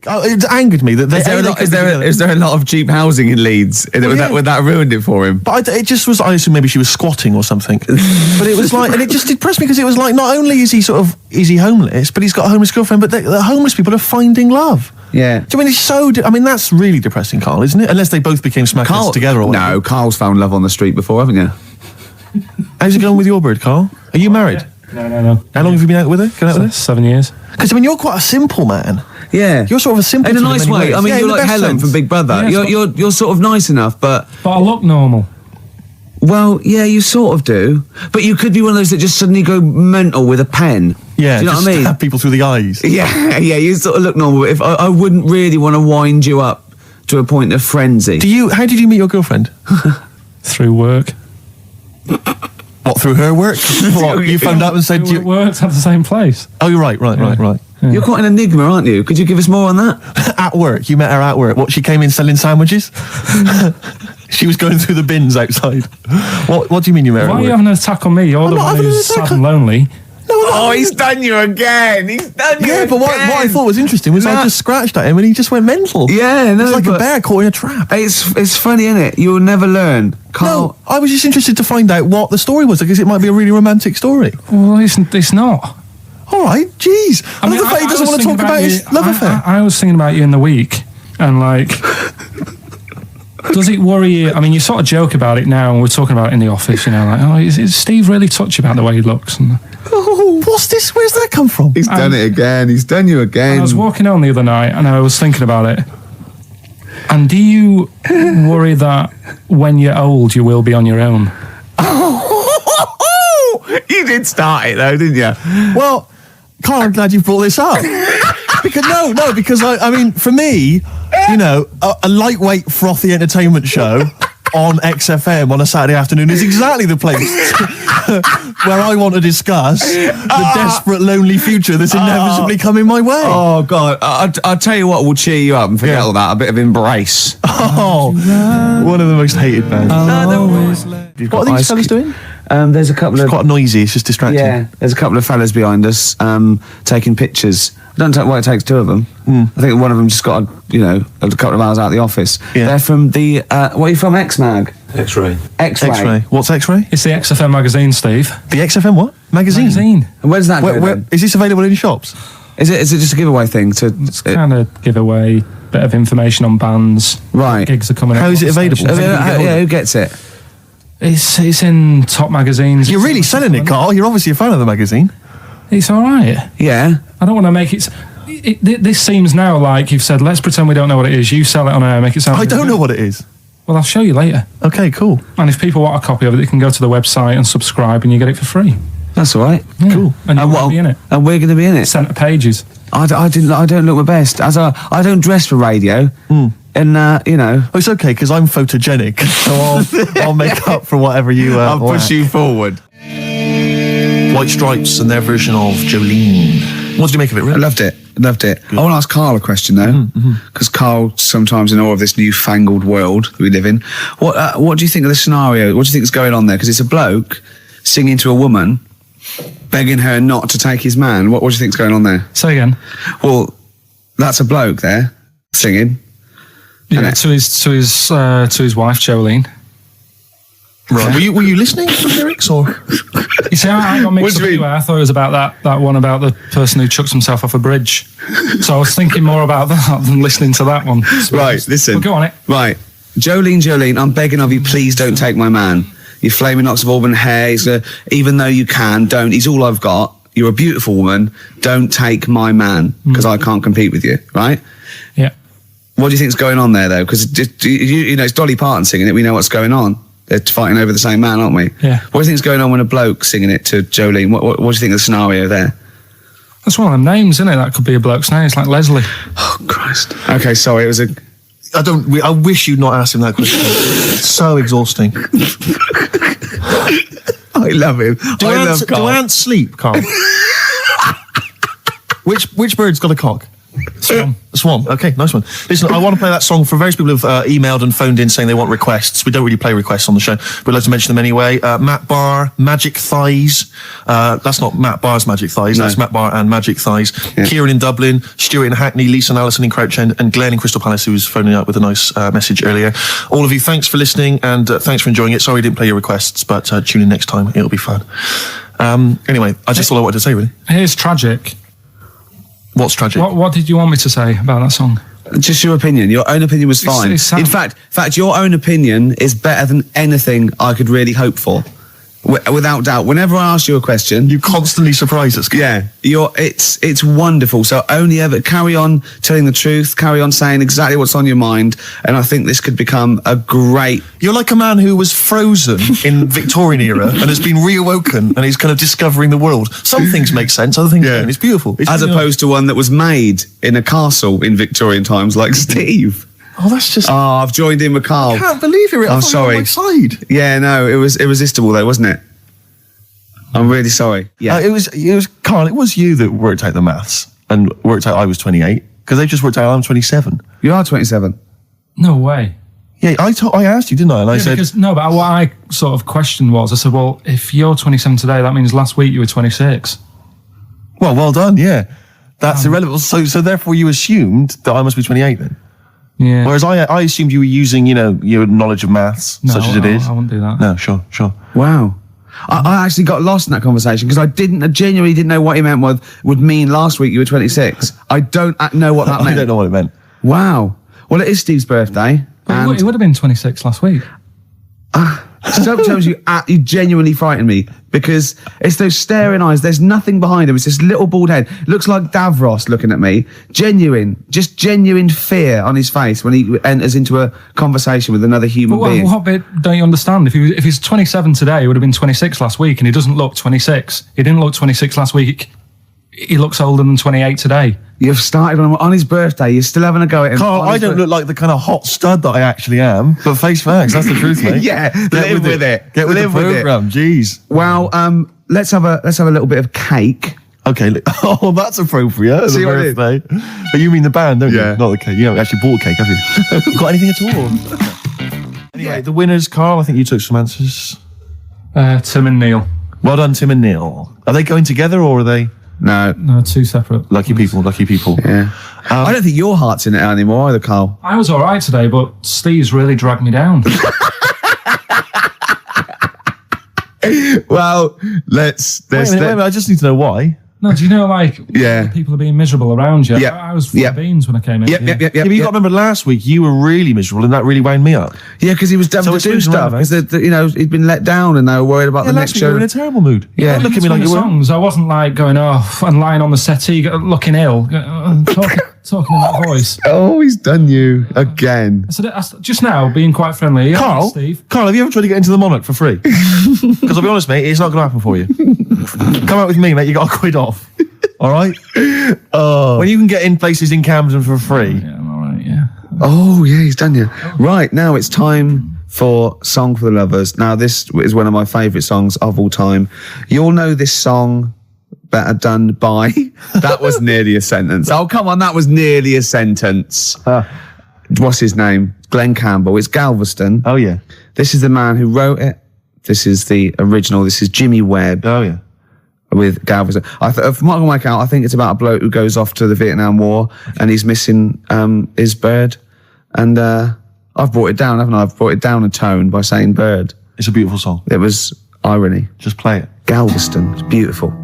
It angered me that is there a lot of cheap housing in Leeds? Would that ruined it for him? But it just was. I assume maybe she was squatting or something. But it was like, and it just depressed me because it was like, not only is he homeless, but he's got a homeless girlfriend. But the homeless people are finding love. Yeah. Do you mean it's so? That's really depressing, Carl, isn't it? Unless they both became smackers together. Or whatever. No, Carl's found love on the street before, haven't you? How's it going with your bird, Carl? Are you married? No. How long have you been out with her? 7 years. Because you're quite a simple man. Yeah, you're sort of a simple in a nice way. Ways. I mean, you're like Helen from Big Brother. Yeah, you're sort of nice enough, but I look normal. Well, yeah, you sort of do, but you could be one of those that just suddenly go mental with a pen. Yeah, do you know what I mean? Stab people through the eyes. Yeah, you sort of look normal. If I wouldn't really want to wind you up to a point of frenzy. How did you meet your girlfriend? Through work. What, through her work? What, you phoned up and said you worked at the same place. Oh, you're right. Yeah. You're quite an enigma, aren't you? Could you give us more on that? At work, you met her at work. What, she came in selling sandwiches? She was going through the bins outside. What do you mean you met her? Why are you having an attack on me? You're the one who's sad and lonely. No, he's done you again. Yeah, but what I thought was interesting was I just scratched at him and he just went mental. Yeah, no, it's like a bear caught in a trap. It's funny, isn't it? You'll never learn. Carl. No, I was just interested to find out what the story was because it might be a really romantic story. Well, it's not. All right, jeez. I mean, the fact he doesn't want to talk about his love affair. I was thinking about you in the week, and like, does it worry you? I mean, you sort of joke about it now, and we're talking about it in the office, like, is Steve really touchy about the way he looks? And, what's this? Where's that come from? He's done it again. He's done you again. I was walking home the other night, and I was thinking about it. And do you worry that when you're old, you will be on your own? You did start it though, didn't you? Well, Carl, I'm glad you brought this up. because I mean, for me, a lightweight, frothy entertainment show on XFM on a Saturday afternoon is exactly the place where I want to discuss the desperate, lonely future that's inevitably coming my way. Oh, God. I'll tell you what will cheer you up and forget all that. A bit of Embrace. Oh, one of the most hated bands. What are these fellas doing? There's a couple it's quite noisy, it's just distracting. Yeah, there's a couple of fellas behind us taking pictures. I don't know why it takes two of them. I think one of them just got, a couple of hours out of the office. Yeah. They're from the, what are you from, X-Mag? X-Ray. X-Ray. What's X-Ray? It's the XFM magazine, Steve. The XFM what? Magazine. And where's that go? Is this available in shops? Is it just a giveaway thing? It's kind of giveaway, bit of information on bands. Right. Gigs are coming out. How is it available? Who gets it? It's in top magazines. You're really selling it, Carl. You're obviously a fan of the magazine. It's all right. Yeah. I don't want to make it... This seems now like you've said, let's pretend we don't know what it is. You sell it on air, make it sound... I don't know what it is. Well, I'll show you later. Okay, cool. And if people want a copy of it, they can go to the website and subscribe and you get it for free. That's all right. Yeah. Cool. And you're going to be in it. And we're going to be in it. Centre pages. I don't look my best. I don't dress for radio. And, Oh, it's okay, because I'm photogenic, so I'll make up for whatever you... I'll push you forward. White Stripes and their version of Jolene. What did you make of it, really? I loved it. Good. I want to ask Carl a question, though, because Carl's sometimes in awe of this newfangled world that we live in. What do you think of the scenario? What do you think is going on there? Because it's a bloke singing to a woman, begging her not to take his man. What do you think is going on there? Say again. Well, that's a bloke there, singing. Yeah, to his wife, Jolene. Right. Were you listening to the lyrics, or? You see, I got mixed up anyway. I thought it was about that one about the person who chucks himself off a bridge. So I was thinking more about that than listening to that one. Right, listen. Well, go on it. Right. Jolene, I'm begging of you, please don't take my man. You flaming locks of auburn hair, even though you can, don't. He's all I've got. You're a beautiful woman. Don't take my man, because I can't compete with you, right? Yeah. What do you think's going on there, though? Because, it's Dolly Parton singing it. We know what's going on. They're fighting over the same man, aren't we? Yeah. What do you think's going on when a bloke singing it to Jolene? What do you think of the scenario there? That's one of them names, isn't it? That could be a bloke's name. It's like Leslie. Oh, Christ. Okay, sorry, it was a... I wish you'd not asked him that question. It's so exhausting. I love him. Do ants sleep, Carl? Which bird's got a cock? Swan. Okay, nice one. Listen, I want to play that song for various people who've emailed and phoned in saying they want requests. We don't really play requests on the show, but we'd like to mention them anyway. Matt Barr, Magic Thighs. That's not Matt Barr's Magic Thighs. No. That's Matt Barr and Magic Thighs. Yeah. Kieran in Dublin, Stuart in Hackney, Lisa and Alison in Crouch End, and Glenn in Crystal Palace, who was phoning up with a nice message earlier. All of you, thanks for listening and thanks for enjoying it. Sorry we didn't play your requests, but tune in next time. It'll be fun. Anyway, I just all I wanted to say, really. Here's tragic. What's tragic? What did you want me to say about that song? Just your opinion. Your own opinion was fine. In fact, your own opinion is better than anything I could really hope for. Without doubt. Whenever I ask you a question, you constantly surprise us. Yeah, it's wonderful. So only ever carry on telling the truth, carry on saying exactly what's on your mind, and I think this could become a great... You're like a man who was frozen in Victorian era and has been reawoken and he's kind of discovering the world. Some things make sense, other things don't. It's beautiful. As opposed to one that was made in a castle in Victorian times, like Steve. Oh, that's just... Oh, I've joined in with Carl. I can't believe it. I'm sorry. On my side. Yeah, no, it was irresistible though, wasn't it? I'm really sorry. Yeah, it was Carl. It was you that worked out the maths and worked out I was 28 because they just worked out I'm 27. You are 27. No way. Yeah, I asked you, didn't I? And I said but what I sort of questioned was, I said, well, if you're 27 today, that means last week you were 26. Well done. Yeah, that's irrelevant. So therefore, you assumed that I must be 28 then. Yeah. Whereas I assumed you were using, your knowledge of maths, such as it is. I wouldn't do that. No, sure. Wow. I actually got lost in that conversation because I genuinely didn't know what he meant would mean last week you were 26. I don't know what that meant. I don't know what it meant. Wow. Well, it is Steve's birthday. But it would have been 26 last week. Sometimes you genuinely frighten me because it's those staring eyes. There's nothing behind him. It's this little bald head. Looks like Davros looking at me. Genuine fear on his face when he enters into a conversation with another human being. What bit don't you understand? If he's 27 today, he would have been 26 last week, and he doesn't look 26. He didn't look 26 last week. He looks older than 28 today. You've started on his birthday. You're still having a go at him. Carl, I don't look like the kind of hot stud that I actually am, but face facts, that's the truth, mate. Yeah, live with it. Get with the program, jeez. Well, let's have a little bit of cake. Okay. Oh, that's appropriate. See the birthday. But you mean the band, don't you? Not the cake. You haven't actually bought a cake, have you? Got anything at all? Anyway, the winners, Carl. I think you took some answers. Tim and Neil. Well done, Tim and Neil. Are they going together or are they? No, two separate. Lucky people. Yeah. I don't think your heart's in it anymore either, Carl. I was all right today, but Steve's really dragged me down. Well, let's... Wait a minute, I just need to know why. No, do you know, people are being miserable around you? Yeah. I was full of beans when I came in. Yeah, but you got to remember last week, you were really miserable and that really wound me up. Yeah, because he was devil to do stuff. Because, he'd been let down and they were worried about the next show. You were in a terrible mood. Yeah. Look at me like you were. Songs. I wasn't going off and lying on the settee, looking ill, talking in that voice. Oh, he's done you again. I said, just now, being quite friendly. Carl, Steve. Carl, have you ever tried to get into the Monarch for free? Because I'll be honest, mate, it's not going to happen for you. Come out with me, mate, you got a quid off. All right? When you can get in places in Camden for free. Yeah, I'm all right, yeah. Oh, yeah, he's done you. Right, now it's time for Song for the Lovers. Now, this is one of my favourite songs of all time. You'll know this song better done by... That was nearly a sentence. Oh, come on, that was nearly a sentence. What's his name? Glenn Campbell. It's Galveston. Oh, yeah. This is the man who wrote it. This is the original. This is Jimmy Webb. Oh, yeah. With Galveston. From what I can work out, I think it's about a bloke who goes off to the Vietnam War and he's missing his bird. And I've brought it down, haven't I? I've brought it down a tone by saying bird. It's a beautiful song. It was irony. Just play it. Galveston. It's beautiful.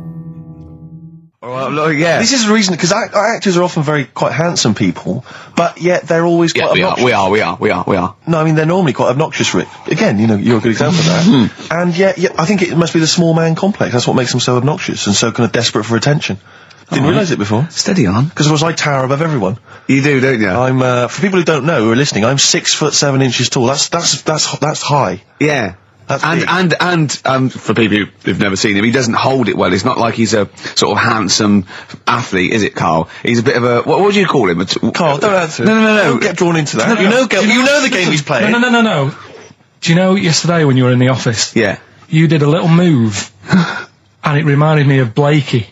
Yeah. This is the reason, because actors are often quite handsome people, but yet they're always quite obnoxious. We are. No, I mean, they're normally quite obnoxious, Rick. Again, you're a good example of that. And yet, I think it must be the small man complex. That's what makes them so obnoxious and so kind of desperate for attention. Didn't realise it before. Steady on. Because of course I tower above everyone. You do, don't you? I'm, for people who don't know, who are listening, I'm 6'7" tall. That's high. Yeah. And for people who've never seen him, he doesn't hold it well. It's not like he's a sort of handsome athlete, is it, Carl? He's a bit of a... What would you call him? Carl, don't answer. No. Don't get drawn into that. You know the game he's playing. No. Do you know yesterday when you were in the office? Yeah. You did a little move, and it reminded me of Blakey.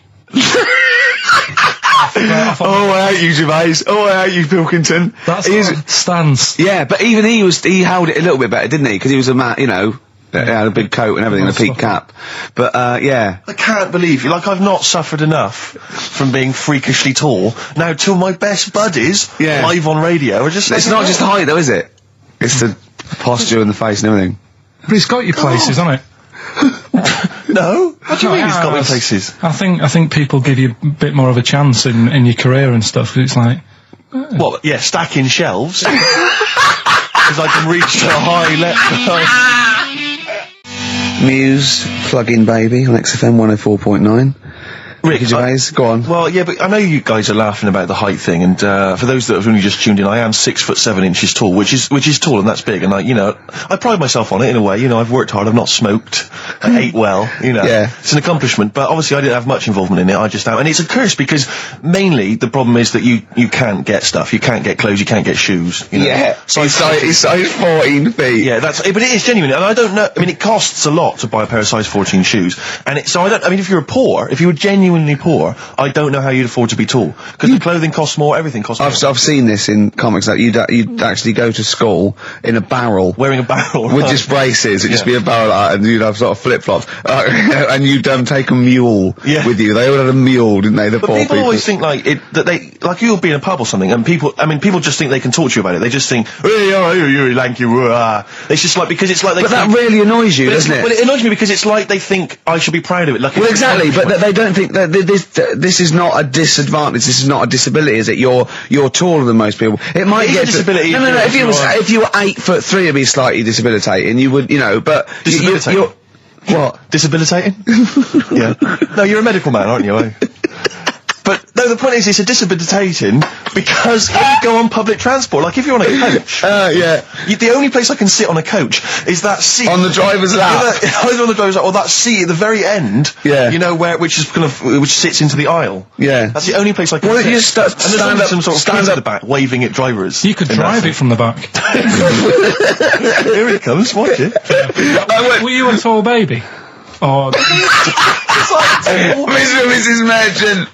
Oh, I hate you, Gervais. Oh, I hate you, Pilkington. That's He's- our stance. Yeah, but even he held it a little bit better, didn't he? Because he was a man, you know, he had a big coat and everything, and a peak cap. But, yeah. I can't believe you. Like, I've not suffered enough from being freakishly tall. Now, two of my best buddies, Yeah. live on radio, are just... It's not just height, though, is it? It's the posture and the face and everything. But it's got your places, hasn't it? No? What do you No, mean it's got me it's- places? I think people give you a bit more of a chance in your career and stuff. It's like, What, yeah, stacking shelves? Because I can reach to a high level. Muse, Plug-in Baby on XFM 104.9. Rick, Gervais, go on. Well, yeah, but I know you guys are laughing about the height thing, and for those that have only just tuned in, I am 6'7" tall, which is tall, and that's big. And I pride myself on it in a way. You know, I've worked hard, I've not smoked, I ate well. You know, Yeah. it's an accomplishment. But obviously, I didn't have much involvement in it. I just am, and it's a curse because mainly the problem is that you can't get stuff, you can't get clothes, you can't get shoes. You know? Yeah, he's size 14 feet. Yeah, but it is genuine, and I don't know. I mean, it costs a lot to buy a pair of size 14 shoes, and so I don't. I mean, if you were genuinely poor, I don't know how you'd afford to be tall because the clothing costs more, everything costs more. I've seen this in comics that you'd actually go to school in a barrel. Wearing a barrel With right. just braces, it'd just be a barrel like that, and you'd have sort of flip-flops. And you'd take a mule with you. They all had a mule, didn't they, the But poor people always think like you'll be in a pub or something, and people just think they can talk to you about it. They just think, hey, oh, you lanky, it's just like, because it's like they But think, that really annoys you, doesn't it? Well, it annoys me because it's like they think I should be proud of it. Like, Well, exactly, but they don't think that this is not a disadvantage. This is not a disability, is it? You're taller than most people. It might It is get a disability No. If you were 8'3", it'd be slightly debilitating. You would, but Debilitating? you're what? Disabilitating? Yeah. No, you're a medical man, aren't you? Eh? But no, the point is, it's a disabilitating because when you go on public transport, like if you're on a coach, Yeah. the only place I can sit on a coach is that seat On the driver's lap. Either on the driver's lap or that seat at the very end. Yeah. You know which sits into the aisle. Yeah. That's the only place I can. Well, sit. you just and there's stand always up- some sort of stand kids up- at the back waving at drivers. you could in that drive seat. it from the back. Here it comes. Watch it. Were you a tall baby? Or Mr. and Mrs. Merchant,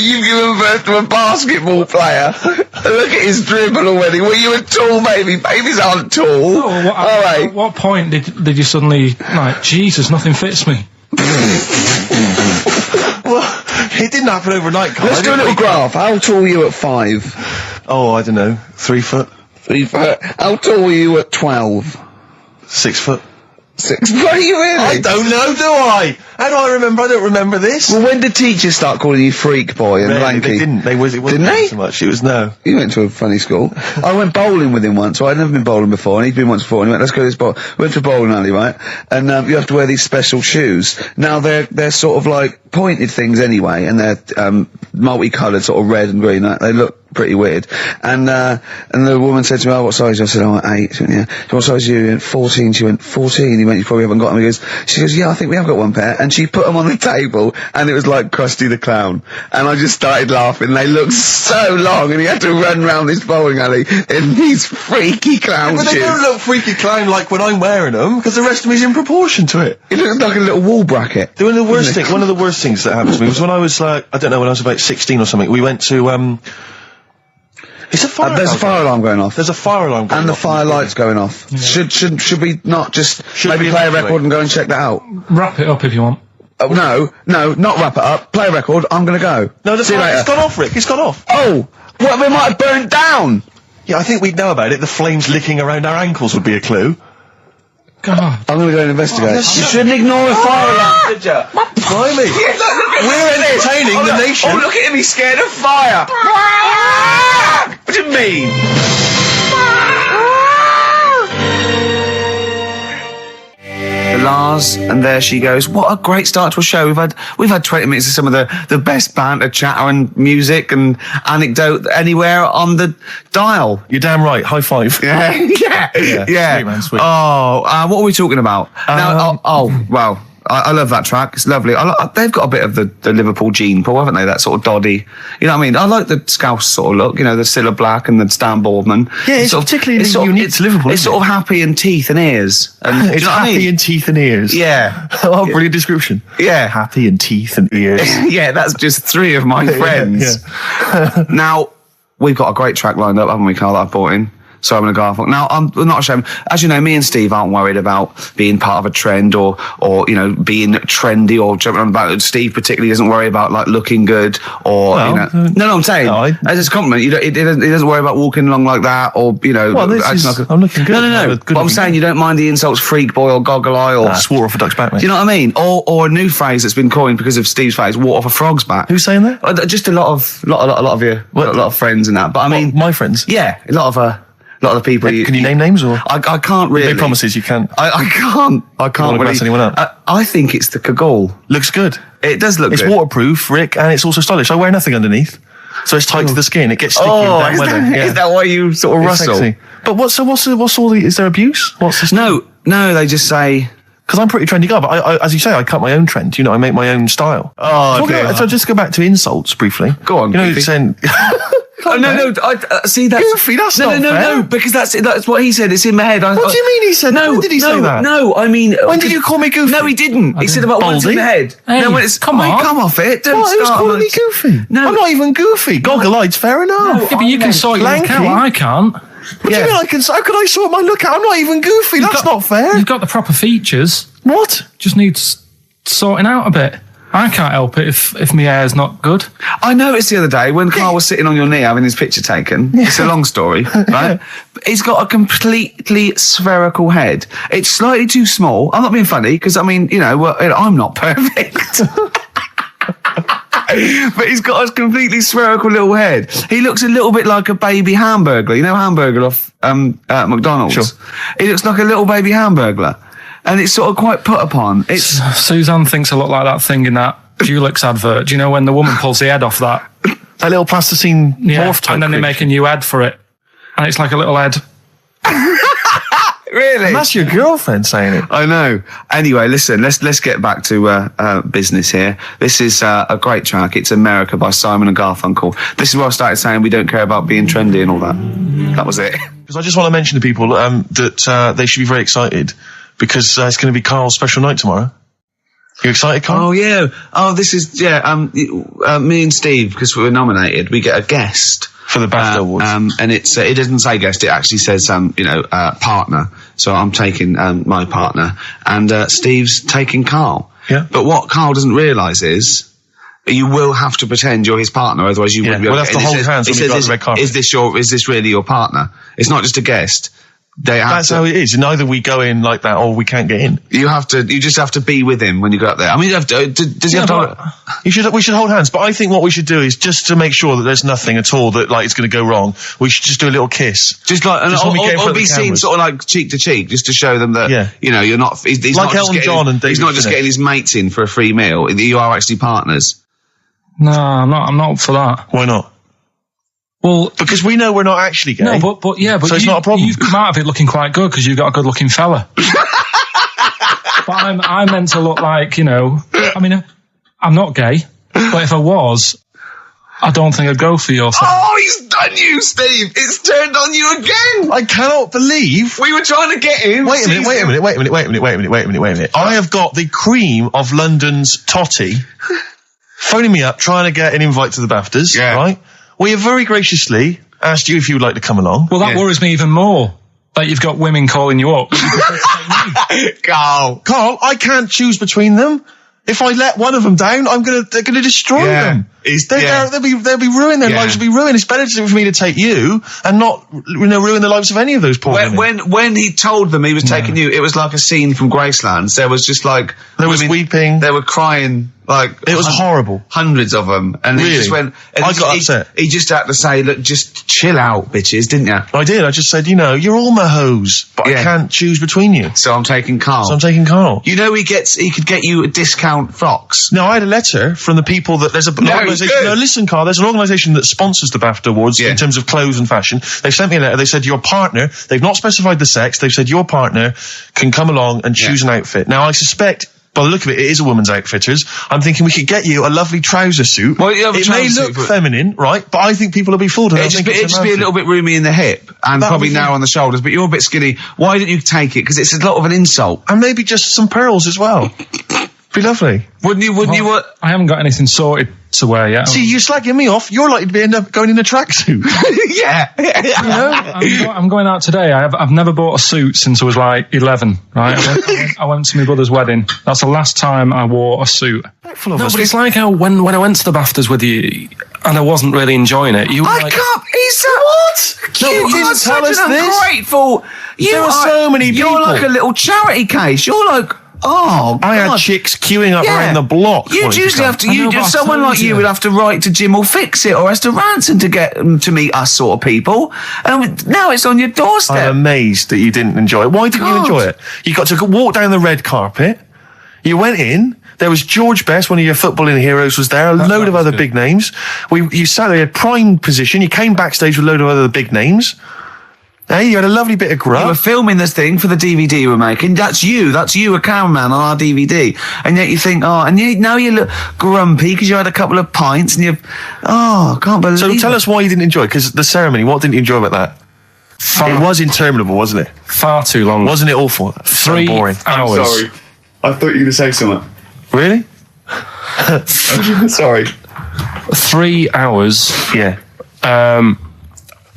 you've given birth to a basketball player. Look at his dribble already. Were you a tall baby? Babies aren't tall. at what point did you suddenly like, Jesus, nothing fits me? Well, it didn't happen overnight, Carl. Let's I do a didn't little wake up- graph. How tall were you at 5? Oh, I don't know. 3 foot, 3 foot. How tall were you at 12? 6 foot. 6 foot? Are you really? I don't know, do I? How do I remember? I don't remember this. Well, when did teachers start calling you freak boy and Rarely, lanky? they didn't. It wasn't Didn't they? so much. It was no. You went to a funny school. I went bowling with him once, so I'd never been bowling before, and he'd been once before, and he went, let's go to this bowl. We went to a bowling alley, right? And you have to wear these special shoes. Now, they're sort of like pointed things anyway, and they're multicoloured, sort of red and green. They look pretty weird. And the woman said to me, oh, what size? I said, oh, 8. She went, yeah. So what size are you? He went, 14. She went, 14? He went, you probably haven't got them. She goes, yeah, I think we have got one pair. And she put them on the table, and it was like Krusty the Clown. And I just started laughing. They looked so long, and he had to run round this bowling alley in these freaky clown But they shoes. don't look freaky clown like when I'm wearing them, because the rest of me's in proportion to it. It looked like a little wall bracket. One of the worst things that happened to me was when I was like, I don't know, when I was about 16 or something. We went to it's a fire. There's a alarm. fire alarm going off. There's a fire alarm going And the off. fire light's going off. Should we not just Should maybe we play a evacuate? record and go and check that out? Wrap it up if you want. Oh, no, not wrap it up. Play a record. I'm gonna go. No, the See you fire, later. it's gone off, Rick. It's gone off. Oh, what? They might have burnt down. Yeah, I think we'd know about it. The flames licking around our ankles would be a clue. God. I'm gonna go and investigate. You shouldn't ignore a fire alarm, should you? Blimey. We're entertaining the nation. Oh, look at him. He's scared of fire. What do you mean? Lars, and there she goes. What a great start to a show. We've had 20 minutes of some of the best banter, chatter and music and anecdote anywhere on the dial. You're damn right. High five. Yeah. Sweet, man, sweet. Oh, what are we talking about? Now, I love that track. It's lovely. They've got a bit of the Liverpool gene, Paul, haven't they? That sort of doddy. You know what I mean? I like the Scouse sort of look. You know, the Cilla Black and the Stan Boardman. Yeah, it's particularly unique to Liverpool. It's sort of happy and teeth and ears. And, it's happy and teeth and ears. Yeah. Oh, brilliant description. Yeah. Happy and teeth and ears. Yeah, that's just 3 of my friends. Yeah. Now, we've got a great track lined up, haven't we, Carl, that I've brought in? Simon and Garfunkel. Now, I'm not ashamed. As you know, me and Steve aren't worried about being part of a trend or you know, being trendy or jumping on about. Steve particularly doesn't worry about like looking good or, well, you know. No, I'm saying, as a compliment, he doesn't worry about walking along like that or, you know. Well, I'm looking good. No. But I'm saying you don't mind the insults freak boy or goggle eye or. Swore off a duck's back, mate. Do you know what I mean? Or a new phrase that's been coined because of Steve's phrase, walk off a frog's back. Who's saying that? Just a lot of you, a lot of friends and that. But I mean. My friends? Yeah, a lot of the people. Can you name names or? I can't really. They promises you can't. I can't. I can't really. Mess anyone up. I think it's the Kagol. Looks good. It does look good. It's waterproof, Rick, and it's also stylish. I wear nothing underneath, so it's tight to the skin. It gets sticky in bad weather. Is that why you sort of rustle? Sexy. But what's all the? Is there abuse? What's this? No. They just say. Because I'm a pretty trendy guy, but I, as you say, I cut my own trend. You know, I make my own style. So just go back to insults briefly. Go on. You know, saying. No. I see that. Goofy, that's not fair. No, because that's what he said. It's in my head. What do you mean he said? No, when did he say that? No, I mean. When did you call me goofy? No, he didn't. He said about what's in the head. Hey, no, when it's come on. Come off it. Don't What? Who's calling me goofy? No. I'm not even goofy. Goggle-eyed's fair enough. Yeah, but you can sort your look out. I can't. What do you mean I can? How can I sort my look out? I'm not even goofy. That's not fair. You've got the proper features. What? Just needs sorting out a bit. I can't help it if my hair's not good. I noticed the other day when Carl was sitting on your knee having his picture taken. It's a long story, right? He's got a completely spherical head. It's slightly too small. I'm not being funny because I mean, you know, I'm not perfect. But he's got a completely spherical little head. He looks a little bit like a baby hamburger. You know, hamburger off McDonald's. Sure. He looks like a little baby hamburger. And it's sort of quite put upon. Suzanne thinks a lot like that thing in that Dulux advert. Do you know when the woman pulls the head off that? That little plasticine morph type. And then they make a new ad for it. And it's like a little head. Really? And that's your girlfriend saying it. I know. Anyway, listen, let's get back to business here. This is a great track. It's America by Simon and Garfunkel. This is where I started saying we don't care about being trendy and all that. That was it. Because I just want to mention to people that they should be very excited because it's going to be Carl's special night tomorrow. You excited, Carl? Oh, yeah. Oh, this is, me and Steve, because we were nominated, we get a guest. For the BAFTA Awards. And it doesn't say guest, it actually says, partner. So I'm taking my partner. And Steve's taking Carl. Yeah. But what Carl doesn't realise is you will have to pretend you're his partner, otherwise you wouldn't be able to. We'll have to hold hands when we go on the red carpet. Is this really your partner? It's not just a guest. That's how it is. And either we go in like that or we can't get in. You just have to be with him when you go up there. I mean, does he have to? We should hold hands. But I think what we should do is just to make sure that there's nothing at all that like it's going to go wrong. We should just do a little kiss. Just like, or be seen sort of like cheek to cheek, just to show them that, you know, you're not, he's like not Elton John and David he's not just getting his mates in for a free meal. You are actually partners. No, I'm not up for that. Why not? Well, because we know we're not actually gay. No, but so it's not a problem. You've come out of it looking quite good because you've got a good-looking fella. But I'm meant to look like, you know. I mean, I'm not gay, but if I was, I don't think I'd go for your thing. Oh, he's done you, Steve! It's turned on you again. I cannot believe we were trying to get him. Wait a minute. I have got the cream of London's totty phoning me up, trying to get an invite to the BAFTAs. Right? We have very graciously asked you if you would like to come along. Well, that worries me even more, that you've got women calling you up. Carl, I can't choose between them. If I let one of them down, they're gonna destroy them. They'll be ruined. Their lives will be ruined. It's better for me to take you and not, ruin the lives of any of those poor women. When he told them he was taking you, it was like a scene from Graceland. There was just like there was weeping. They were crying. Like it was horrible. Hundreds of them, and really? He just went. And I got upset. He just had to say, "Look, just chill out, bitches," didn't you? I did. I just said, you're all my hoes, but I can't choose between you. So I'm taking Carl. You know, he could get you a discount frocks. No, I had a letter from the people that there's an organisation. No, listen, Carl. There's an organisation that sponsors the BAFTA Awards in terms of clothes and fashion. They sent me a letter. They said your partner. They've not specified the sex. They've said your partner can come along and choose an outfit. Now I suspect by the look of it, it is a woman's outfitters. I'm thinking we could get you a lovely trouser suit. Well, you have a it may trouser look suit, but- feminine, right? But I think people will be fooled. It'd just be a little bit roomy in the hip and That probably would be- narrow on the shoulders, but you're a bit skinny. Why don't you take it? Because it's a lot of an insult. And maybe just some pearls as well. Be lovely. Wouldn't you? I haven't got anything sorted to wear yet. See, you're slagging me off. You're likely to end up going in a tracksuit. Yeah. You know, I'm going out today. I've never bought a suit since I was like 11. Right, I went to my brother's wedding. That's the last time I wore a suit. Full of No, us. but it's like how when I went to the BAFTAs with you and I wasn't really enjoying it. You were I like, can't. He's what? No, You you are didn't such tell us an this. ungrateful. There are so many You're people. like a little charity case. You're like, oh, I had God. chicks queuing up Yeah. around the block. You'd wanting usually come. have to. I know, but I Someone told like you you. would have to write to Jim or Fix It or Esther Ranson to get them to meet us sort of people. And now it's on your doorstep. I'm amazed that you didn't enjoy it. Why didn't you God. enjoy it? You got to walk down the red carpet. You went in. There was George Best, one of your footballing heroes, was there. A load of was other good. big names. You sat there, in prime position. You came backstage with a load of other big names. Hey, you had a lovely bit of You were grub. filming this thing for the DVD you were making. That's you, a cameraman on our DVD. And yet you think, now you look grumpy because you had a couple of pints and I can't believe So it. tell us why you didn't enjoy it, because the ceremony, what didn't you enjoy about that? It was interminable, wasn't it? far too long. Wasn't it awful? So 3 boring. hours. I thought you were going to say something. Really? Sorry. 3 hours. Yeah.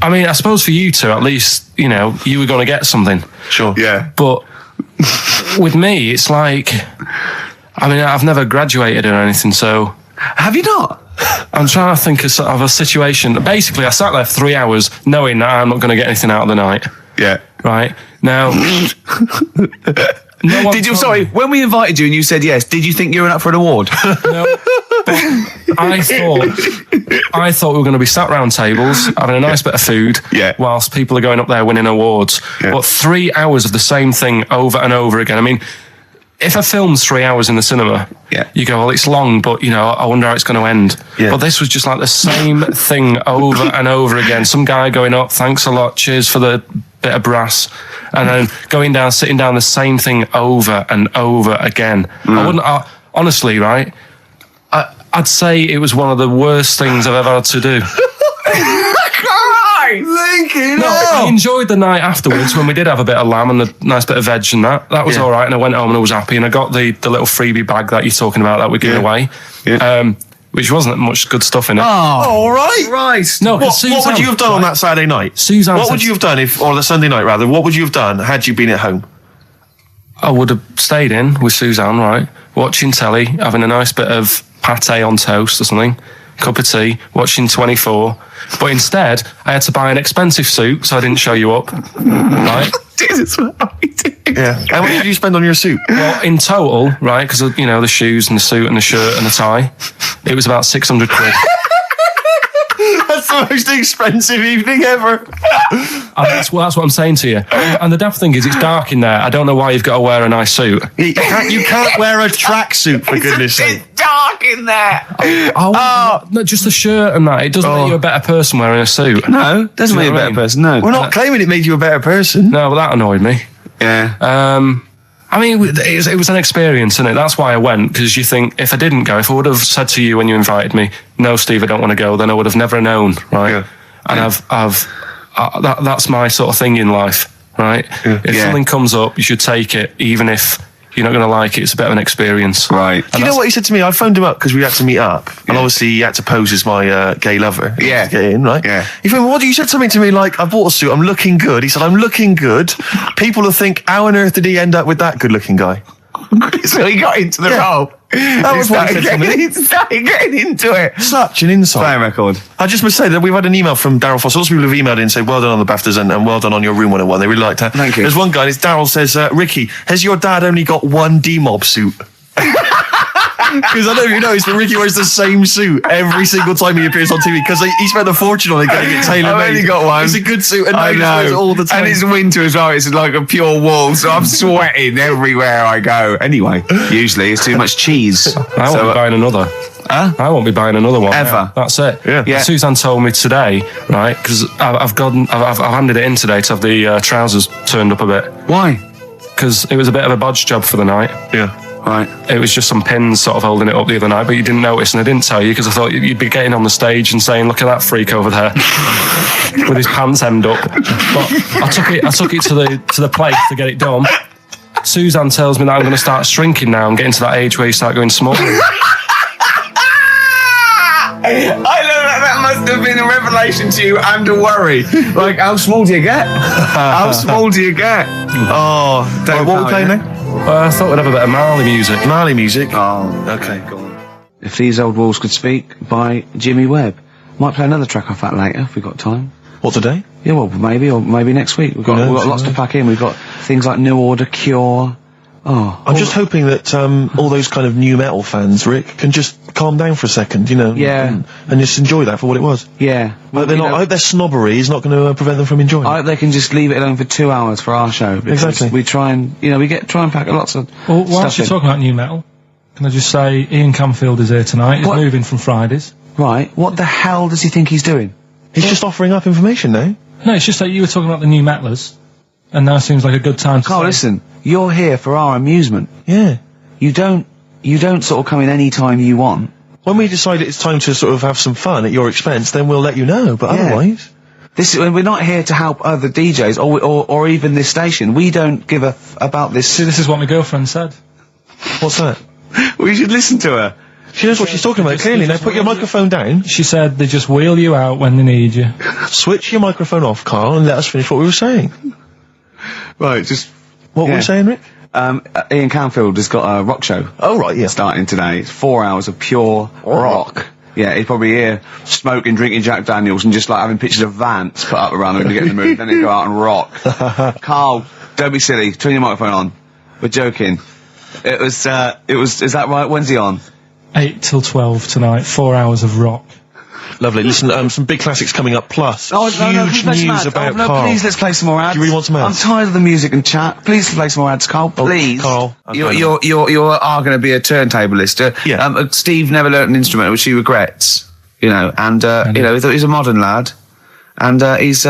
I mean, I suppose for you two, at least, you know, you were going to get something. Sure. Yeah. But with me, it's like, I mean, I've never graduated or anything, so Have you not? I'm trying to think of sort of a situation. Basically, I sat there for 3 hours knowing that I'm not going to get anything out of the night. Yeah. Right? Now, no one Did you? told Sorry, me. when we invited you and you said yes, did you think you were up for an award? No, but I thought we were going to be sat round tables having a nice bit of food, Yeah. whilst people are going up there winning awards. Yeah. But 3 hours of the same thing over and over again. I mean, if a film's 3 hours in the cinema, Yeah. you go, well, it's long, but, you know, I wonder how it's going to end. Yeah. But this was just like the same thing over and over again. Some guy going up, thanks a lot, cheers for the bit of brass. And then going down, sitting down, the same thing over and over again. Honestly, right, I'd say it was one of the worst things I've ever had to do. Lincoln, No, I enjoyed the night afterwards when we did have a bit of lamb and a nice bit of veg and that. That was Yeah. all right, and I went home and I was happy. And I got the little freebie bag that you're talking about that we're giving away, which wasn't much good stuff in it. all right. Right. No, What would you have done on that Saturday night? Suzanne What said- would you have done or the Sunday night rather? What would you have done had you been at home? I would have stayed in with Suzanne, right, watching telly, having a nice bit of pate on toast or something, cup of tea, watching 24. But instead, I had to buy an expensive suit, so I didn't show you up, right? Jesus, what are we doing? Yeah. How much did you spend on your suit? Well, in total, right, because, you know, the shoes and the suit and the shirt and the tie, it was about 600 quid. That's the most expensive evening ever. And that's what I'm saying to you. And the daft thing is, it's dark in there. I don't know why you've got to wear a nice suit. You can't wear a tracksuit, for goodness sake. It's dark in there. No, just the shirt and that. It doesn't make you a better person wearing a suit. No, doesn't Do make you you a know what I better mean? person. No. We're not claiming it made you a better person. No, but that annoyed me. Yeah. I mean, it was an experience, innit? That's why I went, because you think, if I didn't go, if I would have said to you when you invited me, no, Steve, I don't want to go, then I would have never known, right? Yeah. And that's my sort of thing in life, right? If Yeah. something comes up, you should take it, even if you're not going to like it. It's a bit of an experience. Right. Do you know what he said to me? I phoned him up because we had to meet up, and obviously he had to pose as my gay lover. Yeah. To get in, right? Yeah. He phoned me, what? You said something to me like, I bought a suit, I'm looking good. He said, I'm looking good. People will think, how on earth did he end up with that good-looking guy? So he got into the Yeah. role. That was what he said to me. He started getting into it. Such an insult. Play record. I just must say that we've had an email from Daryl Foss. Lots of people have emailed in and said, well done on the BAFTAs and well done on your Room 101. They really liked that. Thank you. There's one guy, it's Daryl says, Ricky, has your dad only got one D-Mob suit? Because I don't know if you noticed, but Ricky wears the same suit every single time he appears on TV because he spent a fortune on it getting it tailor-made. I've only got one. It's a good suit and I he just wears it all the time. And it's winter as well. It's like a pure wool, so I'm sweating everywhere I go. Anyway, usually it's too much cheese. I won't be buying another. Huh? I won't be buying another one. Ever. That's it. Yeah. Yeah. Suzanne told me today, right, because I've handed it in today to have the trousers turned up a bit. Why? Because it was a bit of a bodge job for the night. Yeah. Right. It was just some pins sort of holding it up the other night, but you didn't notice, and I didn't tell you because I thought you'd be getting on the stage and saying, "Look at that freak over there with his pants hemmed up." But I took it to the place to get it done. Suzanne tells me that I'm going to start shrinking now and getting to that age where you start going small. I know that must have been a revelation to you and a worry. Like, how small do you get? How small do you get? Oh, Dave, what are we playing now? I thought we'd have a bit of Marley music. Marley music. Oh, Okay, go on. If These Old Walls Could Speak by Jimmy Webb. Might play another track off that later if we've got time. What, today? Yeah, well, maybe next week. We've got lots to pack in. We've got things like New Order, Cure. I'm just hoping that all those kind of new metal fans, Rick, can just calm down for a second, Yeah. and just enjoy that for what it was. Yeah. I hope their snobbery is not going to prevent them from enjoying I it. hope they can just leave it alone for 2 hours for our show. Because Exactly. we try and, try and pack lots of Well, whilst stuff you're in. talking about new metal, can I just say Ian Camfield is here tonight. He's What? moving from Fridays. Right, what the hell does he think he's doing? He's just offering up information now. No, it's just that you were talking about the new metalers, and now seems like a good time to Carl, say- listen, you're here for our amusement. Yeah. You don't sort of come in any time you want. When we decide it's time to sort of have some fun at your expense, then we'll let you know, but Yeah. otherwise... We're not here to help other DJs or even this station. We don't give a about this. See, this is what my girlfriend said. What's that? We should listen to her. She knows what she's talking about, clearly. Now put your microphone down, She said they just wheel you out when they need you. switch your microphone off, Carl, and let us finish what we were saying. Right, just What were Yeah. we saying, Rick? Ian Camfield has got a rock show Oh, right, yeah. starting today. It's 4 hours of pure rock. Yeah, he's probably here smoking, drinking Jack Daniels, and just like having pictures of Vance put up around him to get in the mood. Then he'd go out and rock. Carl, don't be silly. Turn your microphone on. We're joking. It was. Is that right? When's he on? 8 till 12 tonight, 4 hours of rock. Lovely. Listen, some big classics coming up, plus huge news about Carl. Please, let's play some more ads. Do you really want some ads? I'm tired of the music and chat. Please play some more ads, Carl. Please. Carl. You are going to be a turntablist. Yeah. Steve never learnt an instrument, which he regrets. And he thought he's a modern lad, and he's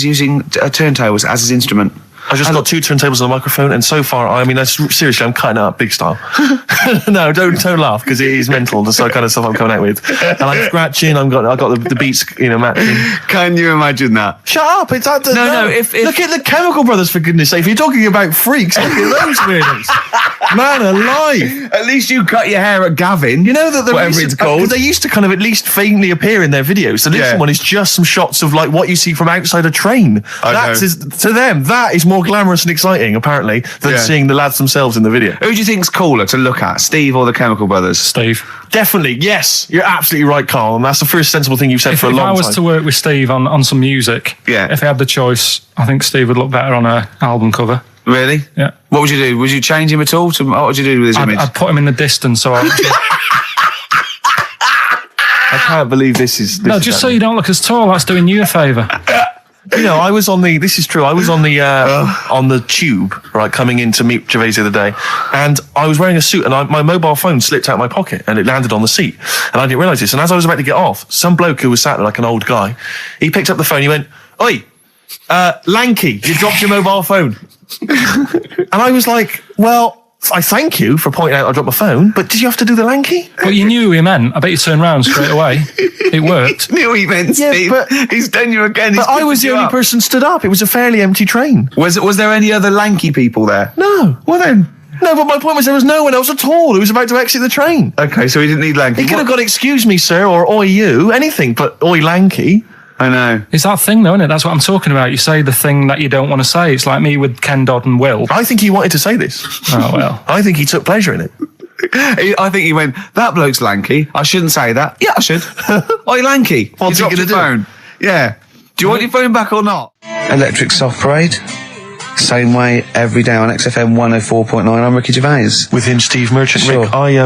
using turntables as his instrument. I just got 2 turntables and a microphone, and so far, seriously, I'm cutting it up big style. No, don't laugh, because it is mental, the kind of stuff I'm coming out with. And I'm scratching, I got the beats, matching. Can you imagine that? Shut up! It's at the No, if- look at the Chemical Brothers, for goodness sake. If you're talking about freaks, look at those weirdos. Man alive! At least you cut your hair at Gavin. You know that the whatever it's called. they used to kind of at least faintly appear in their videos. So this one is just some shots of like what you see from outside a train. To them, that is more glamorous and exciting, apparently, than seeing the lads themselves in the video. Who do you think's cooler to look at, Steve or the Chemical Brothers? Steve. Definitely, yes. You're absolutely right, Carl, and that's the first sensible thing you've said for a If long I was time. to work with Steve on some music, if I had the choice, I think Steve would look better on an album cover. Really? Yeah. What would you do? Would you change him at all? What would you do with his image? I'd put him in the distance, so I can't believe this is... No, just so you don't look as tall, that's doing you a favour. I was on the... This is true. I was on the on the tube, right, coming in to meet Gervais the other day, and I was wearing a suit, and my mobile phone slipped out of my pocket, and it landed on the seat, and I didn't realise this. And as I was about to get off, some bloke who was sat there like an old guy, he picked up the phone, he went, "Oi, Lanky, you dropped your mobile phone." And I was like, well... I thank you for pointing out I dropped my phone, but did you have to do the Lanky? But you knew who he meant. I bet you turned round straight away. It worked. Knew what he meant, Steve. but- He's done you again. But I was the only person stood up. It was a fairly empty train. Was there any other lanky people there? No. Well then. No, but my point was there was no one else at all who was about to exit the train. Okay, so he didn't need lanky. He could have gone, "Excuse me, sir," or "Oi, you," anything, but "Oi, Lanky." I know. It's that thing, though, isn't it? That's what I'm talking about. You say the thing that you don't want to say. It's like me with Ken Dodd and Will. I think he wanted to say this. Oh, well. I think he took pleasure in it. I think he went, "That bloke's lanky. I shouldn't say that." Yeah, I should. Oi, lanky. What's he dropped gonna your do? phone. Yeah. Do you want your phone back or not? Electric Soft Parade. Same way every day on XFM 104.9. I'm Ricky Gervais. With him, Steve Merchant. Sure. Rick, I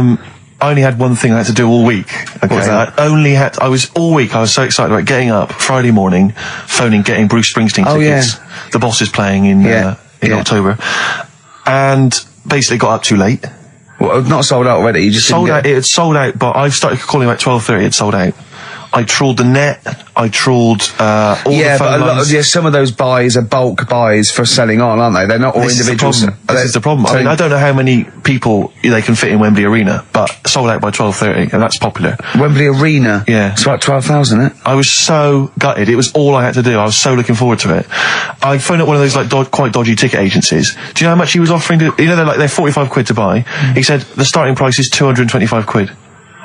only had one thing I had to do all week. Okay, was that? I was so excited about getting up Friday morning, phoning, getting Bruce Springsteen tickets. Yeah. The Boss is playing in October, and basically got up too late. Well, not sold out already. You just Sold out. It had sold out, but I started calling about 12:30. It sold out. I trawled the net. I trawled all the phone lines. Some of those buys are bulk buys for selling on, aren't they? They're not all individuals. This is the problem. I mean, I don't know how many people they can fit in Wembley Arena, but sold out by 12:30, and that's popular. Wembley Arena? Yeah. It's about 12,000, isn't it? I was so gutted. It was all I had to do. I was so looking forward to it. I phoned up one of those like quite dodgy ticket agencies. Do you know how much he was offering to, they're 45 quid to buy. He said the starting price is 225 quid.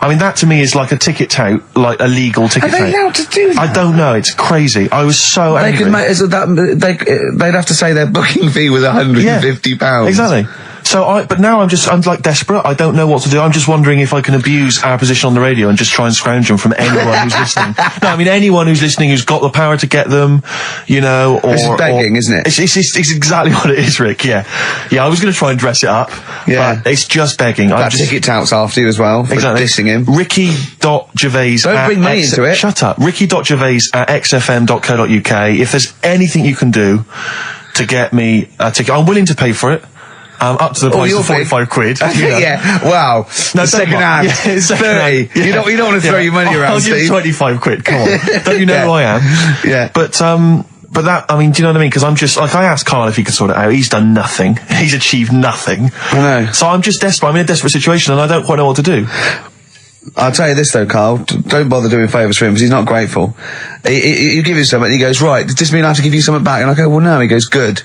I mean, that to me is like a ticket tout, like a legal ticket tout. Are they allowed to do that? I don't know. It's crazy. I was so angry. They'd have to say their booking fee was £150. Yeah, exactly. So but now I'm like desperate. I don't know what to do. I'm just wondering if I can abuse our position on the radio and just try and scrounge them from anyone who's listening. No, I mean anyone w's listening who's got the power to get them, or... This is begging, isn't it? It's exactly what it is, Rick, yeah. Yeah, I was going to try and dress it up, but it's just begging. Ticket touts after you as well, for dissing him. Ricky.Gervais... Don't bring me into it. Shut up. Ricky.Gervais at xfm.co.uk. If there's anything you can do to get me a ticket, I'm willing to pay for it. Up to the price of 45 quid. Yeah, wow. No, second hand. Yeah, 30. Yeah. You don't want to throw your money around, I'll Steve. give 25 quid, come on. Don't you know who I am? Yeah. But that, I mean, do you know what I mean? Because I'm just, like, I asked Karl if he could sort it out. He's done nothing. He's achieved nothing. I know. So I'm just desperate. I'm in a desperate situation and I don't quite know what to do. I'll tell you this though, Karl, don't bother doing favours for him because he's not grateful. You give him something and he goes, right, does this mean I have to give you something back? And I go, well no. He goes, good.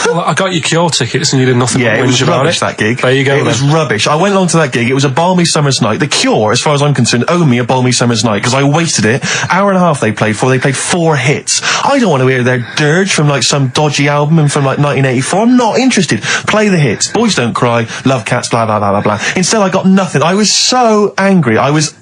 Well, I got you Cure tickets and you did nothing but whinge about rubbish, it. That gig. There you go. It was rubbish. I went along to that gig. It was a balmy summer's night. The Cure, as far as I'm concerned, owe me a balmy summer's night because I wasted it. Hour and a half they played for. They played 4 hits. I don't want to hear their dirge from like some dodgy album and from like 1984. I'm not interested. Play the hits. Boys Don't Cry, Love Cats, blah, blah, blah, blah, blah. Instead I got nothing. I was so angry. I was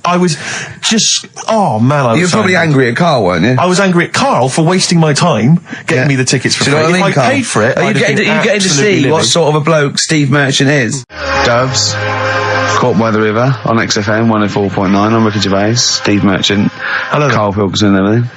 just, oh man, You were probably angry at Karl, weren't you? I was angry at Karl for wasting my time getting me the tickets for free. If I paid for it, are you getting to see what sort of a bloke Steve Merchant is? Doves, Caught by the River on XFM 104.9. I'm Ricky Gervais, Steve Merchant, hello, Karl Pilkington and everything.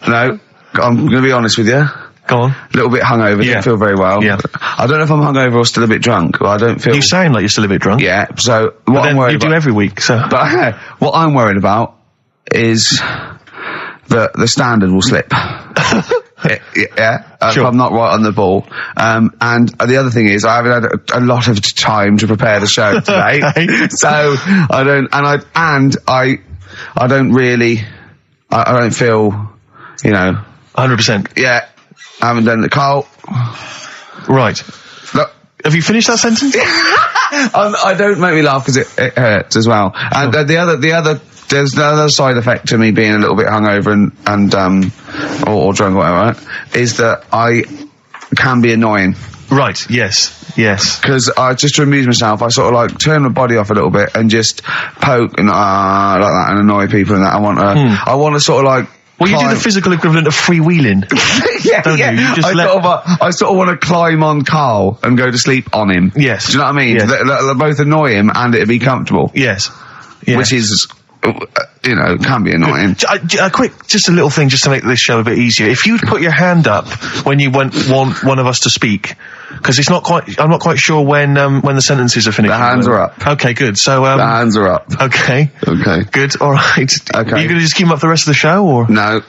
No, I'm going to be honest with you. Go on. A little bit hungover, didn't feel very well. Yeah. I don't know if I'm hungover or still a bit drunk, but I don't feel... You sound like you're still a bit drunk. Yeah, so what I'm worried about... You do every week, so... But what I'm worried about is that the standard will slip. If I'm not right on the ball. And the other thing is, I haven't had a lot of time to prepare the show today. Okay. So I don't, I don't really, I don't feel, 100%. Yeah, I haven't done the Karl. Right. Look. Have you finished that sentence? I don't make me laugh because it hurts as well. And there's another side effect to me being a little bit hungover or drunk or whatever, right, is that I can be annoying. Right, yes. Because just to amuse myself, I sort of like turn my body off a little bit and just poke and like that and annoy people and that. I want to sort of like... Well, you do the physical equivalent of freewheeling. Don't you? You just I sort of want to climb on Karl and go to sleep on him. Yes. Do you know what I mean? Yes. They both annoy him and it'd be comfortable. Yes. Which is... can be annoying. Just a little thing just to make this show a bit easier. If you'd put your hand up when you want one of us to speak, because I'm not quite sure when the sentences are finished. The hands are up. Okay, good. So, the hands are up. Okay. Good, alright. Okay. Are you gonna just keep them up for the rest of the show, or? No,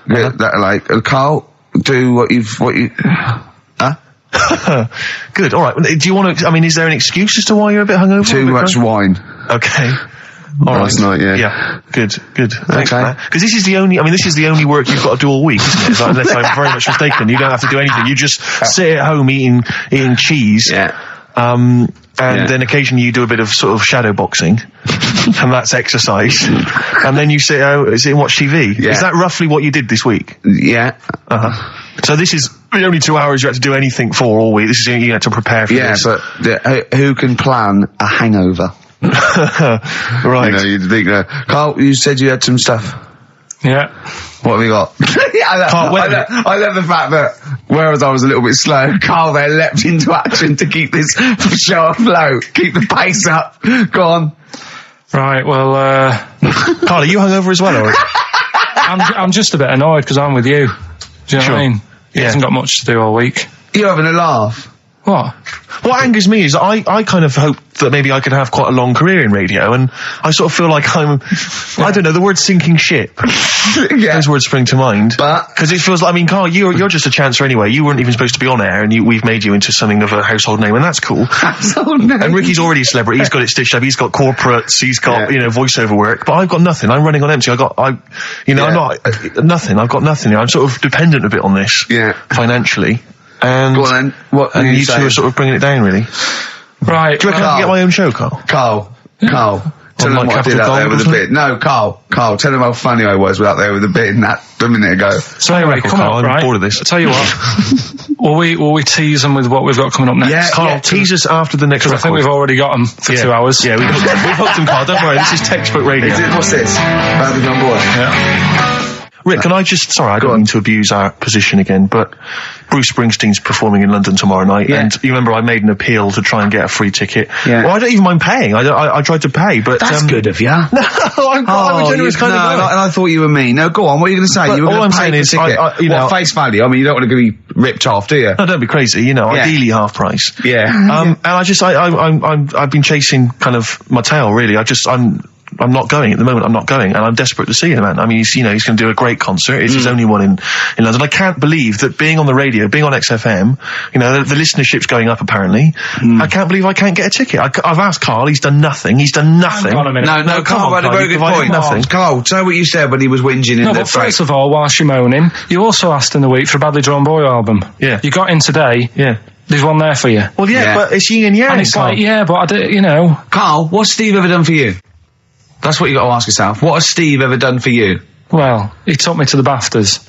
Karl, do what you, huh? Good, alright. Do you want to, is there an excuse as to why you're a bit hungover? Too much wine. Okay. Last night, yeah. Good. Thanks for that. Because this is the only work you've got to do all week, isn't it? Unless I'm very much mistaken, you don't have to do anything. You just sit at home eating cheese. Yeah. Then occasionally you do a bit of sort of shadow boxing, and that's exercise. And then you sit and watch TV. Yeah. Is that roughly what you did this week? Yeah. So this is the only 2 hours you had to do anything for all week. This is you had to prepare for this. Yeah, but who can plan a hangover? Right. You'd think Karl, you said you had some stuff. Yeah. What have you got? I love the fact that whereas I was a little bit slow, Karl there leapt into action to keep this show afloat, keep the pace up. Go on. Right, well, Karl, are you hungover as well, or? I'm just a bit annoyed because I'm with you. Do you know what I mean? He Yeah. hasn't got much to do all week. You're having a laugh. What? What angers me is I kind of hope that maybe I could have quite a long career in radio, and I sort of feel like I don't know, the word sinking ship. Those words spring to mind. But because it feels like, I mean, Carl, you're just a chancer anyway. You weren't even supposed to be on air, and we've made you into something of a household name, and that's cool. Household name. And Ricky's already a celebrity. He's got it stitched up. He's got corporates. He's got voiceover work. But I've got nothing. I'm running on empty. I'm not nothing. I've got nothing. I'm sort of dependent a bit on this. Financially. And go on then. What and you two are sort of bringing it down, really. Right. Do you reckon I can get my own show, Carl? Carl. Tell them what I did out there with a bit. No, Carl, tell them how funny I was out there with a bit in that a minute ago. So anyway, come on, I'm bored of this. I'll tell you what. will we tease them with what we've got coming up next? Yeah, Carl, tease us after the next record. I think we've already got them for 2 hours. Yeah, we've hooked them, Carl. Don't worry, this is textbook radio. What's this? Badly Done Boy. Yeah. Rick, can I just... Sorry, I don't mean to abuse our position again, but Bruce Springsteen's performing in London tomorrow night, and you remember I made an appeal to try and get a free ticket. Yeah. Well, I don't even mind paying. I tried to pay, but... That's good of you. No, I'm a generous kind of guy. And I thought you were mean. No, go on, what are you going to say? But you were all going to I'm pay saying for is, ticket. you know... face value? I mean, you don't want to be ripped off, do you? No, don't be crazy, ideally half price. Yeah. And I've been chasing kind of my tail, really. I'm not going at the moment. I'm not going, and I'm desperate to see him, man. I mean, he's going to do a great concert. It's his only one in London. I can't believe that being on the radio, being on XFM, the listenership's going up apparently. I can't believe I can't get a ticket. I've asked Carl. He's done nothing. Hang on a minute. No, Carl had a very good point. Nothing. Carl, tell what you said when he was whinging in the but first of all, whilst you're moaning, you also asked in the week for a Badly Drawn Boy album. Yeah. You got in today. Yeah. There's one there for you. Well, but it's yin and yang. And it's Carl. like, but I do, Carl, what's Steve ever done for you? That's what you got to ask yourself. What has Steve ever done for you? Well, he took me to the BAFTAs.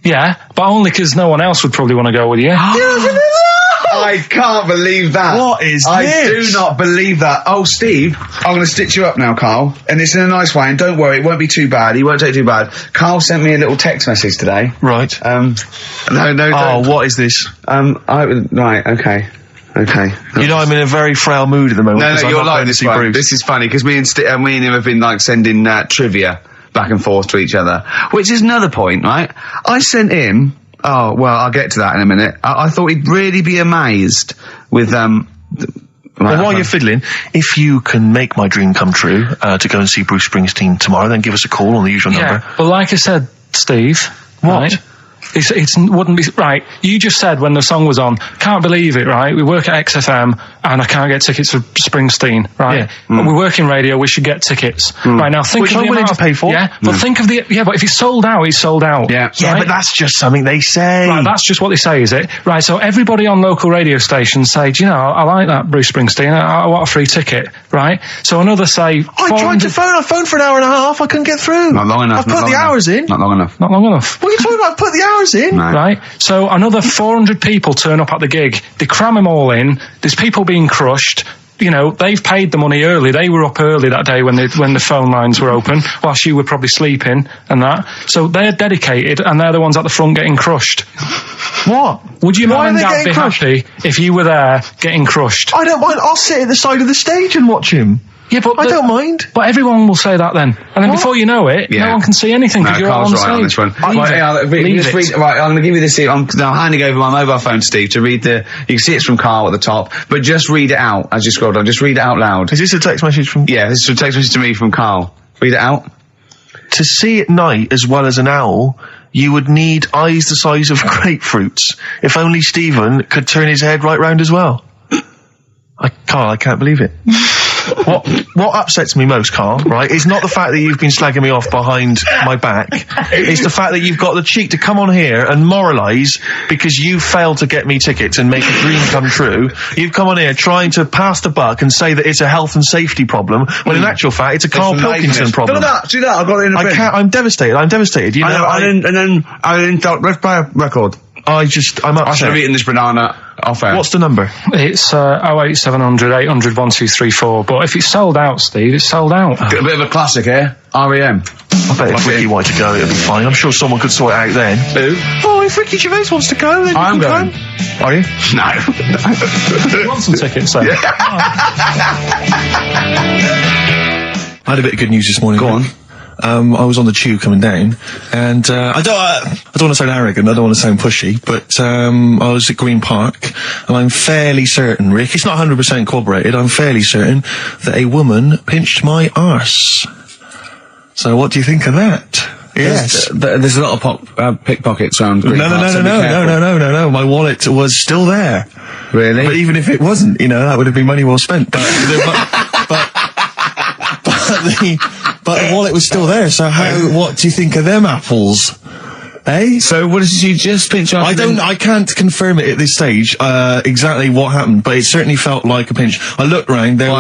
Yeah, but only because no one else would probably want to go with you. I can't believe that. What is I this? do not believe that. Oh, Steve, I'm going to stitch you up now, Carl. And it's in a nice way, and don't worry, it won't be too bad. He won't take too bad. Carl sent me a little text message today. Right. No, Oh, what is this? Right, okay. I'm in a very frail mood at the moment. No, you're like this one. This is funny, because me and him have been like sending trivia back and forth to each other. Which is another point, right? I sent him... Oh, well, I'll get to that in a minute. I thought he'd really be amazed with... Well, while you're fiddling, if you can make my dream come true, to go and see Bruce Springsteen tomorrow, then give us a call on the usual number. Well, like I said, Steve... What? Right? It wouldn't be right. You just said when the song was on, can't believe it, right? We work at XFM and I can't get tickets for Springsteen, right? Yeah. We work in radio, we should get tickets. Right, now think Which of the I'm willing amount to pay for. Yeah, but think of but if it's sold out, it's sold out. Yeah. Yeah, right? but that's just something they say. Right, that's just what they say, is it? Right, so everybody on local radio stations say, do you know, I like that Bruce Springsteen, I want a free ticket, right? So another say... I tried to phone, I phoned for an hour and a half, I couldn't get through. Not long enough. I've put the hours in. Not long enough. Not long enough. What are you talking about? I've put the hours in. No. Right? So another 400 people turn up at the gig. They cram them all in. There's people being crushed. They've paid the money early. They were up early that day when the phone lines were open, whilst you were probably sleeping and that. So they're dedicated, and they're the ones at the front getting crushed. What? Would you Why mind are they Dad be getting crushed? happy if you were there getting crushed? I don't mind. I'll sit at the side of the stage and watch him. Yeah, but I don't mind. But everyone will say that then, and then before you know it, no one can see anything because you're Carl's on stage. right on this one. Leave it. Right, I'm going to give you this. I'm now handing over my mobile phone to Steve to read you can see it's from Carl at the top, but just read it out as you scroll down. Just read it out loud. Is this a text message from... Yeah, this is a text message to me from Carl. Read it out. To see at night as well as an owl, you would need eyes the size of grapefruits. If only Stephen could turn his head right round as well. Carl, I can't believe it. What upsets me most, Carl, right, is not the fact that you've been slagging me off behind my back. It's the fact that you've got the cheek to come on here and moralise because you failed to get me tickets and make a dream come true. You've come on here trying to pass the buck and say that it's a health and safety problem, when in actual fact it's a Karl Pilkington problem. Do that. I got it in a bit. I'm devastated. Let's play a record. I'm I should upset. have eaten this banana off air. What's the number? It's 08700 800 1234. But if it's sold out, Steve, it's sold out. A bit of a classic here. REM. I bet if Ricky wanted to go, it'd be fine. I'm sure someone could sort it out then. Who? Oh, if Ricky Gervais wants to go, then I'm you can going. come. Are you? No. You want some tickets, then? I had a bit of good news this morning. Go on. I was on the tube coming down, and I don't want to sound arrogant, I don't want to sound pushy, but I was at Green Park, and I'm fairly certain, Rick, it's not 100% corroborated, I'm fairly certain that a woman pinched my arse. So what do you think of that? Yes. There's a lot of pickpockets around Green Park. No. My wallet was still there. Really? But even if it wasn't, that would have been money well spent. But the wallet was still there. So what do you think of them apples? Eh? So what did you just pinch off? I can't confirm it at this stage, exactly what happened, but it certainly felt like a pinch. I looked round, there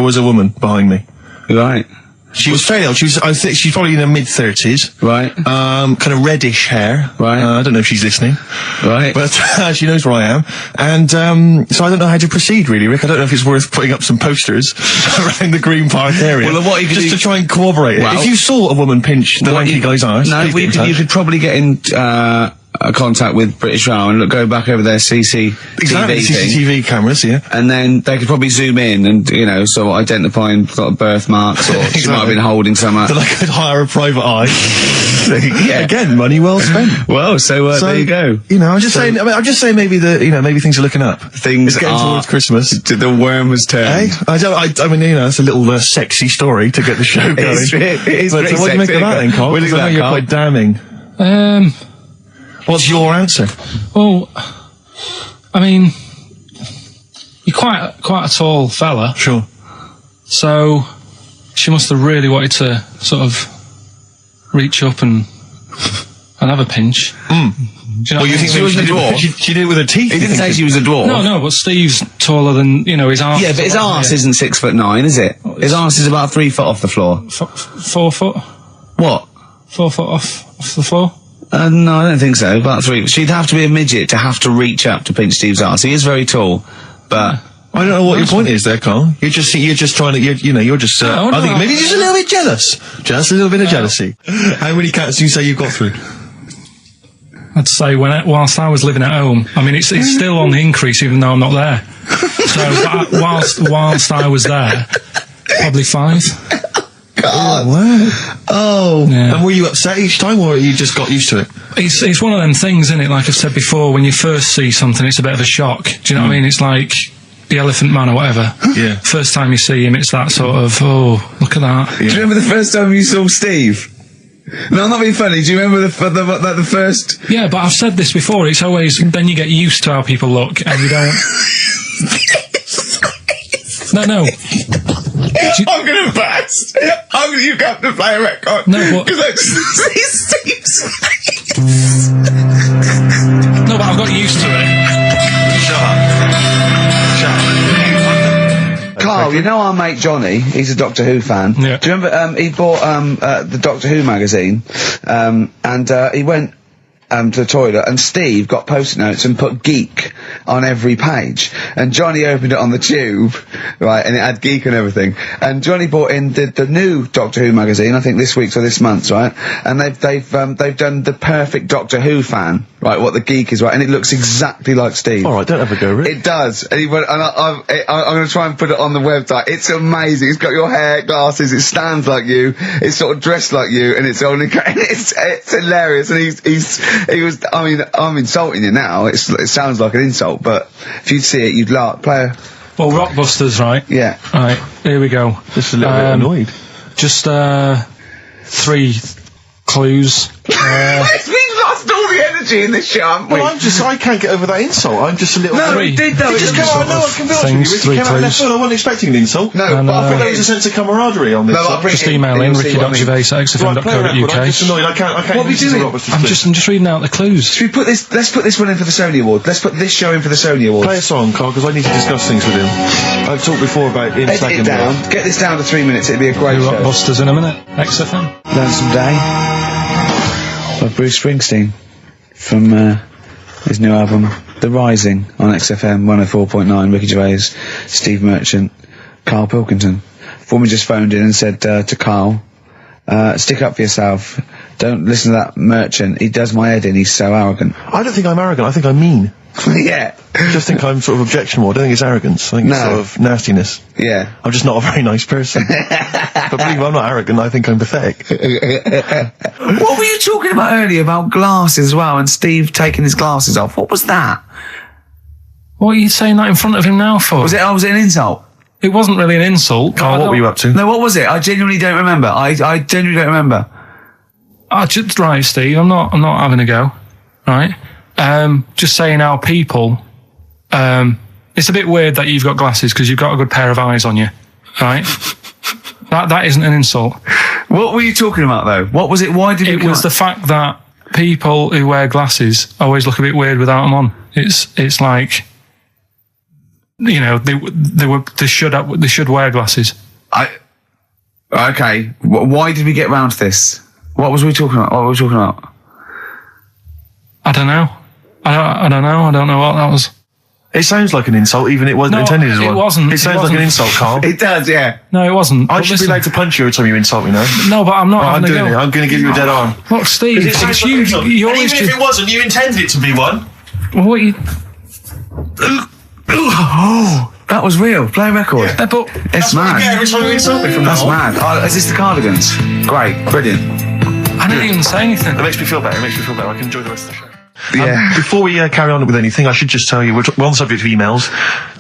was a woman behind me. Right. She was fairly old. I think she's probably in her mid-30s. Right. Kind of reddish hair. Right. I don't know if she's listening. Right. But she knows where I am. And so I don't know how to proceed, really, Rick. I don't know if it's worth putting up some posters around the Green Park area. Well, what you could just do, to try and corroborate it. If you saw a woman pinch the lanky guy's arse... No, you could probably get in contact with British Rail and go back over their CCTV cameras, yeah. And then they could probably zoom in and, sort of identifying sort of birthmarks, or she might have been holding something. Then I could hire a private eye. Yeah. Again, money well spent. Well, so there you go. I'm just saying. I'm just saying maybe maybe things are looking up. Things it's getting towards Christmas. The worm has turned. I mean, it's a little sexy story to get the show going. It is but pretty what do you make sexy. of that then, Carl? What do you think of that, You're Carl? quite damning. What's your answer? Well, I mean, you're quite a tall fella. Sure. So she must have really wanted to sort of reach up and have a pinch. Mm. Do you know you think she was a dwarf? She did it with her teeth. He didn't say she was a dwarf. No, but Steve's taller than, his arse. Yeah, but his arse isn't 6'9", is it? His arse is about 3 foot off the floor. 4 foot? What? 4 foot off the floor? No, I don't think so. About 3. She'd have to be a midget to have to reach up to pinch Steve's arse. He is very tall, but I don't know what your point is there, Carl. You're just trying to, you're just. I think maybe just a little bit jealous, just a little bit of jealousy. How many cats do you say you've got through? I'd say whilst I was living at home, I mean, it's still on the increase even though I'm not there. So whilst I was there, probably 5. God. Wow. Oh. Yeah. And were you upset each time, or you just got used to it? It's one of them things, isn't it? Like I've said before, when you first see something, it's a bit of a shock. Do you know what I mean? It's like the Elephant Man or whatever. Yeah. First time you see him, it's that sort of, oh, look at that. Yeah. Do you remember the first time you saw Steve? No, I'm not being funny. Do you remember the first? Yeah, but I've said this before. It's always, then you get used to how people look, and you don't... No. I'm going to burst. You have to play a record. No, but... Because I see Steve's face. No, but I've got used to it. Shut up. Carl, you know our mate Johnny, he's a Doctor Who fan. Yeah. Do you remember, he bought the Doctor Who magazine, and he went to the toilet, and Steve got post-it notes and put geek on every page, and Johnny opened it on the tube, right, and it had geek and everything, and Johnny bought in the new Doctor Who magazine, I think this week's or this month's, right, and they've done the perfect Doctor Who fan, right, what the geek is, right, and it looks exactly like Steve. Alright, don't have a go, Rick. It does, and he went, and I'm going to try and put it on the website. It's amazing. It's got your hair, glasses, it stands like you, it's sort of dressed like you, and it's only, it's hilarious, and he was, I mean, I'm insulting you now, it sounds like an insult, but if you'd see it, you'd laugh. Well, Rockbusters, right? Yeah. Right, here we go. Just a little bit annoyed. Just 3 clues. We've lost all the energy in this show, haven't we? Well, I can't get over that insult. I'm just a little... No, we did though. It just came out, no, I can be honest with you, Rick, it came out left field. I wasn't expecting an insult. No, but I think there was a sense of camaraderie on this. Just email in ricky.gervais@xfm.co.uk. I'm just annoyed, I can't What are we doing? I'm just reading out the clues. Should we put this, let's put this one in for the Sony Award. Let's put this show in for the Sony Award. Play a song, Carl, because I need to discuss things with him. I've talked before about in Edit it down, get this down to 3 minutes, it'd be a great show. Rockbusters in a minute. XFM. Lonesome Day by Bruce Springsteen from his new album The Rising on XFM 104.9. Ricky Gervais, Steve Merchant, Karl Pilkington. Foreman just phoned in and said to Karl, stick up for yourself, don't listen to that Merchant, he does my head in, he's so arrogant. I don't think I'm arrogant, I think I'm mean. Yeah. I just think I'm sort of objectionable. I don't think it's arrogance. I think it's No. sort of nastiness. Yeah. I'm just not a very nice person. But believe me, I'm not arrogant. I think I'm pathetic. What were you talking about earlier about glasses as well, and Steve taking his glasses off? What was that? What are you saying that in front of him now for? Was it an insult? It wasn't really an insult. Carl, what were you up to? No, what was it? I genuinely don't remember. I genuinely don't remember. Right, Steve. I'm not having a go. Right. Just saying how people. It's a bit weird that you've got glasses because you've got a good pair of eyes on you. Right. That isn't an insult. What were you talking about though? What was it? Why did It was the fact that people who wear glasses always look a bit weird without them on. It's like, you know, they should wear glasses. Okay. Why did we get round to this? What was we talking about? I don't know. I don't know. I don't know what that was. It sounds like an insult, even it wasn't No, intended as one. it wasn't. It sounds like an insult, Carl. It does, yeah. No, it wasn't. I But should be listen- allowed to punch you every time you insult me now. No, but I'm not I'm having doing a it. go. I'm going to give you a dead arm. Look, Steve, it's you. You always even if it wasn't, you intended it to be one. What you? Oh, that was real. Play a record. But It's mad. Yeah, every time you insult me from That's now on. mad. Oh, is this the Cardigans? Great, brilliant. I didn't even say anything. It makes me feel better. I can enjoy the rest of the show. Yeah. Before we carry on with anything, I should just tell you, we're on the subject of emails.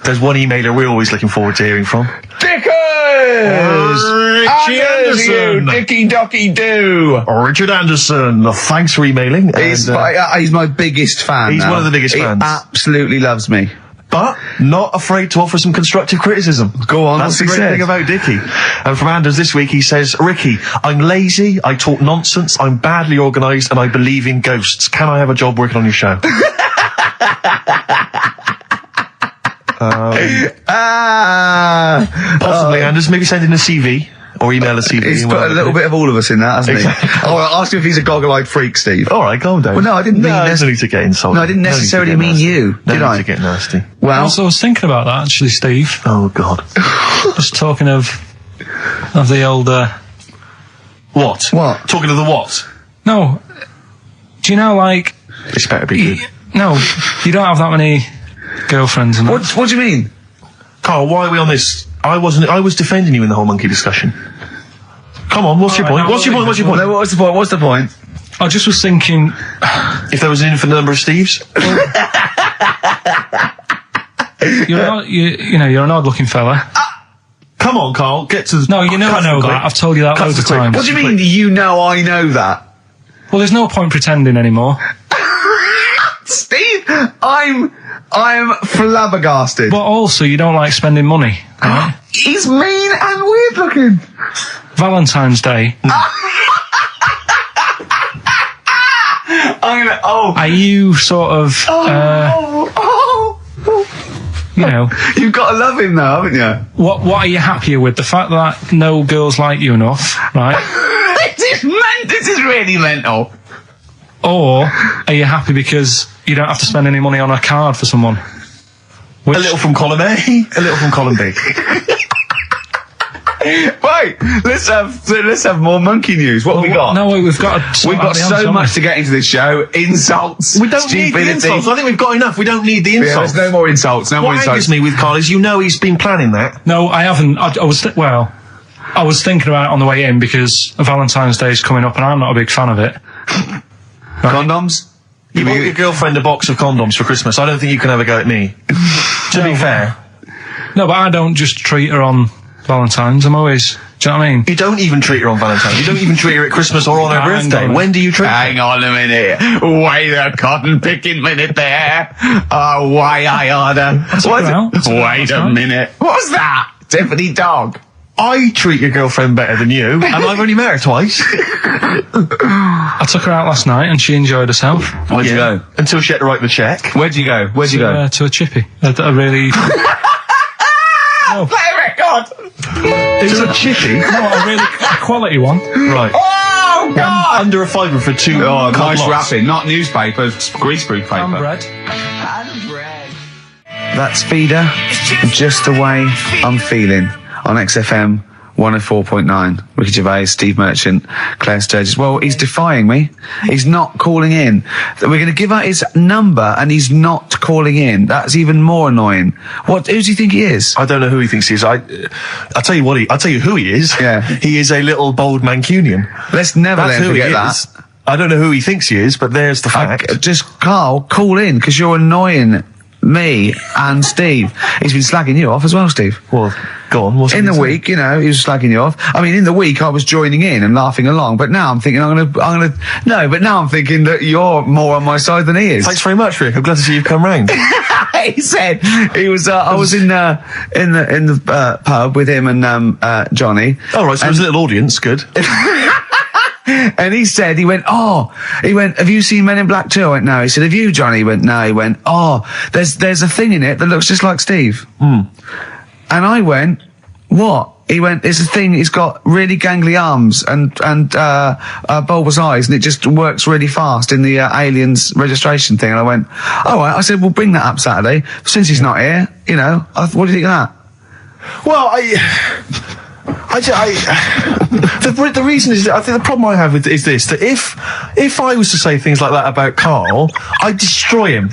There's one emailer we're always looking forward to hearing from. Dickers! Richie Anderson. Dicky Docky Doo. Richard Anderson. Thanks for emailing. He's my biggest fan. He's now. one of the biggest fans. He absolutely loves me. But not afraid to offer some constructive criticism. Go on, That's what's the he great said? thing about Dickie. And from Anders this week, he says, Ricky, I'm lazy, I talk nonsense, I'm badly organised, and I believe in ghosts. Can I have a job working on your show? Possibly, Anders. Maybe send in a CV. Or email a CV. He's and put a whatever. little bit of all of us in that, hasn't he? Exactly. Oh, I'll ask you if he's a goggle-eyed freak, Steve. All right, calm down. Well, no, I didn't mean there's no need to get insulted. No, I didn't No need to necessarily get mean nasty. you, No did need I? to get nasty. Well, Also, I was thinking about that actually, Steve. Oh, God. Just talking of the old. What? What? Talking to the what? No, do you know like? This better be good. No, you don't have that many girlfriends. And that. what do you mean? Carl, why are we on this? I was defending you in the whole monkey discussion. Come on, what's your point? What's your point? What's your point? No, what's the point? What's the point? I just was thinking. If there was an infinite number of Steves? You're an odd-looking fella. Come on, Carl, get to the... No, you know I know that. I've told you that loads of times. What do you mean you know I know that? Well, there's no point pretending anymore. Steve, I'm flabbergasted. But also, you don't like spending money, right? He's mean and weird looking. Valentine's Day. Are you sort of, you know... You've got to love him now, haven't you? What are you happier with? The fact that no girls like you enough, right? This is really mental. Or are you happy because you don't have to spend any money on a card for someone? A little from column A, a little from column B. Wait, let's have more monkey news. What have we got? No, we've got so much to get into this show. Insults. We don't need the insults. I think we've got enough. We don't need the Yeah, insults. there's no more insults. No more What insults. angers me with Carl is he's been planning that. No, I haven't. I was thinking about it on the way in because Valentine's Day is coming up and I'm not a big fan of it. Condoms? You bought your girlfriend a box of condoms for Christmas. I don't think you can have a go at me. To be fair. No, but I don't just treat her on Valentine's. I'm always... Do you know what I mean? You don't even treat her on Valentine's. You don't even treat her at Christmas or on her Hang birthday. on. When do you treat her? Hang on a minute. Wait a cotton picking minute there. Oh, why I order. Wait a minute. What's that? Tiffany Dog. I treat your girlfriend better than you, and I've only met her twice. I took her out last night and she enjoyed herself. Where'd you go? Until she had to write the cheque. Where'd you go? Where'd you go? To a chippy. A really... No. Play a record. It's a chippy. No, a quality one. Right. Oh, God. Under a fiver for two. Oh, nice lots. wrapping. Not newspaper, greaseproof paper. And bread. That's Feeder, Just the Way I'm Feeling, on XFM 104.9. Ricky Gervais, Steve Merchant, Claire Sturgis. Well, he's defying me. He's not calling in. We're going to give out his number and he's not calling in. That's even more annoying. Who do you think he is? I don't know who he thinks he is. I'll tell you what. I'll tell you who he is. Yeah. He is a little bold Mancunian. Let's never That's let him who he forget that. is. I don't know who he thinks he is, but there's the fact. Just, Carl, call in, because you're annoying me and Steve. He's been slagging you off as well, Steve. Well, go on. What's In the week, you know, he was slagging you off. I mean, in the week, I was joining in and laughing along, but now I'm thinking but now I'm thinking that you're more on my side than he is. Thanks very much, Rick. I'm glad to see you've come round. He said he was. I was in the pub with him and Johnny. All right, so there's a little audience. Good. And he said, have you seen Men in Black 2? I went, no. He said, have you, Johnny? He went, no. He went, there's a thing in it that looks just like Steve. And I went, what? He went, it's a thing, he's got really gangly arms and bulbous eyes, and it just works really fast in the Aliens registration thing. And I went, all right. I said, we'll bring that up Saturday. Since he's not here, you know, what do you think of that? Well, the reason is that I think the problem I have with is this: that if I was to say things like that about Karl, I'd destroy him.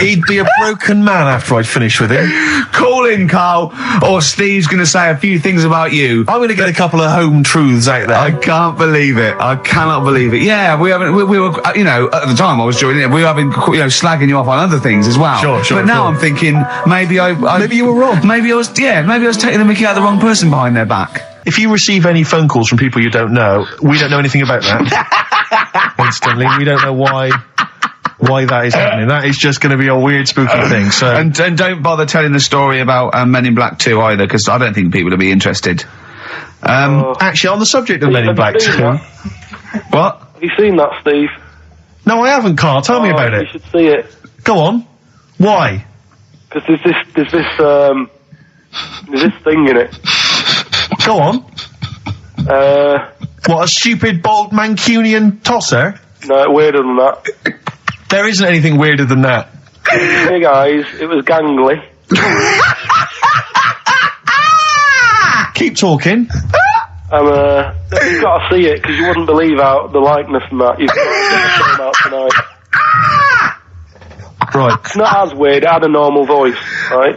He'd be a broken man after I'd finished with him. Call in, Karl, or Steve's going to say a few things about you. I'm going to get a couple of home truths out there. I can't believe it. I cannot believe it. Yeah, we were, you know, at the time I was joining it, we were having, you know, slagging you off on other things as well. Sure. But now I'm thinking, maybe you were wrong. Maybe I was taking the mickey out of the wrong person behind their back. If you receive any phone calls from people you don't know, we don't know anything about that. Instantly, we don't know why that is happening. That is just going to be a weird, spooky thing. So, and don't bother telling the story about Men in Black 2 either, because I don't think people will be interested. Actually, on the subject of Men in Black 2, what? Have you seen that, Steve? No, I haven't, Karl. Tell me about it. You should see it. Go on. Why? Because there's this thing in it. Go on. What, a stupid, bold Mancunian tosser? No, weirder than that. There isn't anything weirder than that. Big eyes, it was gangly. Keep talking. You've got to see it, because you wouldn't believe how the likeness and that. You've got to check it out tonight. Right. It's not as weird, it had a normal voice, right?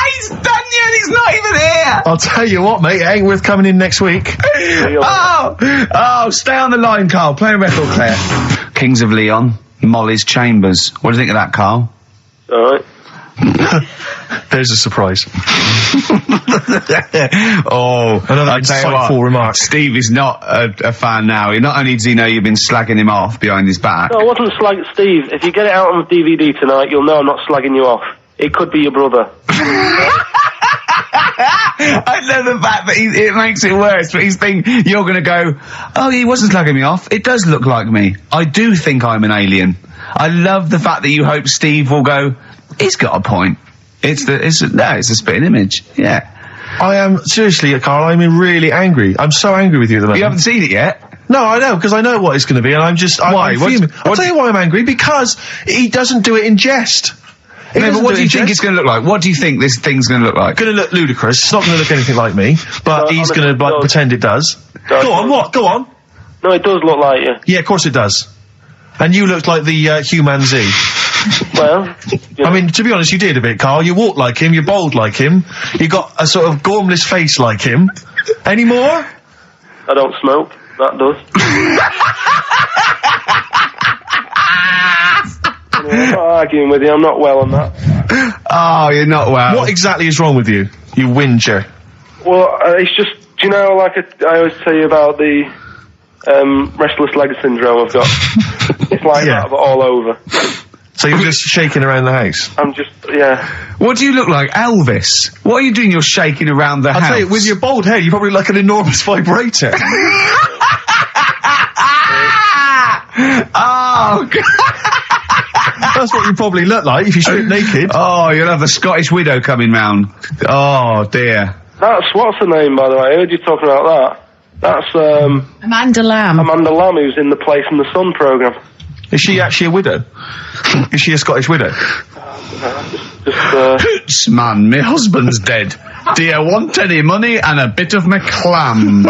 He's done you and he's not even here! I'll tell you what, mate, it ain't worth coming in next week. Stay on the line, Karl. Play a record, Claire. Kings of Leon, Molly's Chambers. What do you think of that, Karl? Alright. There's a surprise. Another insightful remark. Steve is not a fan now. Not only does he know you've been slagging him off behind his back. No, I wasn't slagging Steve. If you get it out on DVD tonight, you'll know I'm not slagging you off. It could be your brother. I love the fact that it makes it worse, but he's thinking you're going to go, oh, he wasn't slagging me off. It does look like me. I do think I'm an alien. I love the fact that you hope Steve will go, he's got a point. It's a spitting image. Yeah. I am, seriously, Karl, I'm really angry. I'm so angry with you at the moment. You haven't seen it yet? No, I know, because I know what it's going to be, and I'm Why? fuming. I'll tell you why I'm angry, because he doesn't do it in jest. No, but what do you think it's going to look like? What do you think this thing's going to look like? Going to look ludicrous. It's not going to look anything like me, but he's going to pretend it does. Go on, what? Go on. No, it does look like you. Yeah, of course it does. And you looked like the Human Z. Well, I mean, to be honest, you did a bit, Karl. You walk like him, you're bold like him, you got a sort of gormless face like him. Any more? I don't smoke. That does. Anyway, I'm not arguing with you. I'm not well on that. Oh, you're not well. What exactly is wrong with you? You whinger. Well, it's just, do you know, like I always tell you about the restless leg syndrome I've got. It's like that, but all over. So you're just shaking around the house? I'm just, yeah. What do you look like, Elvis? What are you doing? You're shaking around the house. I'll tell you, with your bald head, you probably look like an enormous vibrator. Oh, God. That's what you probably look like if you strip naked. Oh, you'll have the Scottish widow coming round. Oh, dear. That's, what's her name, by the way? I heard you talking about that. That's, Amanda Lamb. Amanda Lamb, who's in the Place in the Sun programme. Is she actually a widow? Is she a Scottish widow? Hoots, man, my husband's dead. Do you want any money and a bit of my clam?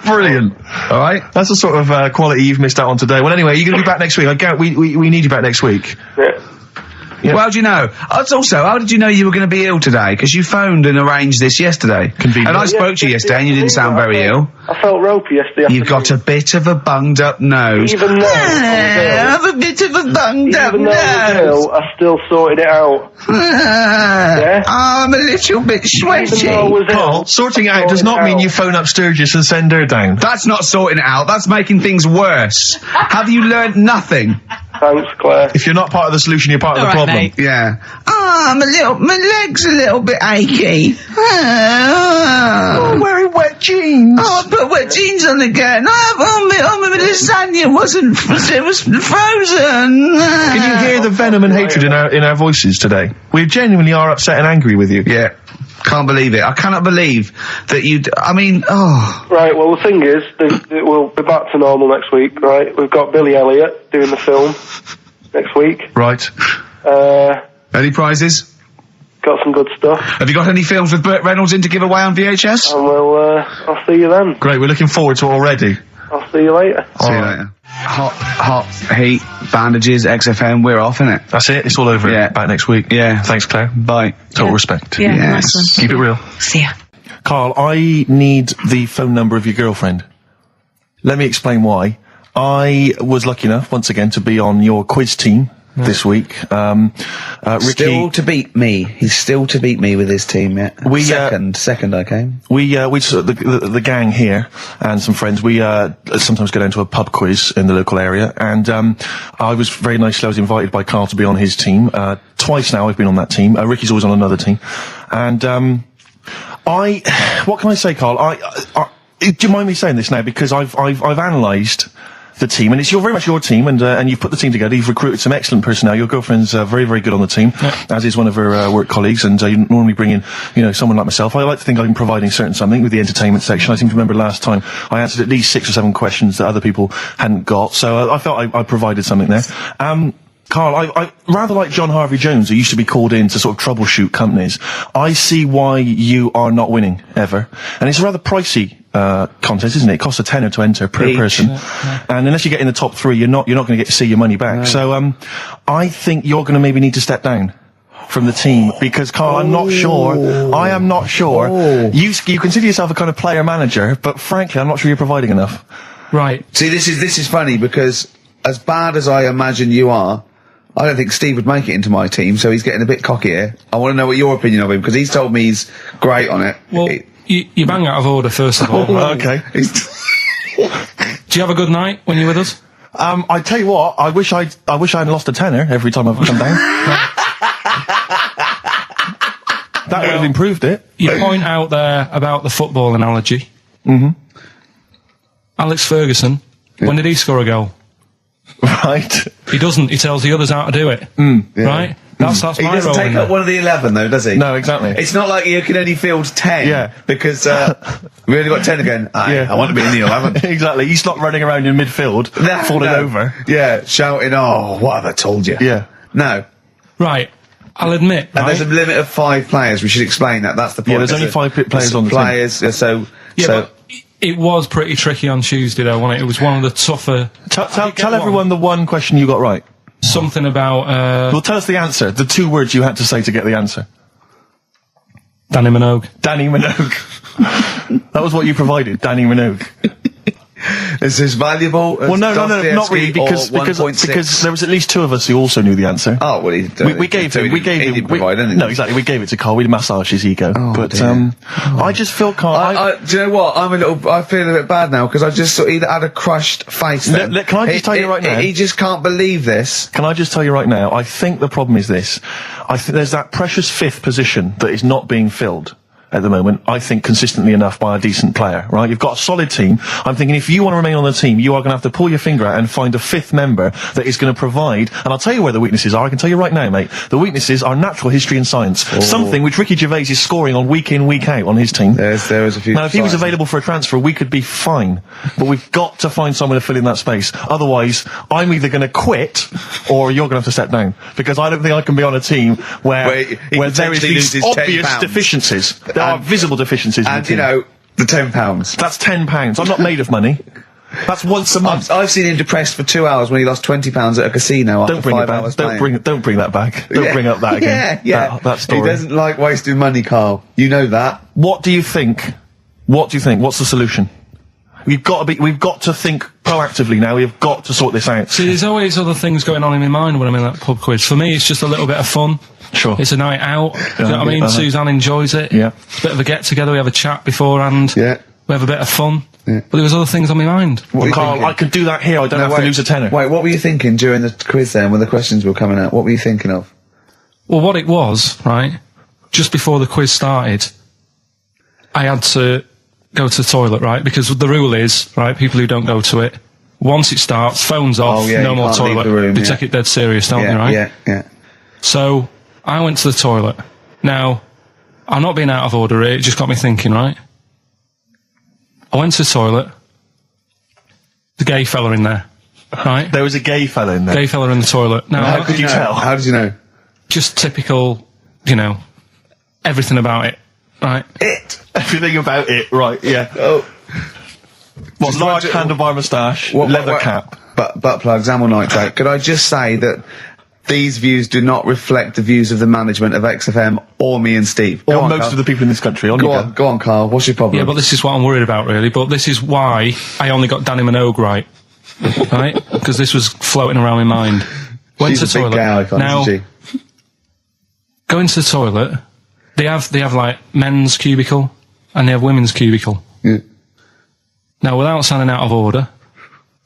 Brilliant. All right. That's the sort of quality you've missed out on today. Well, anyway, you're going to be back next week. We need you back next week. Yeah. Yeah. Well, how do you know? Also, how did you know you were going to be ill today? Because you phoned and arranged this yesterday. Convenient. And I spoke to you yesterday and you didn't sound very ill. I felt ropey yesterday. You've got a bit of a bunged up nose. Even though I have a bit of a bunged up even though I was nose. ill, I still sorted it out. Yeah? I'm a little bit sweaty. Even though I was Carl, ill, sorting it I out does sorted not mean out. you phone up Sturgis and send her down. That's not sorting it out. That's making things worse. Have you learnt nothing? Thanks, Claire. If you're not part of the solution, you're part of the All right, problem. mate. Yeah. My leg's a little bit achy. Oh, wearing wet jeans. I put wet jeans on again. My lasagna it was frozen. Can you hear the venom and hatred in our voices today? We genuinely are upset and angry with you. Yeah. Can't believe it. I cannot believe that Right, well, the thing is, we'll be back to normal next week, right? We've got Billy Elliot doing the film next week. Right. Any prizes? Got some good stuff. Have you got any films with Burt Reynolds in to give away on VHS? And I'll see you then. Great, we're looking forward to it already. I'll see you later. See you later. Hot heat, bandages, XFM, we're off, innit? That's it, it's all over. Yeah. Back next week. Yeah. Thanks, Claire. Bye. Total respect. Yeah, Yes. nice one. Keep it real. See ya. Carl, I need the phone number of your girlfriend. Let me explain why. I was lucky enough, once again, to be on your quiz team this week. Ricky... Still to beat me. He's still to beat me with his team, yeah. We, Second I came. We sort of the gang here and some friends, we sometimes go down to a pub quiz in the local area, and I was very nicely, I was invited by Carl to be on his team. Twice now I've been on that team. Ricky's always on another team. And what can I say, Carl? Do you mind me saying this now? Because I've analysed the team, and it's very much your team, and you've put the team together. You've recruited some excellent personnel. Your girlfriend's very, very good on the team, as is one of her work colleagues. And you normally bring in, someone like myself. I like to think I'm providing something with the entertainment section. I seem to remember last time I answered at least 6 or 7 questions that other people hadn't got. So I felt I provided something there. Carl, I rather like John Harvey Jones, who used to be called in to sort of troubleshoot companies. I see why you are not winning ever, and it's a rather pricey contest, isn't it? It costs a tenner to enter per person, and unless you get in the top 3, you're not going to get to see your money back. No. So I think you're going to maybe need to step down from the team, because Carl, I am not sure. You consider yourself a kind of player manager, but frankly, I'm not sure you're providing enough. Right. See, this is funny, because as bad as I imagine you are, I don't think Steve would make it into my team, so he's getting a bit cocky here. I want to know what your opinion of him, because he's told me he's great on it. Well, you bang out of order, first of all. Okay. Do you have a good night when you're with us? I tell you what, I wish I'd lost a tenner every time I've come down. That would have improved it. You point out there about the football analogy. Mm-hmm. Alex Ferguson, when did he score a goal? Right. He doesn't. He tells the others how to do it. Right? That's He my doesn't role. take up one of the 11, though, does he? No, exactly. It's not like you can only field 10. Yeah. Because we only got 10 again. I want to be in the 11. Exactly. He's not running around in midfield, falling over. Yeah, shouting, "Oh, what have I told you?" Yeah. No. Right. I'll admit. And there's a limit of 5 players. We should explain that. That's the point. Yeah, there's only 5 players on the team. But it was pretty tricky on Tuesday, though, wasn't it? It was one of the tougher... Tell everyone the one question you got right. Something about... Well, tell us the answer. The 2 words you had to say to get the answer. Danny Minogue. Danny Minogue. That was what you provided, Danny Minogue. Is this valuable? Well, no, not really, because there was at least 2 of us who also knew the answer. Oh, well, we gave him. No, exactly. We gave it to Carl. We massaged his ego. Oh, but dear. I just feel Carl. Do you know what? I feel a bit bad now, because I just sort of had a crushed face. Then. Can I just tell you right now? He just can't believe this. Can I just tell you right now? I think the problem is this. I think there's that precious 5th position that is not being filled. at the moment, I think, consistently enough by a decent player, right? You've got a solid team. I'm thinking if you want to remain on the team, you are going to have to pull your finger out and find a fifth member that is going to provide, and I'll tell you where the weaknesses are. I can tell you right now, mate. The weaknesses are natural history and science. Something which Ricky Gervais is scoring on week in, week out on his team. There is a few. Now, if he was available for a transfer, we could be fine. But we've got to find someone to fill in that space. Otherwise, I'm either going to quit, or you're going to have to step down. Because I don't think I can be on a team where there is these obvious deficiencies. There are visible deficiencies. And you know, the £10. That's £10. I'm not made of money. That's once a month. I've seen him depressed for 2 hours when he lost £20 at a casino after 5 hours playing. Don't bring that back. Don't bring up that again. Yeah. That story. He doesn't like wasting money, Carl. You know that. What do you think? What's the solution? We've got to think proactively now. We've got to sort this out. See, there's always other things going on in my mind when I'm in that pub quiz. For me, it's just a little bit of fun. Sure. It's a night out. Do you know what I mean? Suzanne enjoys it. Yeah. Bit of a get together. We have a chat beforehand. Yeah. We have a bit of fun. Yeah. But there was other things on my mind. Well, Carl, I can do that here. I don't have to lose a tenner. Wait, what were you thinking during the quiz then, when the questions were coming out? What were you thinking of? Well, what it was, right, just before the quiz started, I had to go to the toilet, right? Because the rule is, right, people who don't go to it, once it starts, phones off, no more toilet. They take it dead serious, don't they, right? Yeah. So, I went to the toilet. Now, I'm not being out of order here, it just got me thinking, right? I went to the toilet. The gay fella in there, right? There was a gay fella in there. Gay fella in the toilet. Now, how could you tell? How did you know? Just typical, you know, everything about it, right? Everything about it, right, yeah. Oh. What, large handlebar moustache, leather cap. Butt plugs, amyl nitrate. Could I just say that these views do not reflect the views of the management of XFM or me and Steve. Or most of the people in this country. Go on, Carl. What's your problem? Yeah, but this is what I'm worried about, really. But this is why I only got Danny Minogue right. Right? Because this was floating around my mind. Went to the toilet. Now, going to the toilet, they have like men's cubicle and they have women's cubicle. Yeah. Now, without sounding out of order,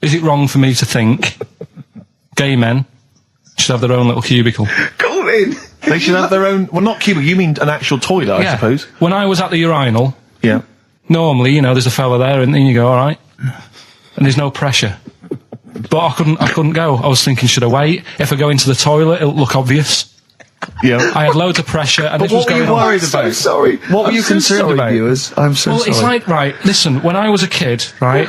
is it wrong for me to think gay men should have their own little cubicle? Call in. They should have their own. Well, not cubicle. You mean an actual toilet, I suppose. When I was at the urinal, yeah. Normally, you know, there's a fella there, and then you go, all right, and there's no pressure. But I couldn't go. I was thinking, should I wait? If I go into the toilet, it'll look obvious. Yeah. I had loads of pressure, and but this was going on. What were you worried about? I'm so sorry. What were you concerned about? Viewers? I'm so sorry. Well, it's like, right, listen, when I was a kid, right,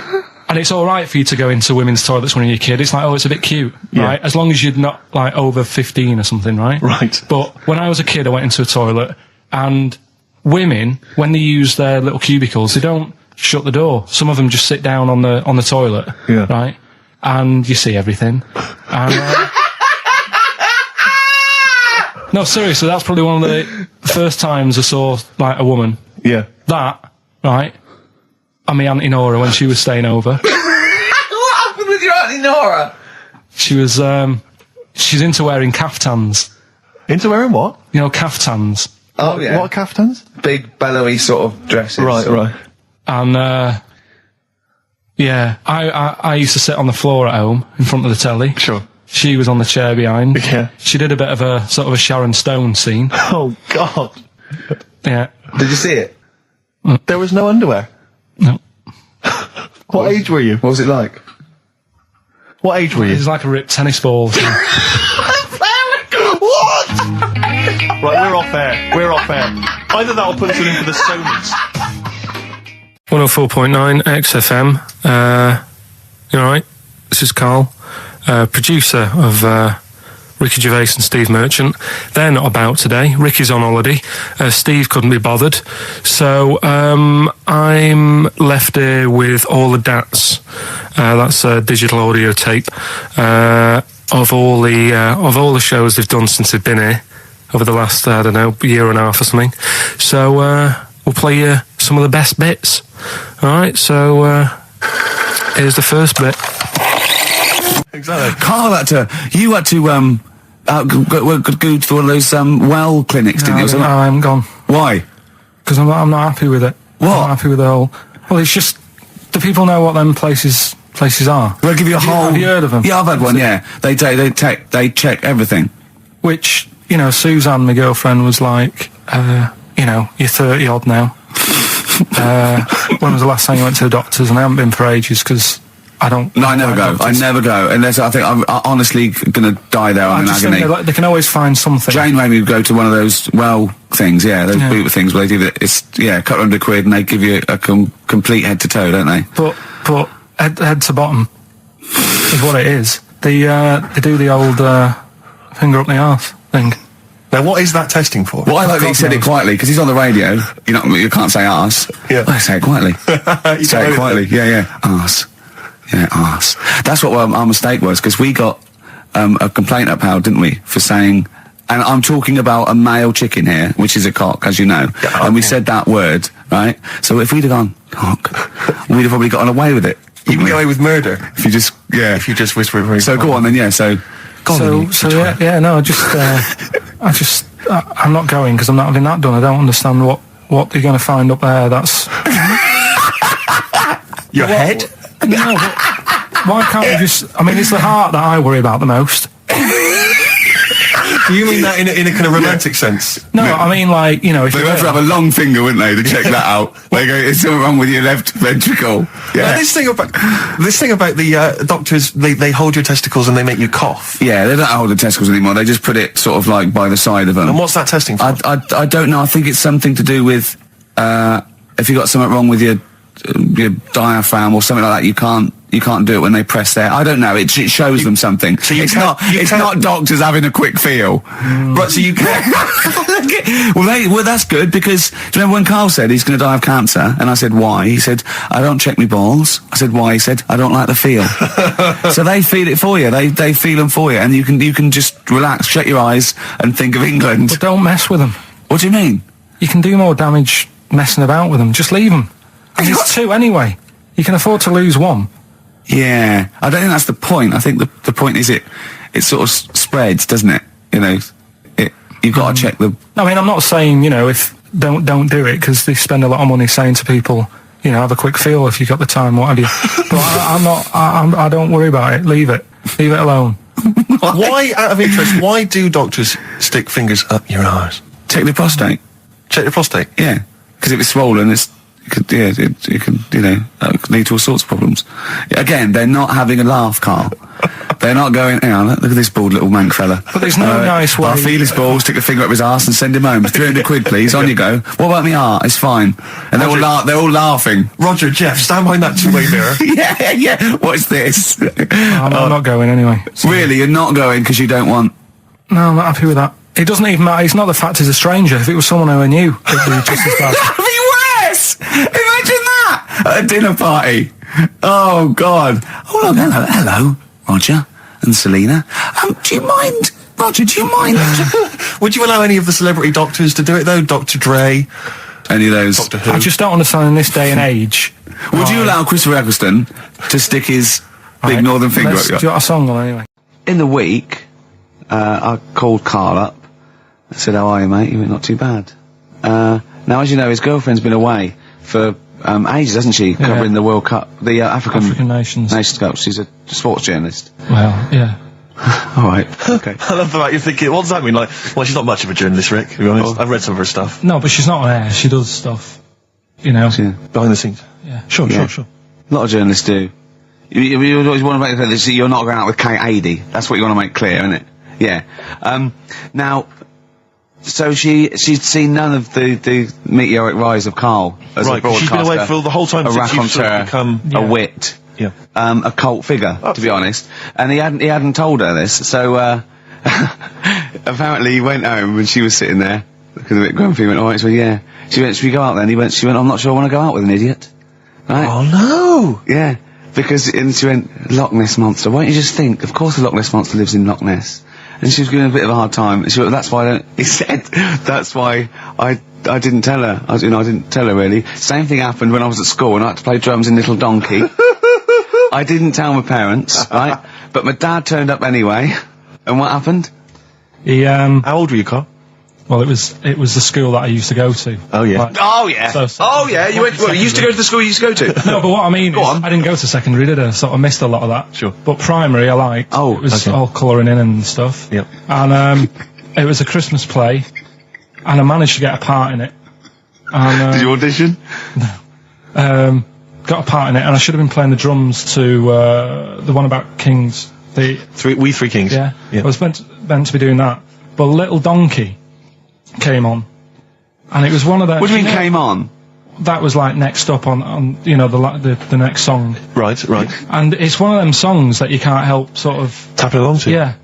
and it's alright for you to go into women's toilets when you're a kid, it's like, oh, it's a bit cute, right, as long as you're not, like, over 15 or something, right? Right. But when I was a kid, I went into a toilet, and women, when they use their little cubicles, they don't shut the door. Some of them just sit down on the toilet, right, and you see everything, and... No, seriously, that's probably one of the first times I saw, like, a woman. Yeah. That, right, and my Auntie Nora when she was staying over. What happened with your Auntie Nora? She was, she's into wearing caftans. Into wearing what? You know, caftans. Oh, yeah. What are caftans? Big, bellowy sort of dresses. Right. And, yeah, I used to sit on the floor at home in front of the telly. Sure. She was on the chair behind. Yeah. She did a bit of a, sort of a Sharon Stone scene. Oh, God. Yeah. Did you see it? There was no underwear. No. What age were you? What was it like? What age were you? It was like a ripped tennis ball. What? Right, we're off air. Either that or put us in for the Sonys. 104.9 XFM. You alright? This is Karl, producer of Ricky Gervais and Steve Merchant. They're not about today. Ricky's on holiday. Steve couldn't be bothered. So I'm left here with all the DATs. That's a digital audio tape of all the shows they've done since they've been here over the last, I don't know, year and a half or something. So we'll play you some of the best bits. Alright, so here's the first bit. Exactly. Carl had to go to one of those well clinics, didn't you? No, I haven't gone. Why? Because I'm not happy with it. What? I'm not happy with the whole... Well, it's just... Do people know what them places are? They'll give you a whole... Have you heard of them? Yeah, I've had one, yeah. They check everything. Which, you know, Suzanne, my girlfriend, was like, you know, you're 30 odd now. When was the last time you went to the doctors? And I haven't been for ages because I don't. No, I never go. Doctors. I never go unless I think I'm honestly going to die there. I'm in agony. They can always find something. Jane made me go to one of those things, those boot things where they do that. It's couple £100 and they give you a complete head to toe, don't they? But head to bottom is what it is. They do the old finger up the arse thing. Now, what is that testing for? Well, I like that he said it quietly, because he's on the radio. You can't say arse. Yeah. I say it quietly. Say it quietly. Yeah. Arse. Yeah, arse. That's what our mistake was, because we got a complaint upheld, didn't we, for saying... And I'm talking about a male chicken here, which is a cock, as you know. Yeah, and we said that word, right? So if we'd have gone, cock, we'd have probably gotten away with it. You can get away with murder. If you just whisper it very So go on then, I'm not going because I'm not having that done. I don't understand what you're going to find up there. That's your head. No, why can't you just? I mean, it's the heart that I worry about the most. Do you mean that in a kind of romantic sense? No, I mean like, you know, if they have to have a long finger, wouldn't they, to check that out? They go, "Is something wrong with your left ventricle?" Yeah. Now, this thing about the doctors, they hold your testicles and they make you cough. Yeah, they don't hold the testicles anymore. They just put it sort of like by the side of them. And what's that testing for? I don't know. I think it's something to do with if you got something wrong with your diaphragm or something like that. You can't do it when they press there. I don't know. It shows them something. So it's not doctors having a quick feel. Right, so you can. Well, that's good, because do you remember when Karl said he's going to die of cancer? And I said, why? He said, I don't check my balls. I said, why? He said, I don't like the feel. So they feel it for you. They feel them for you, and you can just relax, shut your eyes, and think of England. But don't mess with them. What do you mean? You can do more damage messing about with them. Just leave them. And there's two anyway. You can afford to lose one. Yeah, I don't think that's the point. I think the point is it sort of spreads, doesn't it? You know, you've got to check the... I mean, I'm not saying, you know, if don't do it, because they spend a lot of money saying to people, you know, have a quick feel if you've got the time, what have you. But I don't worry about it. Leave it alone. Why, out of interest, why do doctors stick fingers up your arse? Check the prostate. Check the prostate? Yeah, because if it's swollen, it could lead to all sorts of problems. Again, they're not having a laugh, Karl. They're not going, hang on, look at this bald little mank fella. But there's no nice way. I'll feel his balls, stick a finger up his arse and send him home. 300 quid, please, on you go. What about me art? It's fine. And they're all laughing. Roger, Jeff, stand behind that two-way mirror. yeah. What's this? I'm not going anyway. So. Really? You're not going because you don't want... No, I'm not happy with that. It doesn't even matter. It's not the fact he's a stranger. If it was someone who I knew, it'd be just as bad. That'd be worse! Imagine that! At a dinner party. Oh, God. Oh, hello, Roger and Selena. Do you mind, Roger, Would you allow any of the celebrity doctors to do it, though? Dr. Dre? Any of those? Doctor Who? I just don't understand in this day and age. Would you allow Christopher Eccleston to stick his big northern finger up your... Do you got a song on anyway? In the week, I called Karl up. I said, how are you, mate? You went, not too bad. Now, as you know, his girlfriend's been away for ages, hasn't she? Yeah. Covering the World Cup, the African Nations Cup. She's a sports journalist. Well, yeah. All right. Okay. I love the fact you're thinking, what does that mean? Like, well, she's not much of a journalist, Rick, to be honest. I've read some of her stuff. No, but she's not on air. She does stuff, you know. Yeah. Behind the scenes. Yeah. Sure. A lot of journalists do. You always want to make clear that you're not going out with Kate Adie. That's what you want to make clear, isn't it? Yeah. Now, so she'd seen none of the meteoric rise of Karl as a broadcaster. She's been away for the whole time a since you've raconteur, become a wit, a cult figure, to be honest. And he hadn't told her this, so apparently he went home and she was sitting there looking a bit grumpy. He went, all right, so yeah. She went, should we go out then? She went, I'm not sure I want to go out with an idiot. Right? Oh no! Yeah, and she went, Loch Ness Monster. Why don't you just think? Of course the Loch Ness Monster lives in Loch Ness. And she was giving a bit of a hard time. And she went, that's why I didn't tell her. I didn't tell her really. Same thing happened when I was at school and I had to play drums in Little Donkey. I didn't tell my parents, right? But my dad turned up anyway. And what happened? He, How old were you, Karl? Well, it was the school that I used to go to. Oh, yeah. Like, You went, you used to go to the school you used to go to? No, but what I mean is, I didn't go to secondary, did I? So I missed a lot of that. Sure. But primary I liked. Oh, it was all colouring in and stuff. Yep. And it was a Christmas play, and I managed to get a part in it. And, Did you audition? got a part in it, and I should have been playing the drums to the one about Kings. We Three Kings. Yeah. I was meant to be doing that, but Little Donkey came on, and it was one of those. What do you mean came on? That was like next up on the next song. Right. And it's one of them songs that you can't help sort of tapping along to. Yeah.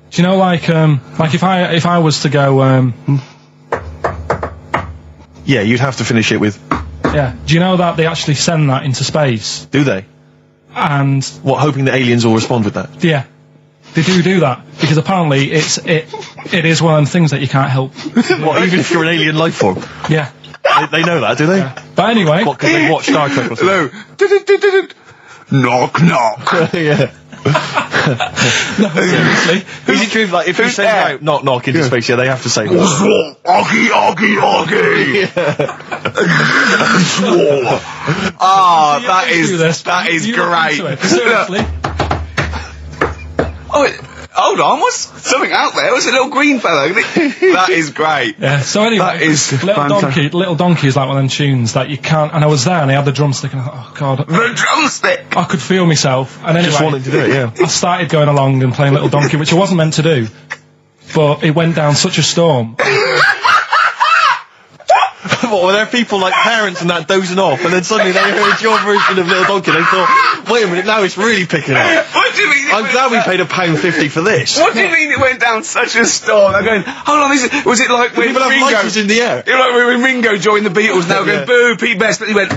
Do you know, like if I was to go yeah, you'd have to finish it with. Yeah. Do you know that they actually send that into space? Do they? And what, hoping that aliens will respond with that? Yeah. They do that because apparently it is one of them things that you can't help. What, even if you're an alien life form? Yeah. They know that, do they? Yeah. But anyway, what, because they watch Star Trek or something? No. Knock. Yeah. No, seriously. Is it true? Like if you send out knock knock into space, yeah, they have to say that. Oggy. Oh, that is great. Seriously. Oh, hold on, what's something out there? What's a little green fella? That is great. Yeah, so anyway, that is Little Donkey is like one of them tunes that you can't, and I was there and I had the drumstick and I thought, oh god. The drumstick! I could feel myself, and anyway. Just wanted to do it, yeah. I started going along and playing Little Donkey, which I wasn't meant to do, but it went down such a storm. What, were there people like parents and that dozing off, and then suddenly they heard your version of Little Donkey, they thought, wait a minute, now it's really picking up. What do you mean? I'm glad we paid £1.50 for this. What do you mean it went down such a storm? I'm going, hold on, was it like when People have Ringo... lighters in the air. You know, like when Ringo joined the Beatles, now going, boo, Pete Best, but he went...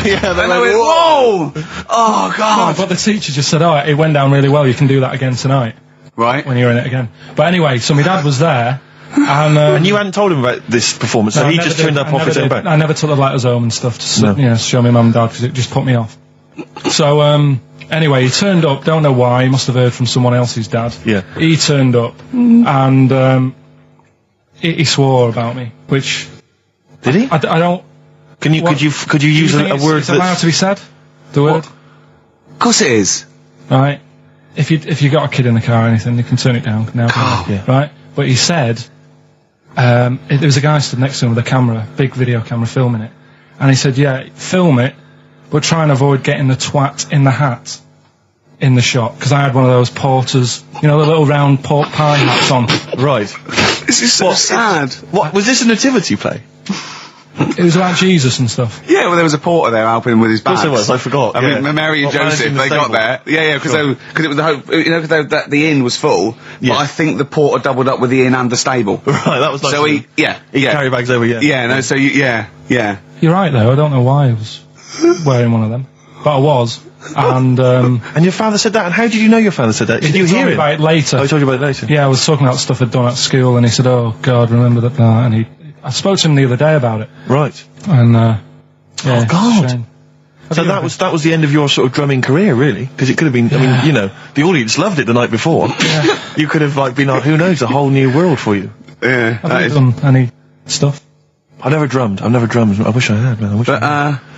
Yeah, and I went, whoa! Oh, God. No, but the teacher just said, it went down really well, you can do that again tonight. Right. When you're in it again. But anyway, so my dad was there, and you hadn't told him about this performance, so he just turned up off his own back. I never took the letters home and stuff to show my mum and dad, because it just put me off. So, anyway, he turned up, don't know why, he must have heard from someone else's dad. Yeah. He turned up, and he swore about me, which... Did he? I don't... Could you use a word that's allowed to be said? The word? Of course it is. Right. If you got a kid in the car or anything, you can turn it down now. Yeah. Right? But he said... there was a guy stood next to him with a camera, big video camera, filming it. And he said, yeah, film it, but try and avoid getting the twat in the hat in the shot. Because I had one of those porters, the little round pork pie hats on. Right. This is so sad. What, was this a nativity play? It was about Jesus and stuff. Yeah, well, there was a porter there helping him with his bags. Of course there was, I forgot. I mean, Mary and Joseph, they got there. Yeah, because it was the hope, because the inn was full, but I think the porter doubled up with the inn and the stable. Right, that was nice. So he carried bags over, yeah. You're right, though, I don't know why I was wearing one of them, but I was. And your father said that, and how did you know your father said that? Did you hear about it later? Oh, he told you about it later? Yeah, I was talking about stuff I'd done at school, and he said, oh, God, remember that, and I spoke to him the other day about it. Right. And, oh, God. So that was the end of your sort of drumming career, really? Because it could have been, I mean, the audience loved it the night before. Yeah. You could have, been who knows, a whole new world for you. Yeah. Have you done any stuff? I've never drummed. I wish I had, man.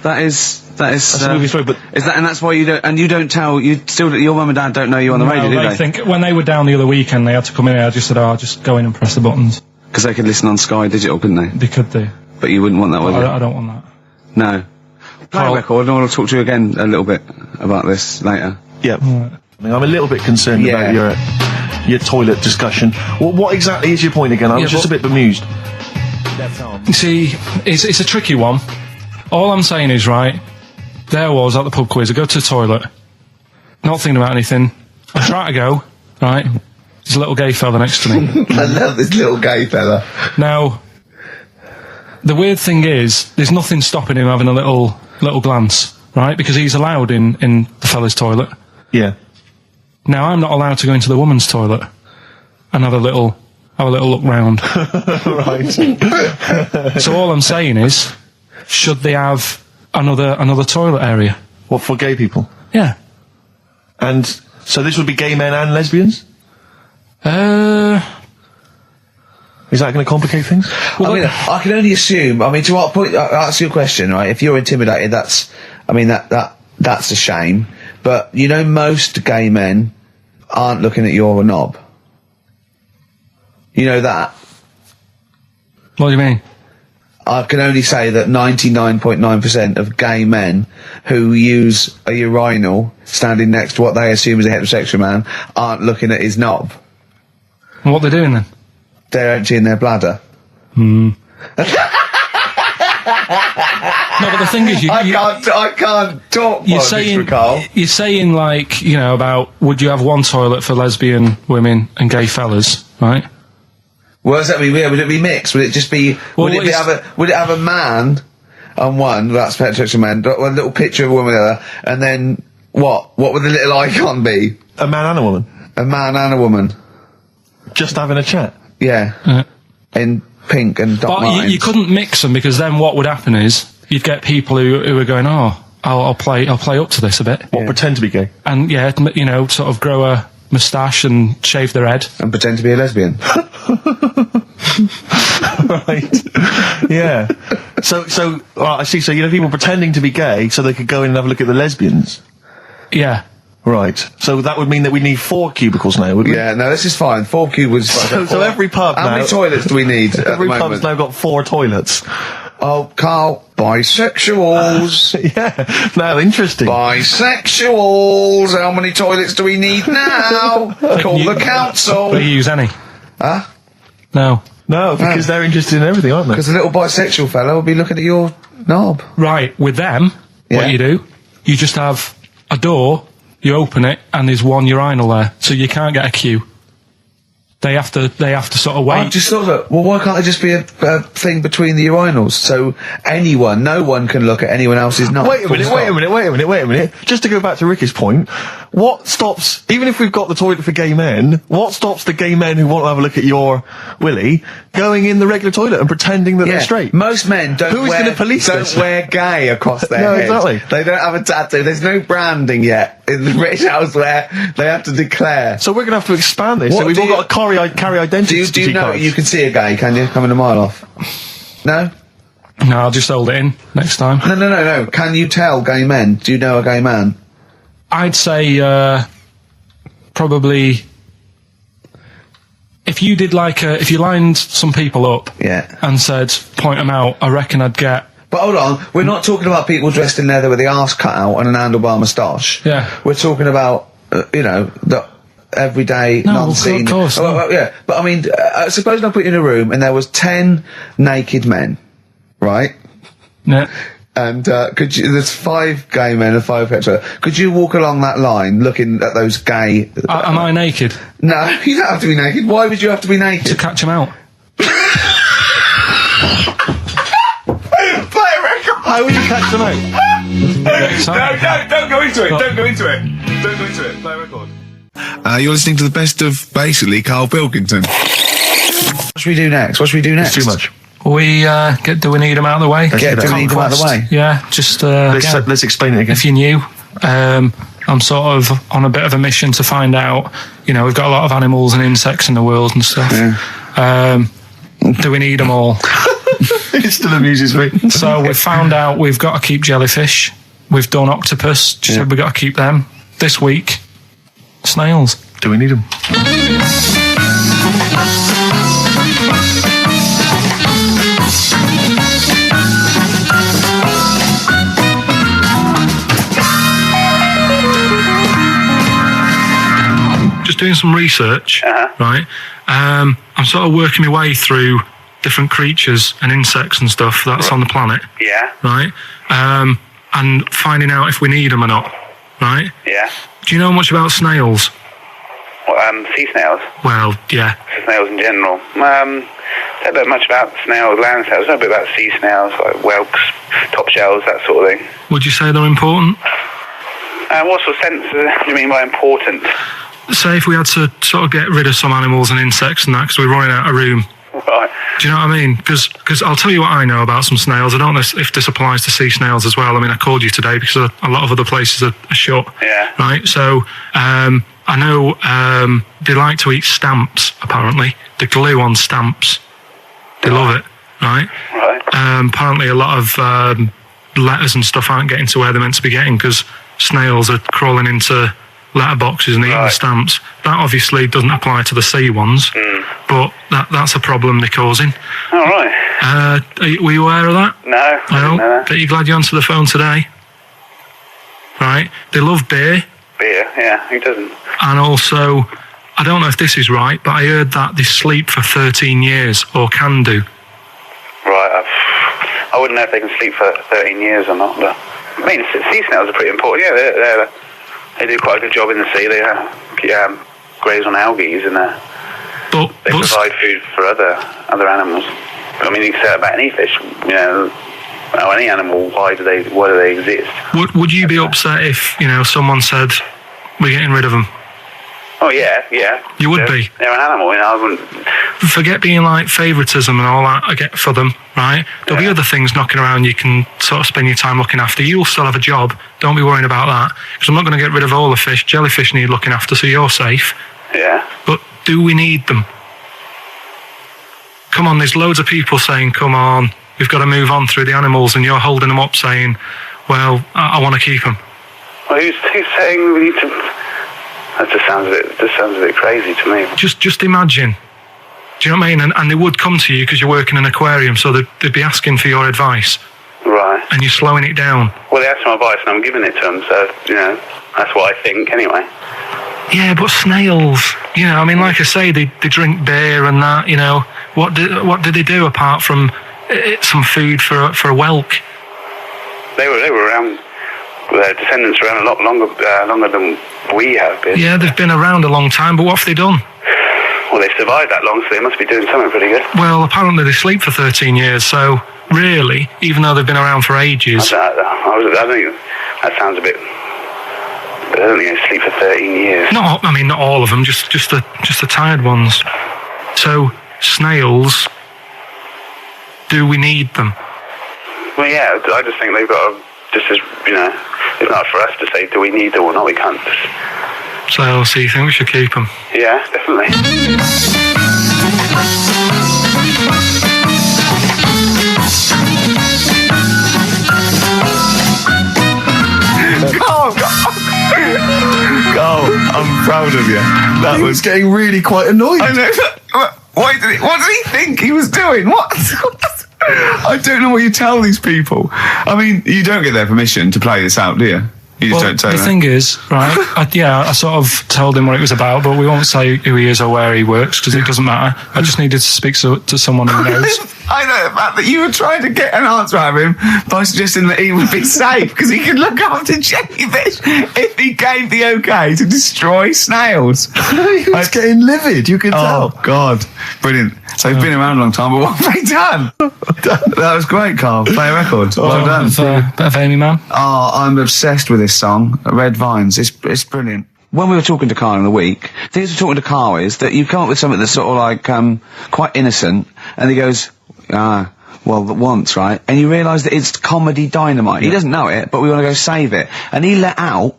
That is that's a movie story, but is that, and that's why you don't tell, your mum and dad don't know you on the radio, do they? I think when they were down the other weekend, they had to come in, I just said, I'll just go in and press the buttons. Because they could listen on Sky Digital, couldn't they? They could do. But you wouldn't want that, would you? I don't want that. No. Play a record, and I want to talk to you again a little bit about this later. Yeah. Right. I mean, I'm a little bit concerned about your toilet discussion. What exactly is your point again? I was just a bit bemused. You see, it's a tricky one. All I'm saying is, right, there I was at the pub quiz, I go to the toilet, not thinking about anything, I try to go, right, there's a little gay fella next to me. I love this little gay fella. Now, the weird thing is, there's nothing stopping him having a little glance, right, because he's allowed in the fella's toilet. Yeah. Now, I'm not allowed to go into the woman's toilet and have a little look round. Right. So all I'm saying is, should they have another toilet area? What, for gay people? Yeah. And so this would be gay men and lesbians? Is that going to complicate things? Well, I can only assume. I mean, to what point? Ask you a question, right? If you're intimidated, that's a shame. But most gay men aren't looking at your knob. You know that. What do you mean? I can only say that 99.9% of gay men who use a urinal standing next to what they assume is a heterosexual man aren't looking at his knob. And what they're doing then? They're emptying their bladder. No, but the thing is, I can't talk politics, Carl. You're saying, like, you know, about would you have one toilet for lesbian women and gay fellas, right? Well, does that mean? Yeah, would it be mixed? Would it just be? Would it have a man on one? That's heterosexual man. One little picture of a woman on the other, and then what? What would the little icon be? A man and a woman. A man and a woman. Just having a chat. Yeah. In pink and Doc Martens. But you couldn't mix them, because then what would happen is you'd get people who are going, oh, I'll play up to this a bit. What, pretend to be gay? And yeah, you know, sort of grow a moustache and shave their head. And pretend to be a lesbian. Right. Yeah. So, I see. So, you know, people pretending to be gay so they could go in and have a look at the lesbians. Yeah. Right. So that would mean that we need 4 cubicles now, would we? Yeah, no, this is fine. 4 cubicles. So every pub How now... many toilets do we need at the Every moment? pub's now got 4 toilets. Oh, Carl, bisexuals. Yeah. Now, interesting. Bisexuals. How many toilets do we need now? Call the council. Do you use any? Huh? No. No, because they're interested in everything, aren't they? Because the little bisexual fella will be looking at your knob. Right, with them, Yeah. what you do, you just have a door, you open it, and there's one urinal there, so you can't get a queue. They have to sort of wait. I just thought that, well, why can't there just be a thing between the urinals? So no one can look at anyone else's knob. Wait a minute. Just to go back to Ricky's point, what stops, even if we've got the toilet for gay men, what stops the gay men who want to have a look at your willy going in the regular toilet and pretending that they're straight? Most men don't wear gay across their No, head. exactly. They don't have a tattoo. There's no branding yet in the British house where they have to declare. So we're going to have to expand this. What So we've do all you- got to carry identity. Do you know cards. you can see a gay, can you? Coming a mile off. No? No, I'll just hold it in next time. No. Can you tell gay men? Do you know a gay man? I'd say probably if you did if you lined some people up and said point them out, I reckon I'd get. But hold on, we're not talking about people dressed in leather with the arse cut out and an handlebar moustache. Yeah. We're talking about the everyday, No, non-seen. of course, no. Yeah, but I mean, suppose I put you in a room and there was 10 naked men, right? Yeah. And there's 5 gay men and 5 hetero. Could you walk along that line looking at those gay... Am I naked? No, you don't have to be naked. Why would you have to be naked? To catch them out. Play a record! How would you catch them out? Don't go into it. Don't go into it. Play a record. You're listening to the best of, basically, Karl Pilkington. What should we do next? It's too much. Do we need them out of the way? Do we need them out of the way? Yeah, just Let's explain it again. if you're new, I'm sort of on a bit of a mission to find out, you know, we've got a lot of animals and insects in the world and stuff. Yeah. Do we need them all? It still amuses me. So we've found out we've got to keep jellyfish. We've done octopus. Just said we've got to keep them. This week, snails. Do we need them? Just doing some research, right? I'm sort of working my way through different creatures and insects and stuff that's on the planet. Yeah. Right? And finding out if we need them or not. Right? Yeah. Do you know much about snails? Well, sea snails. Well, yeah. Snails in general. Don't know much about snails, land snails. I know a bit about sea snails, like whelks, top shells, that sort of thing. Would you say they're important? What sort of sense do you mean by important? Say if we had to sort of get rid of some animals and insects and that because we're running out of room. Right. Do you know what I mean? Because I'll tell you what I know about some snails. I don't know if this applies to sea snails as well. I mean, I called you today because a lot of other places are shut. Yeah. Right? So, I know they like to eat stamps, apparently. The glue on stamps. They love it, right? Right. Apparently a lot of letters and stuff aren't getting to where they're meant to be getting because snails are crawling into letterboxes and eating the stamps. That obviously doesn't apply to the sea ones, but that's a problem they're causing. All right. Were you aware of that? No, I didn't know that. Are you glad you answered the phone today? Right. They love beer. Beer, yeah, who doesn't? And also, I don't know if this is right, but I heard that they sleep for 13 years, or can do. Right, I wouldn't know if they can sleep for 13 years or not, but I mean, sea snails are pretty important. Yeah, they do quite a good job in the sea. They graze on algae, and they provide food for other animals. I mean, you can say that about any fish, or any animal. Why do they exist? Would you be upset if someone said we're getting rid of them? Oh yeah. You would be. They're an animal, I wouldn't. Forget being like favouritism and all that I get for them, right? There'll be other things knocking around you can sort of spend your time looking after. You'll still have a job. Don't be worrying about that. Because I'm not going to get rid of all the fish. Jellyfish need looking after, so you're safe. Yeah. But do we need them? Come on, there's loads of people saying, come on, we've got to move on through the animals, and you're holding them up saying, well, I want to keep them. Well, who's saying we need to... That just sounds a bit crazy to me. Just imagine. Do you know what I mean? And they would come to you because you're working in an aquarium, so they'd be asking for your advice. Right. And you're slowing it down. Well, they asked for my advice and I'm giving it to them, so, that's what I think anyway. Yeah, but snails, like I say, they drink beer and that, What did they do apart from some food for a whelk? They were around... Their descendants around a lot longer than we have been. Yeah, they've been around a long time, but what have they done? Well, they've survived that long, so they must be doing something pretty good. Well, apparently they sleep for 13 years, so really, even though they've been around for ages... I think that sounds a bit... I don't think they sleep for 13 years. Not all of them, just the tired ones. So, snails, do we need them? Well, yeah, I just think they've got to... Just as, it's not for us to say, do we need them or not, we can't just... So you think we should keep them? Yeah, definitely. Carl, I'm proud of you. That was getting really quite annoyed. I know. What did he think he was doing? What? I don't know what you tell these people. I mean, you don't get their permission to play this out, do you? You just don't tell them. The thing is, right, I sort of told him what it was about, but we won't say who he is or where he works, because it doesn't matter. I just needed to speak to someone who knows. I know the fact that you were trying to get an answer out of him by suggesting that he would be safe, because he could look after jellyfish if he gave the okay to destroy snails. He was getting livid, you could tell. Oh, God. Brilliant. So he's been around a long time, but what have they done? That was great, Carl. Play a record. Well done. Bit of Amy, man. Oh, I'm obsessed with this song, Red Vines. It's brilliant. When we were talking to Carl in the week, the thing we were talking to Carl is that you come up with something that's sort of like quite innocent, and he goes, once, right? And you realise that it's comedy dynamite. He doesn't know it, but we want to go save it. And he let out,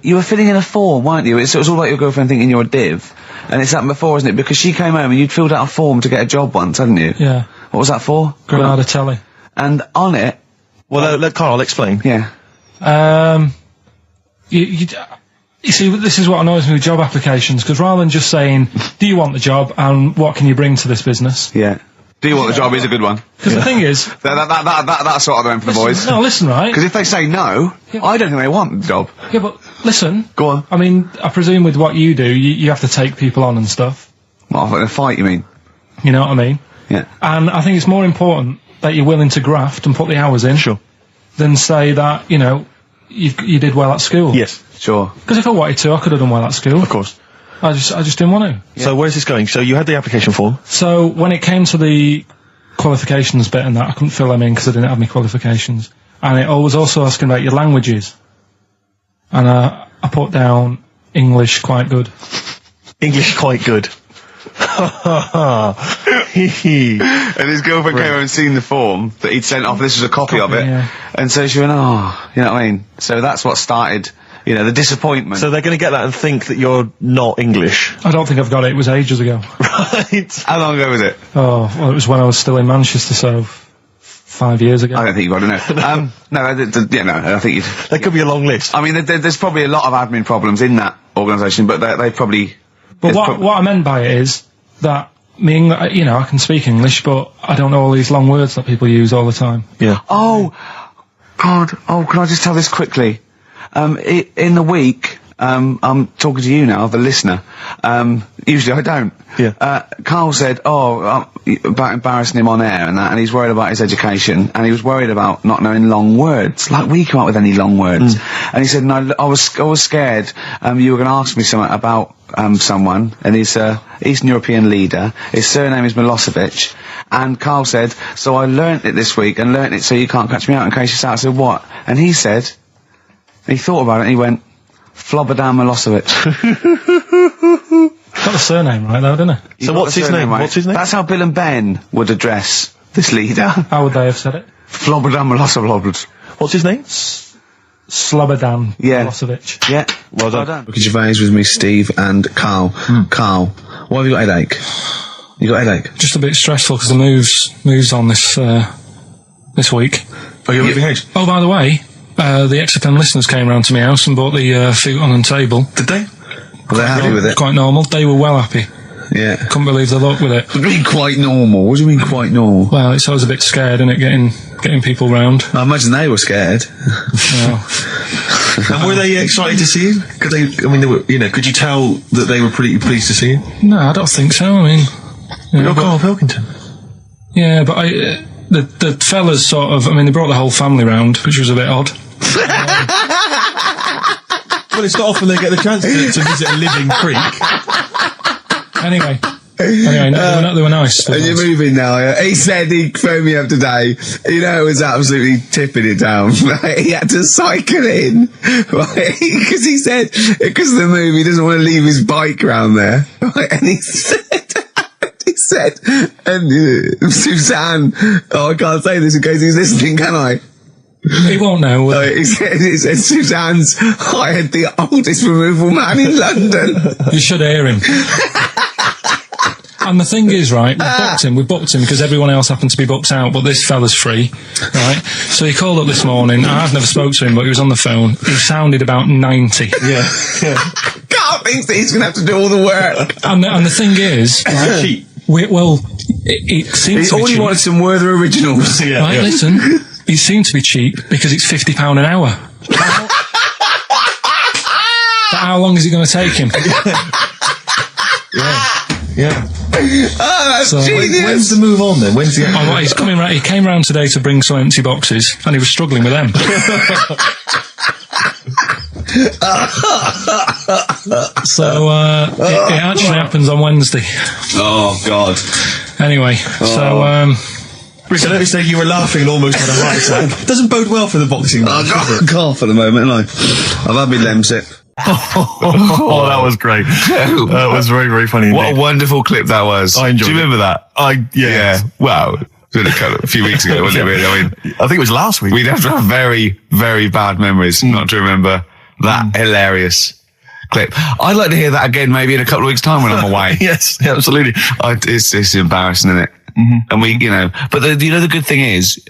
you were filling in a form, weren't you? It was all like your girlfriend thinking you're a div. And it's happened before, isn't it? Because she came home and you'd filled out a form to get a job once, hadn't you? Yeah. What was that for? Granada Telly. And on it... Well, let Carl explain. Yeah. You see, this is what annoys me with job applications, because rather than just saying, do you want the job and what can you bring to this business? Yeah. Do you want the job is a good one. Because the thing is... That's what I went for the boys. No, listen, right? Because if they say no, I don't think they want the job. Yeah, but listen. Go on. I mean, I presume with what you do, you have to take people on and stuff. What, in a fight, you mean? You know what I mean? Yeah. And I think it's more important that you're willing to graft and put the hours in. Sure. Than say that, you did well at school. Yes. Sure. Because if I wanted to, I could have done well at school. Of course. I just didn't want to. Yeah. So where's this going? So you had the application form. So when it came to the qualifications bit and that, I couldn't fill them in because I didn't have any qualifications. And it was also asking about your languages. And I put down English quite good. English quite good. And his girlfriend came over and seen the form that he'd sent off. This was a copy of it. Yeah. And so she went, oh, you know what I mean? So that's what started... the disappointment. So they're going to get that and think that you're not English. I don't think I've got it. It was ages ago. Right. How long ago was it? Oh, well, it was when I was still in Manchester, so 5 years ago. I don't think you've got to know. No, I think you'd... There could be a long list. I mean, there's probably a lot of admin problems in that organisation, but they probably... But what I meant by it is that I can speak English, but I don't know all these long words that people use all the time. Yeah. Oh, God. Oh, can I just tell this quickly? In the week, I'm talking to you now, the listener. Usually I don't. Yeah. Carl said, about embarrassing him on air and that, and he's worried about his education, and he was worried about not knowing long words. Like, we come up with any long words. And he said, no, I was scared, you were going to ask me something about, someone, and he's Eastern European leader. His surname is Milosevic. And Carl said, so I learnt it this week, and learnt it so you can't catch me out in case you start. I said, what? And he said, he thought about it, and he went, Flobodan Milosevic. Got the surname right though, didn't he? So what's his name? Right? What's his name? That's how Bill and Ben would address this leader. How would they have said it? Flobodan Milosevic. What's his name? Slobodan Milosevic. Yeah. Well done. Look at Gervais with me, Steve and Carl. Carl, why have you got a headache? You got a headache? Just a bit stressful because the moves on this week. Are you moving house? Oh, by the way, the XFM listeners came round to my house and bought the futon and table. Did they? Were they happy with it? Quite normal. They were well happy. Yeah. Couldn't believe the luck with it. What do you mean quite normal? What do you mean quite normal? Well, it's always a bit scared, isn't it, getting people round. I imagine they were scared. And were they excited to see you? Could you tell that they were pretty pleased to see you? No, I don't think so. I mean, You're Karl Pilkington. Yeah, but the fellas sort of, they brought the whole family round, which was a bit odd. Well, it's not often they get the chance to visit a living creek. Anyway, no, they were nice. And you're moving now, yeah? He said he phoned me up today. It was absolutely tipping it down. Right? He had to cycle in, right? Because he said, because of the move, he doesn't want to leave his bike round there. Right? And he said, and Suzanne, I can't say this in case he's listening, can I? He won't know. He said Suzanne's hired the oldest removal man in London. You should hear him. And the thing is, right, we booked him because everyone else happened to be booked out, but this fella's free, right? So he called up this morning. I've never spoke to him, but he was on the phone. He sounded about 90. Yeah. Carl thinks that he's going to have to do all the work. And the thing is, right, cheap. It seems to be cheap. He wanted some Werther originals. Right, listen, it seemed to be cheap because it's £50 an hour. But how long is it going to take him? Yeah. Oh, that's genius. When's the move on then? When's the he's coming round. He came round today to bring some empty boxes, and he was struggling with them. So it actually happens on Wednesday. Oh God. Anyway, so Rick, I noticed that you were laughing and almost had a heart attack. Doesn't bode well for the boxing match, does it? Cough at the moment, and I've had my Lemsip. Oh, that was great. That was very, very funny indeed. What a wonderful clip that was. I enjoyed it. Do you remember that? Yeah. Wow. A few weeks ago, wasn't it? I think it was last week. We'd have to have very, very bad memories not to remember that hilarious clip. I'd like to hear that again maybe in a couple of weeks' time when I'm away. Yes, absolutely. It's embarrassing, isn't it? And but the good thing is,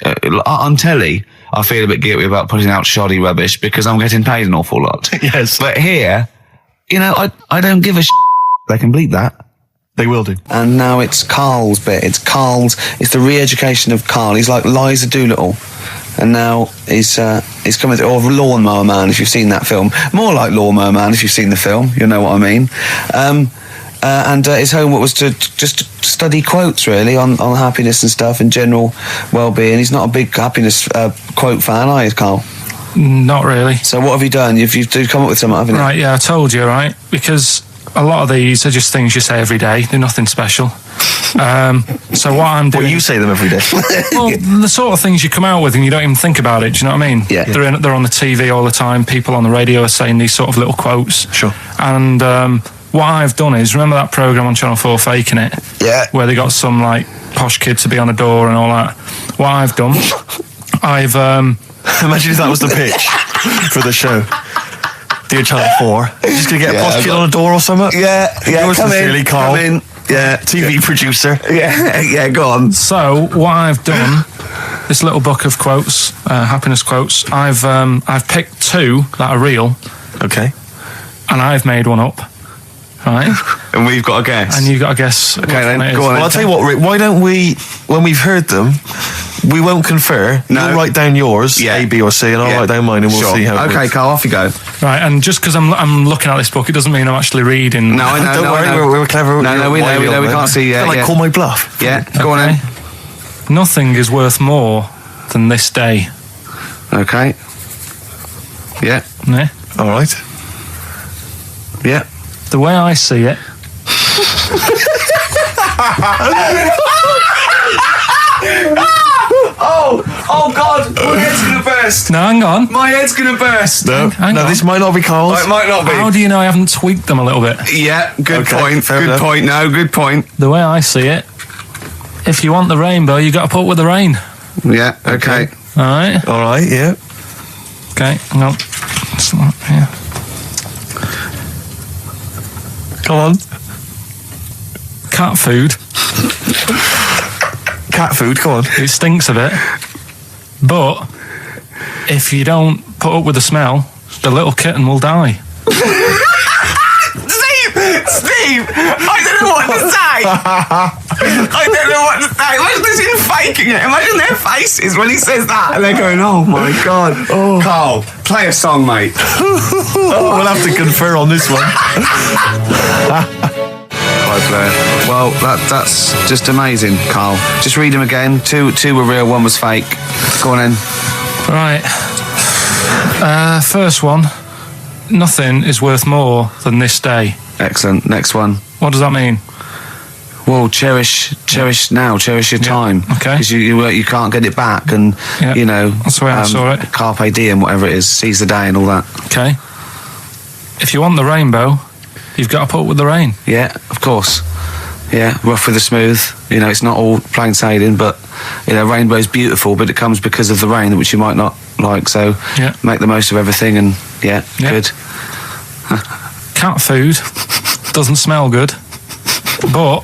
on telly, I feel a bit guilty about putting out shoddy rubbish because I'm getting paid an awful lot. Yes. But here, I don't give a They can bleep that. They will do. And now it's Carl's bit. It's the re-education of Carl. He's like Liza Doolittle. And now he's coming to, or Lawnmower Man, if you've seen that film. More like Lawnmower Man, if you've seen the film. You know what I mean. And his homework was to just study quotes, really, on happiness and stuff and general well-being. He's not a big happiness quote fan, are you, Carl? Not really. So what have you done? You've come up with something, haven't you? Right, yeah, I told you, right? Because a lot of these are just things you say every day. They're nothing special. So what I'm doing... Well, you say them every day. Well, the sort of things you come out with and you don't even think about it, do you know what I mean? Yeah. They're on the TV all the time. People on the radio are saying these sort of little quotes. Sure. And what I've done is, remember that programme on Channel 4, Faking It? Yeah. Where they got some, posh kid to be on a door and all that. What I've done, I've... Imagine if that was the pitch for the show. Dear Channel 4, you're just going to get a posh kid on a door or something? Yeah, Yours come sincerely, in, Carl. come in. Yeah. TV producer. Yeah, go on. So, what I've done, this little book of quotes, happiness quotes, I've picked two that are real. Okay. And I've made one up. right? And we've got a guess. And you've got to guess. Okay, then, go on. Well, I'll tell you what, Rick, why don't we, when we've heard them, we won't confer. No. You'll write down yours, A, B, or C, and I'll write down mine, and we'll see how it Okay, works. Carl, off you go. Right, and just because I'm looking at this book, it doesn't mean I'm actually reading. No, I know. Don't worry, I know. we're clever. No, we know. We can't see yet. Like, call my bluff. Yeah, go on then. Nothing is worth more than this day. Okay. Yeah. Yeah. All right. Yeah. The way I see it. Oh God! My head's gonna burst. No, hang on. My head's gonna burst. No, Hang on. this might not be Carl's. Oh, it might not be. How do you know I haven't tweaked them a little bit? Yeah, good Okay, point. fair Good enough. point. No, good point. The way I see it, if you want the rainbow, you got to put up with the rain. Yeah. Okay. All right. All right, yeah. Okay. Hang on. It's not here. Come on. Cat food. Cat food, come on. It stinks a bit, but if you don't put up with the smell, the little kitten will die. Steve, I don't know what to say. I don't know what to say. Imagine this him faking it. Imagine their faces when he says that, and they're going, "Oh my God." Carl, play a song, mate. We'll have to confer on this one. Well, that's just amazing, Carl. Just read them again. Two were real, one was fake. Go on then. Right. First one. Nothing is worth more than this day. Excellent. Next one. What does that mean? Well, cherish now, cherish your time. Okay. Because you can't get it back, and you know that's the way I saw it. Carpe diem, whatever it is, seize the day and all that. Okay. If you want the rainbow, you've got to put up with the rain. Yeah, of course. Yeah, rough with the smooth. You know, it's not all plain sailing, but you know, rainbow's beautiful, but it comes because of the rain, which you might not like. So make the most of everything, and good. Cat food doesn't smell good, but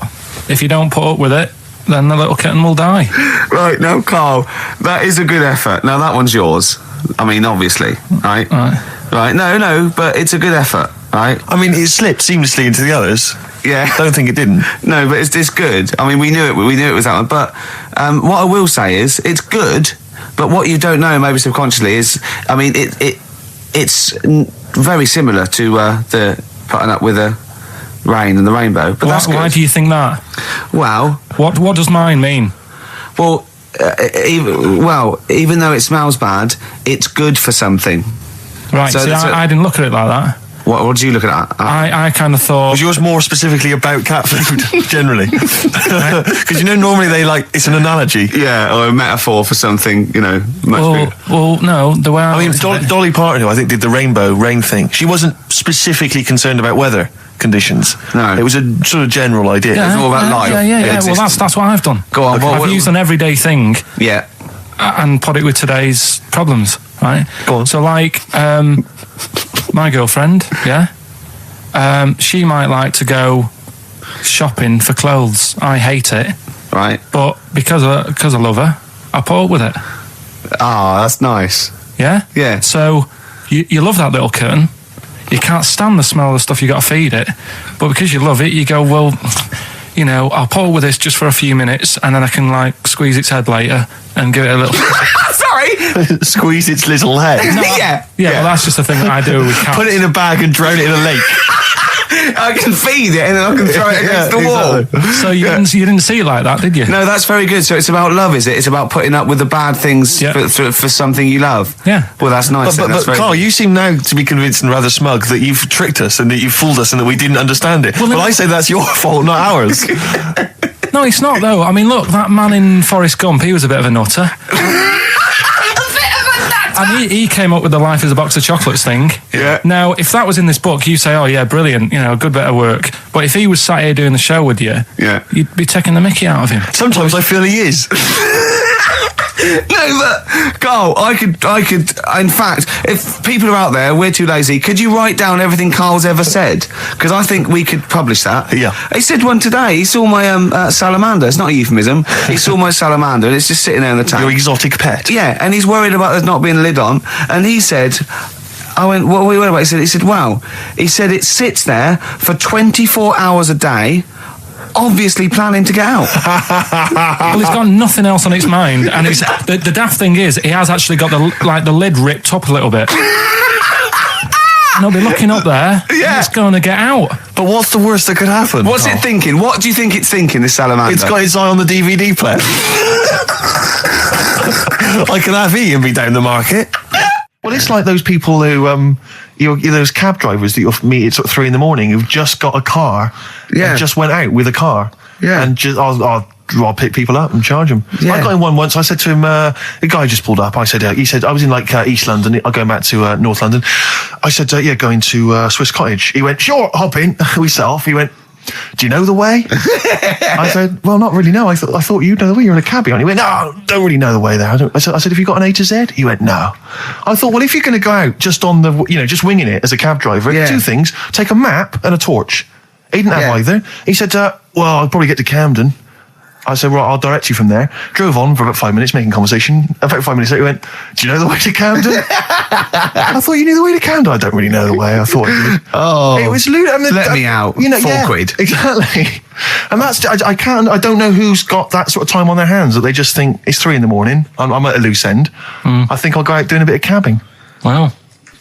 if you don't put up with it, then the little kitten will die. Right, now, Carl, that is a good effort. Now, that one's yours. I mean, obviously, right? Right, no, but it's a good effort, right? I mean, it slipped seamlessly into the others. Yeah. Don't think it didn't. No, but it's good. I mean, we knew it was that one. But what I will say is, it's good, but what you don't know, maybe subconsciously, is, I mean, it's very similar to the putting up with the rain and the rainbow. But that's good. Why do you think that? Well, what does mine mean? Well, even though it smells bad, it's good for something. Right. So I didn't look at it like that. What did you look at? I kind of thought. Was yours more specifically about cat food, generally? Because normally it's an analogy. Yeah, or a metaphor for something, much bigger. Well, no, the way I mean, Dolly Parton, who I think did the rainbow rain thing, she wasn't specifically concerned about weather conditions. No. It was a sort of general idea. Yeah, It was all about life. Yeah. Well, that's what I've done. Go on. I've used an everyday thing. Yeah. And put it with today's problems, right? Go on. So, my girlfriend, she might like to go shopping for clothes. I hate it. Right. But because I love her, I put up with it. Ah, that's nice. Yeah? Yeah. So, you love that little kitten. You can't stand the smell of the stuff you got to feed it. But because you love it, you go, well, I'll put up with this just for a few minutes, and then I can squeeze its head later and give it a little. Sorry. Squeeze its little head. No, yeah. Well, that's just the thing that I do with cats. Put it in a bag and drown it in a lake. I can feed it and then I can throw it against the wall. Exactly. So you didn't see it like that, did you? No, that's very good. So it's about love, is it? It's about putting up with the bad things for something you love. Yeah. Well, that's nice. But Carl, you seem now to be convinced and rather smug that you've tricked us and that you've fooled us and that we didn't understand it. Well, I say that's your fault, not ours. No, it's not, though. I mean, look, that man in Forrest Gump, he was a bit of a nutter. And he came up with the life as a box of chocolates thing. Yeah. Now, if that was in this book, you say, oh, yeah, brilliant, good bit of work. But if he was sat here doing the show with you, you'd be taking the mickey out of him. Sometimes I feel he is. No, but Carl, I could. In fact, if people are out there, we're too lazy. Could you write down everything Carl's ever said? Because I think we could publish that. Yeah. He said one today. He saw my salamander. It's not a euphemism. He saw my salamander, and it's just sitting there in the tank. Your exotic pet. Yeah, and he's worried about there not being a lid on. And he said, I went, what were we about? He said, wow. He said it sits there for 24 hours a day, obviously planning to get out. Well, it's got nothing else on its mind, and it's the daft thing is, he has actually got the lid ripped up a little bit. And I'll be looking up there. Yeah. It's going to get out. But what's the worst that could happen? What's it thinking? What do you think it's thinking, this salamander? It's got its eye on the DVD player. I can have Ian be down the market. Well, it's like those people who, those cab drivers that you'll meet at sort of 3 a.m. who've just got a car and just went out with a car. Yeah. And just, I'll pick people up and charge them. Yeah. I got in one once. I said to him, the guy just pulled up. I said, he said, I was in like East London. I'm going back to North London. I said, going to Swiss Cottage. He went, sure, hop in. We set off. He went, do you know the way? I said, well, not really, no. I thought you know the way. You're in a cabbie. And he went, no, don't really know the way there. I said, have you got an A to Z? He went, no. I thought, well, if you're going to go out just on the, just winging it as a cab driver, two things, take a map and a torch. He didn't have either. He said, well, I'll probably get to Camden. I said, right, I'll direct you from there. Drove on for about 5 minutes, making conversation. About 5 minutes later, he went, do you know the way to Camden? I thought you knew the way to Camden. I don't really know the way. I thought you did. Oh. It was lewd. I mean, let me out. £4. Exactly. And that's, I don't know who's got that sort of time on their hands that they just think it's 3 a.m. I'm at a loose end. I think I'll go out doing a bit of cabbing. Wow.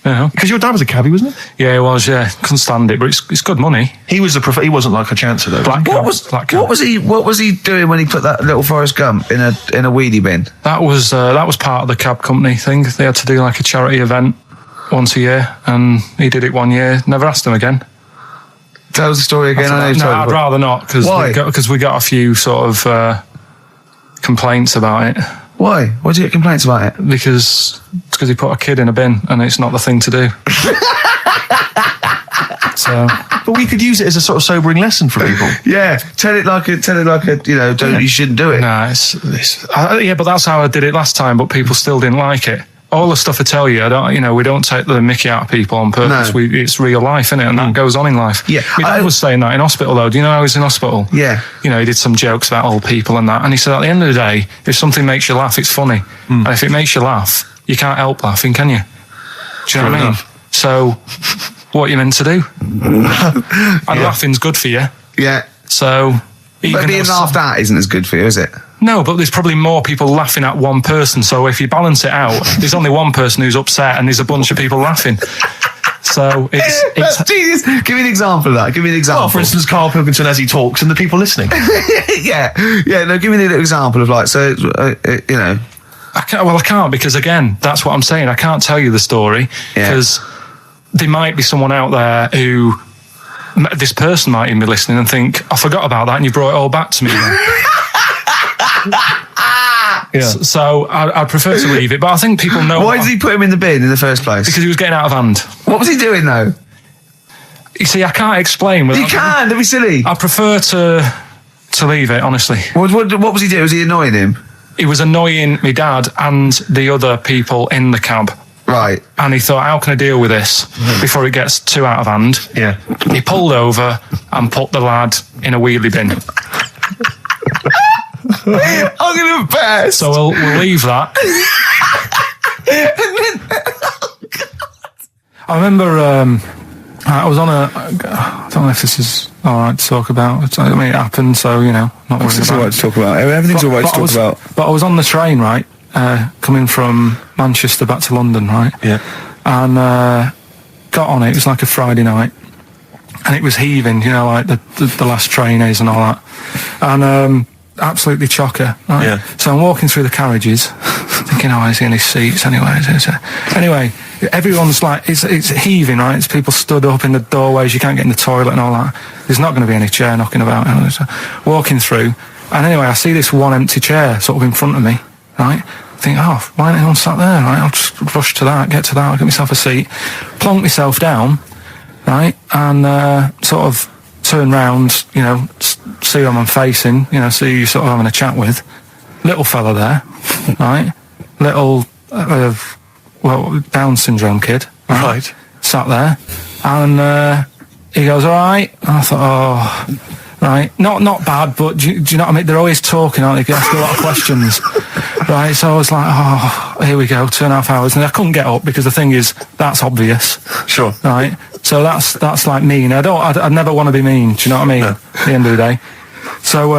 Yeah. Because your dad was a cabbie, wasn't it? Yeah, he was, couldn't stand it, but it's good money. He was he wasn't like a chancer though. What was he doing when he put that little Forrest Gump in a weedy bin? That was part of the cab company thing. They had to do like a charity event once a year, and he did it 1 year. Never asked him again. Tell us the story again. I'd rather not, because we got a few sort of complaints about it. Why? Why did you get complaints about it? Because he put a kid in a bin, and it's not the thing to do. So, but we could use it as a sort of sobering lesson for people. Yeah, tell it like a you shouldn't do it. No, but that's how I did it last time. But people still didn't like it. All the stuff I tell you, we don't take the mickey out of people on purpose. No. It's real life, isn't it? And that goes on in life. Yeah. My dad was saying that in hospital, though. Do you know how he was in hospital? Yeah. He did some jokes about old people and that. And he said, at the end of the day, if something makes you laugh, it's funny. And if it makes you laugh, you can't help laughing, can you? Do you know what I mean? So, what are you meant to do? And laughing's good for you. Yeah. So... But being laughed at isn't as good for you, is it? No, but there's probably more people laughing at one person. So if you balance it out, there's only one person who's upset and there's a bunch of people laughing. So it's genius. Give me an example of that. Give me an example. Well, for instance, Karl Pilkington as he talks and the people listening. Yeah. No, give me an example of I can't, because again, that's what I'm saying. I can't tell you the story because there might be someone out there who... This person might even be listening and think, I forgot about that and you brought it all back to me then. So I'd prefer to leave it, but I think people know... Why did he put him in the bin in the first place? Because he was getting out of hand. What was he doing though? You see, I can't explain. You can, don't be silly. I prefer to leave it, honestly. What was he doing? Was he annoying him? He was annoying my dad and the other people in the cab. Right. And he thought, how can I deal with this before it gets too out of hand? Yeah. He pulled over and put the lad in a wheelie bin. I'm going to burst. So we'll leave that. I remember I was on I don't know if this is all right to talk about. I mean, it happened, so, not worried about it. It's all right to talk about. Everything's all right to talk about. But I was on the train, right? Coming from Manchester back to London, right? Yeah. And got on it. It was like a Friday night, and it was heaving, like the last train is and all that, and absolutely chocker. Right? Yeah. So I'm walking through the carriages, thinking, is there any seats anyway? Anyway, everyone's like, it's heaving, right? It's people stood up in the doorways. You can't get in the toilet and all that. There's not going to be any chair knocking about. So walking through, and anyway, I see this one empty chair sort of in front of me, right? I think, why ain't anyone sat there, right? I'll just rush to that, get to that, I'll get myself a seat, plonk myself down, right? And sort of turn round, see who I'm facing, see who you're sort of having a chat with. Little fella there, right? Little, Down syndrome kid. Right. Sat there. And he goes, all right. And I thought, right? Not bad, but do you know what I mean? They're always talking, aren't they? They ask a lot of questions, right? So I was like, oh, here we go, 2.5 hours, and I couldn't get up because the thing is, that's obvious. Sure. Right? So that's like mean. I'd never want to be mean, do you know what I mean? No. At the end of the day. So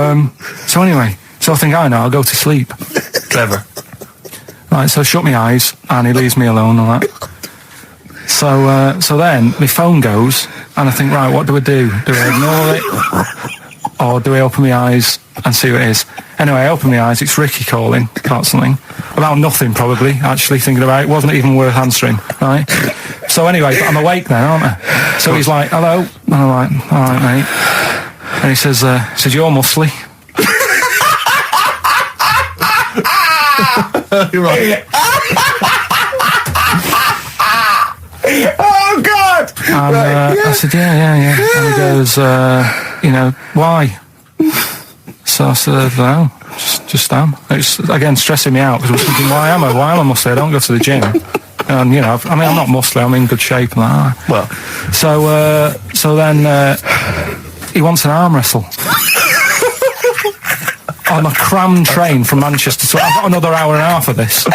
anyway, so I think, I know, I'll go to sleep. Clever. Right, so I shut my eyes, and he leaves me alone and that. So then my phone goes, and I think, right, what do I do? Do I ignore it, or do I open my eyes and see what it is? Anyway, I open my eyes. It's Ricky calling about something, about nothing probably. Actually thinking about it, wasn't even worth answering. Right. So anyway, but I'm awake now, aren't I? So he's like, "Hello," and I'm like, "All right, mate." And he says, "You're muscly." Right. Oh God! And I said, yeah. And he goes, why? So I said, no, just am. It's again stressing me out because I was thinking, why am I muscly? I don't go to the gym. And I'm not muscly. I'm in good shape and that. Well, so then he wants an arm wrestle. On a crammed train from Manchester, so I've got another hour and a half of this.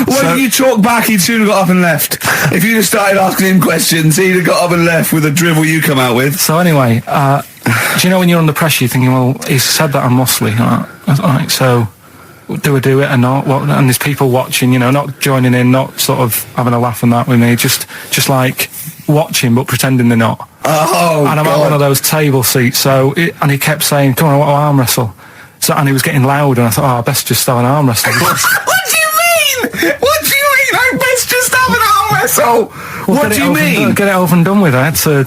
When you talk back, he'd soon have got up and left. If you'd have started asking him questions, he'd have got up and left with the drivel you come out with. So anyway, do you know when you're under pressure, you're thinking, well, he's said that I'm muscly. Like, so do I do it or not? What? And there's people watching, not joining in, not sort of having a laugh and that with me, just like watching but pretending they're not. Oh, and I'm at one of those table seats, and he kept saying, come on, I want to arm wrestle. So, and he was getting loud, and I thought, I best just have an arm wrestle. What do you mean? I best just have an arm wrestle? Well, what do you mean? Get it over and done with. I had to,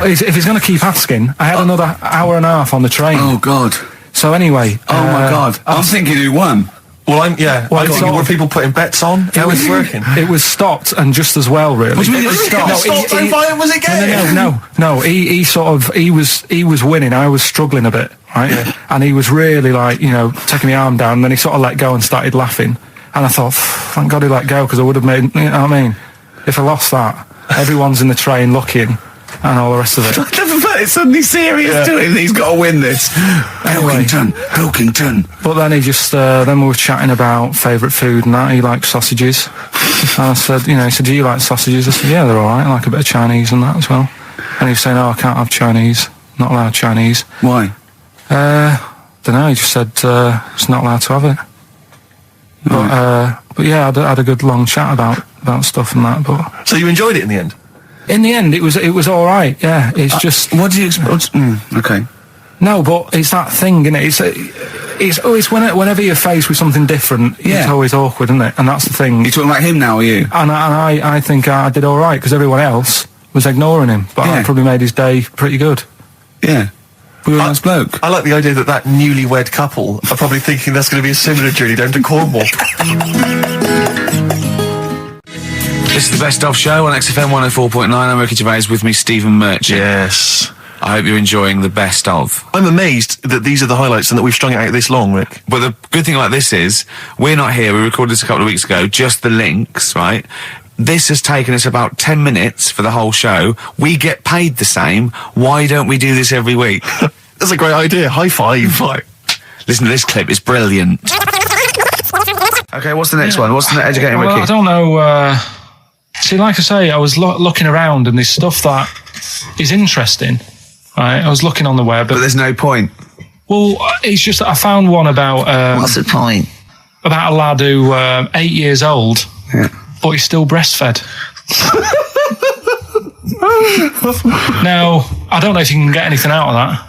if he's going to keep asking, I had another hour and a half on the train. Oh, God. So anyway. Oh, my God. I'm thinking who won. Well, I'm thinking, were people putting bets on? How was it working? It was stopped, and just as well, really. What do you mean it was stopped? How violent was it getting? No. He was winning. I was struggling a bit, right? Yeah. And he was really taking my arm down, and then he sort of let go and started laughing. And I thought, thank God he let go, because I would have made, you know what I mean? If I lost that, everyone's in the train looking, and all the rest of it. It's suddenly serious to him. He's got to win this. Anyway, Pilkington. But then he just, then we were chatting about favourite food and that. He likes sausages. And I said, he said, do you like sausages? I said, yeah, they're all right. I like a bit of Chinese and that as well. And he was saying, I can't have Chinese. Not allowed Chinese. Why? Don't know. He just said, it's not allowed to have it. But yeah, I had a good long chat about stuff and that. But so you enjoyed it in the end? In the end, it was all right. Yeah, it's just. What do you expect? Okay. No, but it's that thing, isn't it? It's always whenever you're faced with something different, it's always awkward, isn't it? And that's the thing. You're talking about him now, are you? And I think I did all right because everyone else was ignoring him, but I probably made his day pretty good. Yeah. We were a nice bloke. I like the idea that newlywed couple are probably thinking that's going to be a similar journey down to Cornwall. This is the Best Of Show on XFM 104.9. I'm Ricky Gervais, with me Stephen Merchant. Yes. I hope you're enjoying the Best Of. I'm amazed that these are the highlights and that we've strung it out this long, Rick. But the good thing like this is, we're not here, we recorded this a couple of weeks ago, just the links, right? This has taken us about 10 minutes for the whole show. We get paid the same. Why don't we do this every week? That's a great idea. High five. Listen to this clip, it's brilliant. Okay, what's the next one? What's the educating Ricky? I don't know. See, like I say, I was looking around and there's stuff that is interesting. Right? I was looking on the web. But there's no point. Well, it's just that I found one about... what's the point? About a lad who 8 years old, but he's still breastfed. Now, I don't know if you can get anything out of that.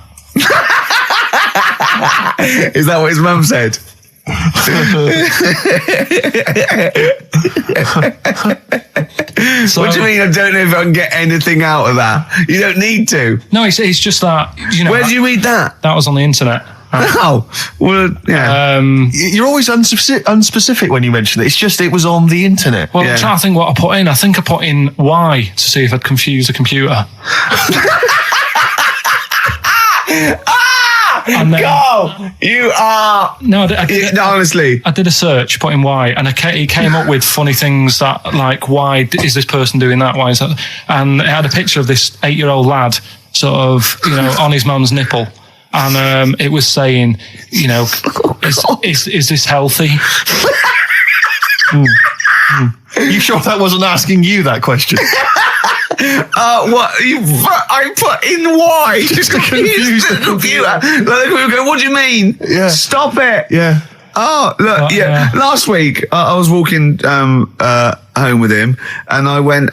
Is that what his mum said? So, what do you mean I don't know if I can get anything out of that? You don't need to. No, it's just that, Where did you read that? That was on the internet. Oh, well, yeah. You're always unspecific when you mention it. It's just it was on the internet. Well, I'm trying to think what I put in. I think I put in why to see if I'd confuse a computer. And then, Carl, you are... No, honestly. I did a search, put in why, and he came up with funny things that, like, why is this person doing that? Why is that? And it had a picture of this 8-year-old lad, sort of, on his mum's nipple. And it was saying, is this healthy? You sure that wasn't asking you that question? What? I put in why? Just confuse the computer. What do you mean? Yeah. Stop it. Yeah. Oh, look, yeah. Last week, I was walking home with him, and I went,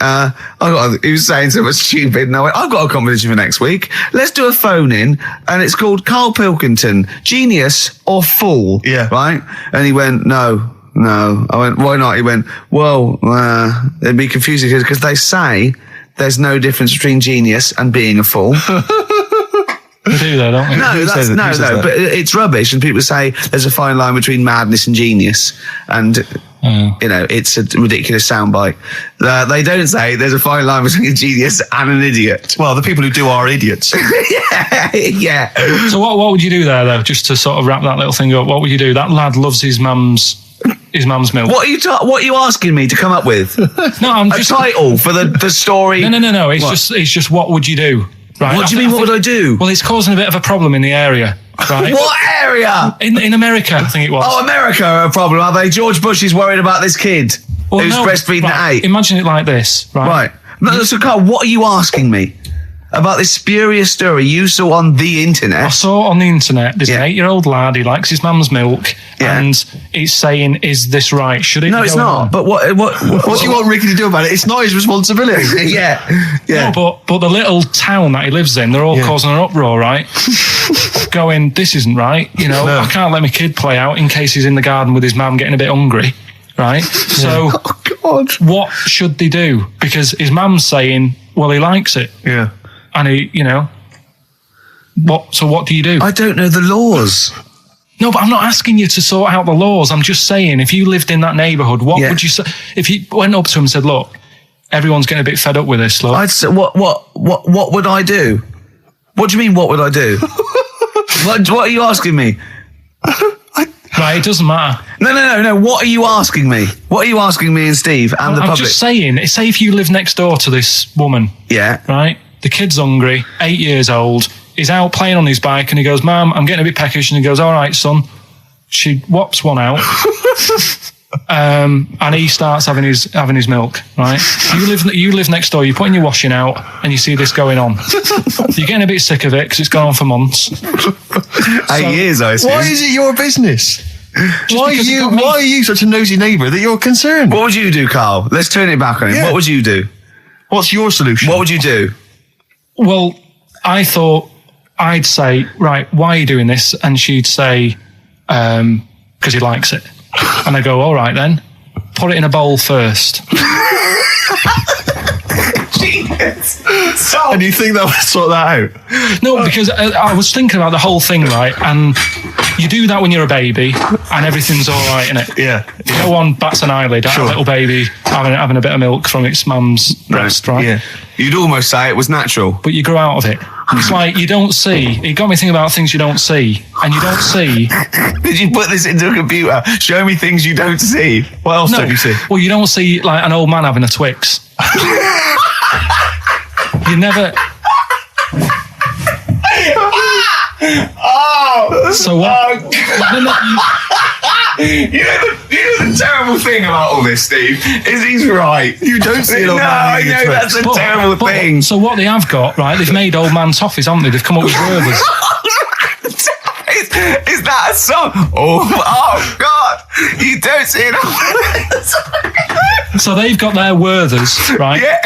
he was saying so much stupid, and I went, I've got a competition for next week. Let's do a phone-in, and it's called Karl Pilkington, Genius or Fool. Yeah. Right? And he went, No. I went, why not? He went, well, it'd be confusing because they say there's no difference between genius and being a fool. We do that, don't we? No, but it's rubbish. And people say there's a fine line between madness and genius. And, it's a ridiculous soundbite. They don't say there's a fine line between a genius and an idiot. Well, the people who do are idiots. Yeah. So what would you do there, though, just to sort of wrap that little thing up? What would you do? That lad loves his mum's milk. What are you asking me to come up with? No, I'm just... A title for the story? No. It's just what would you do? Right? What do you mean, what would I do? Well, it's causing a bit of a problem in the area, right? What area? In America, I think it was. Oh, America are a problem, are they? George Bush is worried about this kid who's breastfeeding at 8. Imagine it like this, right? Right. No, so Carl, what are you asking me? About this spurious story you saw on the internet? I saw it on the internet. There's an 8-year-old lad, he likes his mum's milk, and it's saying, is this right? Should it No, it's not. On? But what do you want Ricky to do about it? It's not his responsibility. Yeah. No, but the little town that he lives in, they're all causing an uproar, right? Going, this isn't right. I can't let my kid play out in case he's in the garden with his mum getting a bit hungry, right? So, what should they do? Because his mum's saying, well, he likes it. Yeah. And he, what do you do? I don't know the laws. No, but I'm not asking you to sort out the laws. I'm just saying, if you lived in that neighbourhood, what would you say? If you went up to him and said, look, everyone's getting a bit fed up with this, look. I'd say, what would I do? What do you mean, what would I do? what are you asking me? Right, it doesn't matter. No. What are you asking me? What are you asking me and Steve and the public? I'm just saying, say if you live next door to this woman. Yeah. Right? The kid's hungry, 8 years old. He's out playing on his bike and he goes, Mum, I'm getting a bit peckish. And he goes, all right, son. She whops one out. And he starts having his milk, right? You live next door, you're putting your washing out and you see this going on. You're getting a bit sick of it because it's gone on for months. 8 years, I assume. Why is it your business? Why are you such a nosy neighbour that you're concerned? What would you do, Carl? Let's turn it back on him. Yeah. What would you do? What's your solution? What would you do? Well, I thought I'd say, right, why are you doing this? And she'd say, because he likes it. And I go, all right then, put it in a bowl first. And you think that would sort that out? No, because I was thinking about the whole thing, right? And you do that when you're a baby and everything's all right, innit? Yeah. No one bats an eyelid at a little baby having a bit of milk from its mum's breast, right? Yeah. You'd almost say it was natural. But you grow out of it. It's like you don't see. It got me thinking about things you don't see. And you don't see. Did you put this into a computer? Show me things you don't see. What else don't you see? Well, you don't see like an old man having a Twix. You never... So what? You know the terrible thing about all this, Steve, is he's right. You don't see an old man. I know that's a terrible thing. So what they have got, right? They've made old man toffees, haven't they? They've come up with Werther's. Is that a song? Oh God! You don't see it. So they've got their Werther's, right? Yeah.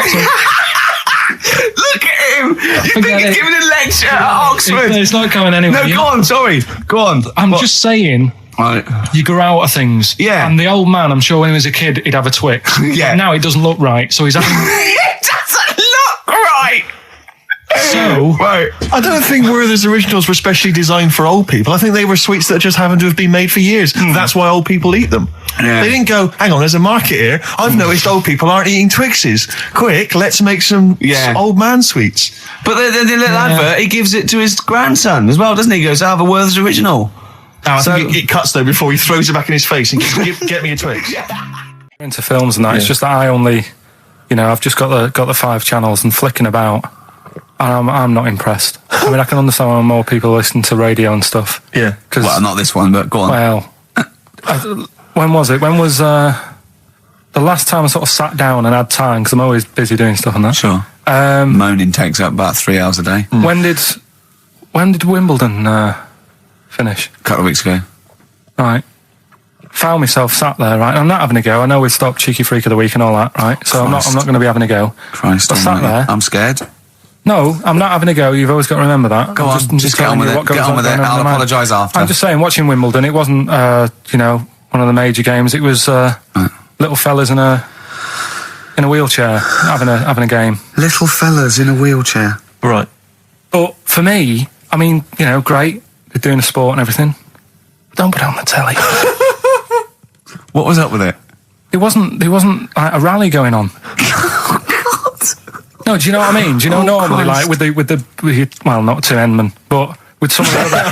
Look at him. You think he's giving a lecture at Oxford? It's not going anywhere. No, go on. Sorry. Go on. I'm just saying. Right. You grow out of things. Yeah. And the old man, I'm sure when he was a kid, he'd have a Twix. Yeah. But now it doesn't look right. So he's having... It doesn't look right. So, I don't think Werther's originals were specially designed for old people. I think they were sweets that just happened to have been made for years. That's why old people eat them. Yeah. They didn't go, hang on, there's a market here. I've noticed old people aren't eating Twixes. Quick, let's make some old man sweets. But the little advert, he gives it to his grandson as well, doesn't he? He goes, I have a Werther's original. I think it cuts though before he throws it back in his face and goes, get me a Twix. into films and that. It's just that I only, I've just got the 5 channels and flicking about, and I'm not impressed. I mean, I can understand why more people listen to radio and stuff. Yeah. Well, not this one, but go on. Well, when was it? When was the last time I sort of sat down and had time? Because I'm always busy doing stuff and that. Sure. Moaning takes up about 3 hours a day. When did Wimbledon finish? A couple of weeks ago. Right. Found myself sat there, right? I'm not having a go. I know we've stopped Cheeky Freak of the Week and all that, right? So I'm not going to be having a go. Christ, I sat there. I'm scared. No, I'm not having a go. You've always got to remember that. Go on, just get on with it. Get on with it. I'll apologise after. I'm just saying, watching Wimbledon, it wasn't, one of the major games. It was little fellas in a wheelchair having a game. Little fellas in a wheelchair. Right. But for me, I mean, great. They're doing a sport and everything. Don't put it on the telly. What was up with it? There wasn't like a rally going on. No, do you know what I mean? Do you know normally, Christ. like with the well, not Tim Enman, but with some of the other